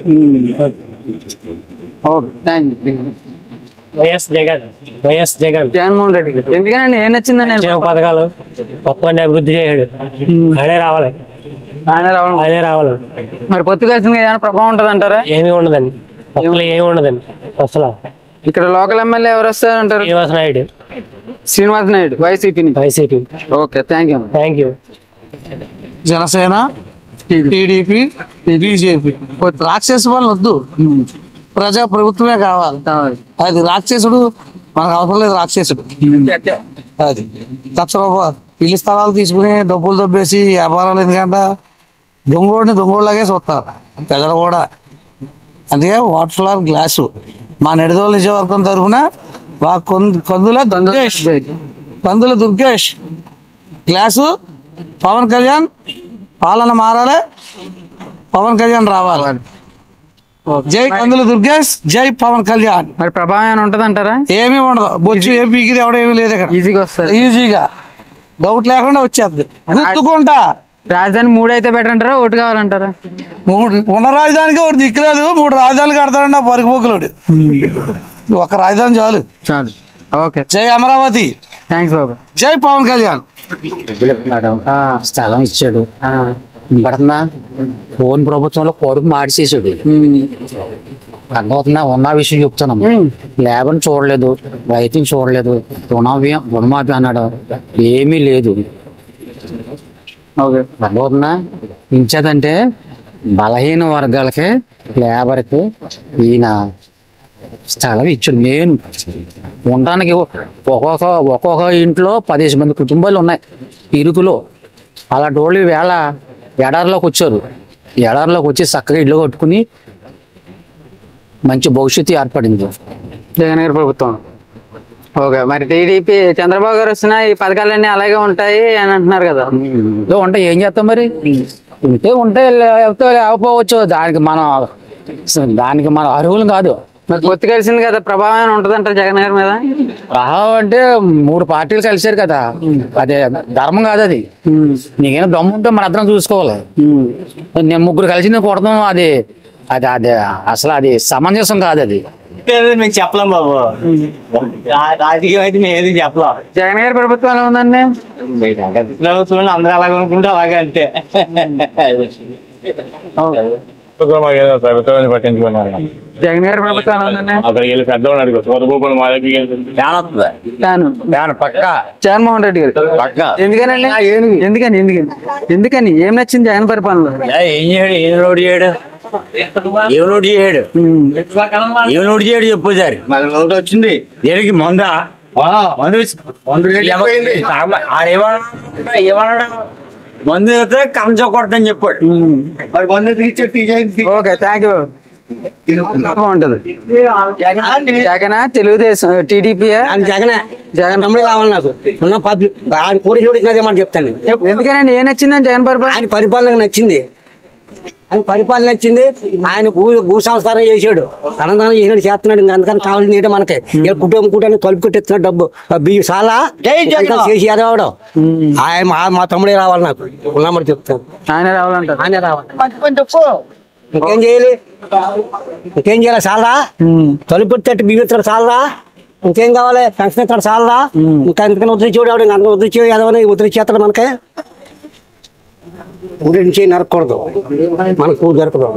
జగన్మోహన్ రెడ్డి గారు. ఎందుకనండి? ఏం నచ్చిందండి? పథకాలు గొప్ప అభివృద్ధి చేయడు. అదే రావాలి. అదే రావాలి. మరి పొత్తు కలిసింది ఏమైనా ప్రభావం ఉంటుంది అంటారా? ఏమి ఉండదండి. ఏమి ఉండదండి అసలు. ఇక్కడ లోకల్ ఎమ్మెల్యే ఎవరు వస్తారంటారు? Srinivas Naidu YCP. YCP. Okay, thank you. Thank you. Janasena. TDP BJP రాక్షస వాళ్ళు వద్దు, ప్రజా ప్రభుత్వమే కావాలి. అది రాక్షసుడు మనకు అవసరం లేదు. రాక్షసుడు అది 1,00,000 రూపాయలు ఇల్లు స్థలాలు తీసుకుని డబ్బులు దొబ్బేసి వ్యాపారాలు, ఎందుకంటే దొంగోళ్ళలాగే చూస్తారు ప్రజలు కూడా. అందుకే వాటర్ ఫ్లార్ గ్లాసు మా నిడదవోలు నియోజకవర్గం తరఫున కందుల దుర్గేష్ గ్లాసు. పవన్ కళ్యాణ్ పాలన మారాలి, పవన్ కళ్యాణ్ రావాలి. జై కందుల దుర్గేష్, జై పవన్ కళ్యాణ్. మరి ప్రభావం ఉంటది అంటారా? ఏమీ ఉండదు. బొచ్చు ఏం పీకిది ఎవడేమీ లేదు ఇక్కడ. ఈజీగా వస్తుంది, ఈజీగా డౌట్ లేకుండా వచ్చేది. గుర్తుకుంటా రాజధాని 3 అయితే బెటర్ అంటారా, 1 కావాలంటారా? 3 ఉన్న రాజధానికి ఒకటి దిక్కులేదు. 3 రాజధానులు కడతాడండి ఆ పరుగుపోకులోడు. ఒక రాజధాని చాలు. ఓకే. జై అమరావతి. థ్యాంక్స్ బాబు. జై పవన్ కళ్యాణ్. స్థలం ఇచ్చాడు పడుతుందా? ఫోన్ ప్రభుత్వంలో కొడుకు మార్చేసాడు. అర్థమవుతుందా? ఉన్న విషయం చెప్తున్నాం. లేబర్ని చూడలేదు, రైతుని చూడలేదు, రుణమాఫీ అన్నాడు, ఏమీ లేదు. అర్థమవుతుందా? ఇంచేదంటే బలహీన వర్గాలకి, లేబర్కి ఈయన స్థలం ఇచ్చాడు. మెయిన్ ఉండడానికి ఒక్కొక్క ఇంట్లో 15 మంది కుటుంబాలు ఉన్నాయి ఇరుకులో. అలాంటి వాళ్ళు వేళ ఎడారిలోకి వచ్చారు. ఎడారిలోకి వచ్చి చక్కగా ఇల్లు కట్టుకుని మంచి భవిష్యత్తు ఏర్పడింది జగన్ గారి ప్రభుత్వం. ఓకే. మరి టీడీపీ చంద్రబాబు గారు వస్తున్నా ఈ పథకాలన్నీ అలాగే ఉంటాయి అని అంటున్నారు కదా. ఉంటాయి, ఏం చేస్తాం మరి? ఉంటే లేకపోవచ్చు. దానికి మనం అర్హులు కాదు. మరి పొత్తు కలిసింది కదా, ప్రభావం ఉంటది అంటారు జగన్ గారి మీద? ప్రభావం అంటే 3 పార్టీలు కలిసారు కదా, అదే ధర్మం కాదు. అది నీకేనా దమ్ము ఉంటే మన అర్థం చూసుకోవాలి. నేను 3 కలిసి కొడతాం, అది అది అది అసలు అది సమంజసం కాదు. అది మేము చెప్పలేం బాబు, రాజకీయం అయితే మేము ఏది చెప్పలేం. జగన్ గారి ప్రభుత్వం ఎలా ఉందండి? ప్రభుత్వం అందరూ అలాగే అనుకుంటే అలాగే అంతే. జగన్ గారి ప్రభుత్వం ఎలా ఉందండి? జగన్మోహన్ రెడ్డి గారు ఎందుకనండి? ఎందుకని ఏం నచ్చింది జగన్ పరిపాలనలో? ఏం రోడ్ చేయడు చెప్పు సార్. వచ్చింది దేనికి మందా మందు అయితే కంచ కొట్టని చెప్పాడు. మరి మందు ఓకే, థ్యాంక్ యూ. బాగుంటది. జగన్ తెలుగుదేశం టీడీపీ జగన్ కావాలి నాకు ఉన్న కోరిక చెప్తాను. ఎందుకనండి ఏం నచ్చిందని జగన్ పరిపాలన? ఆయన పరిపాలన నచ్చింది. ఆయన భూ సంస్కారం చేసాడు, అన్నదానం చేసినాడు, చేస్తున్నాడు. అందుకని కావాల్సింది ఏంటో మనకి కుటుంబం కూటాన్ని తలుపు కొట్టిస్తున్నాడు. డబ్బు బియ్యం చాలా చేసి ఎదవడం. ఆయన మా తమ్ముడే రావాలి నాకు ఉన్నామని చెప్తాను. ఆయన రావాలంటారు. ఆయన రావాలి. ఇంకేం చేయాలి? ఇంకేం చేయాలి? చాలరా? తలుపు కొట్టి బియ్యం ఇస్తాడు చాలరా? ఇంకేం కావాలి? పెన్షన్ ఇస్తాడు చాలరా? ఇంకా ఎందుకని ఉద్ధరించేవాడు, అంత ఉద్ధరించే ఎదవని ఉద్ధరించేస్తాడు. మనకి ఊరించి నరకూడదు, మనకు జరపదు.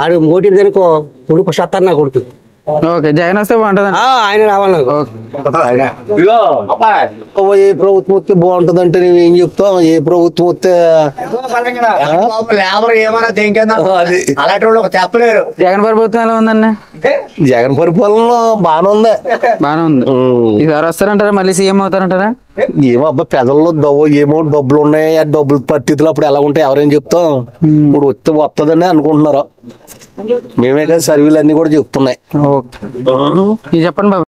ఆడు మోటీ దనుకో ఉడుపు సత్తారు నా కొడుకు. ఓకే, జగన్ వస్తే బాగుంటుంది. ఆయన రావాలి. ఏ ప్రభుత్వం వస్తే బాగుంటది అంటే నేను ఏం చెప్తాం? ఏ ప్రభుత్వం వస్తే అలాంటి వాళ్ళు చెప్పలేరు. జగన్ ప్రభుత్వం ఎలా ఉందండి? జగన్ పరిపాలన బాగానే ఉంది. ఈసారి వస్తారంటారా? మళ్ళీ సీఎం అవుతారంటారా? ఏమో అబ్బా, పెదల్లో ఏమో డబ్బులు ఉన్నాయి. ఆ డబ్బులు పరిస్థితులు అప్పుడు ఎలా ఉంటాయి ఎవరేం చెప్తాం? ఇప్పుడు వస్తుందని అనుకుంటున్నారు. మేమే కదా సర్వీలు అన్ని కూడా చెప్తున్నాయి. చెప్పండి బాబు.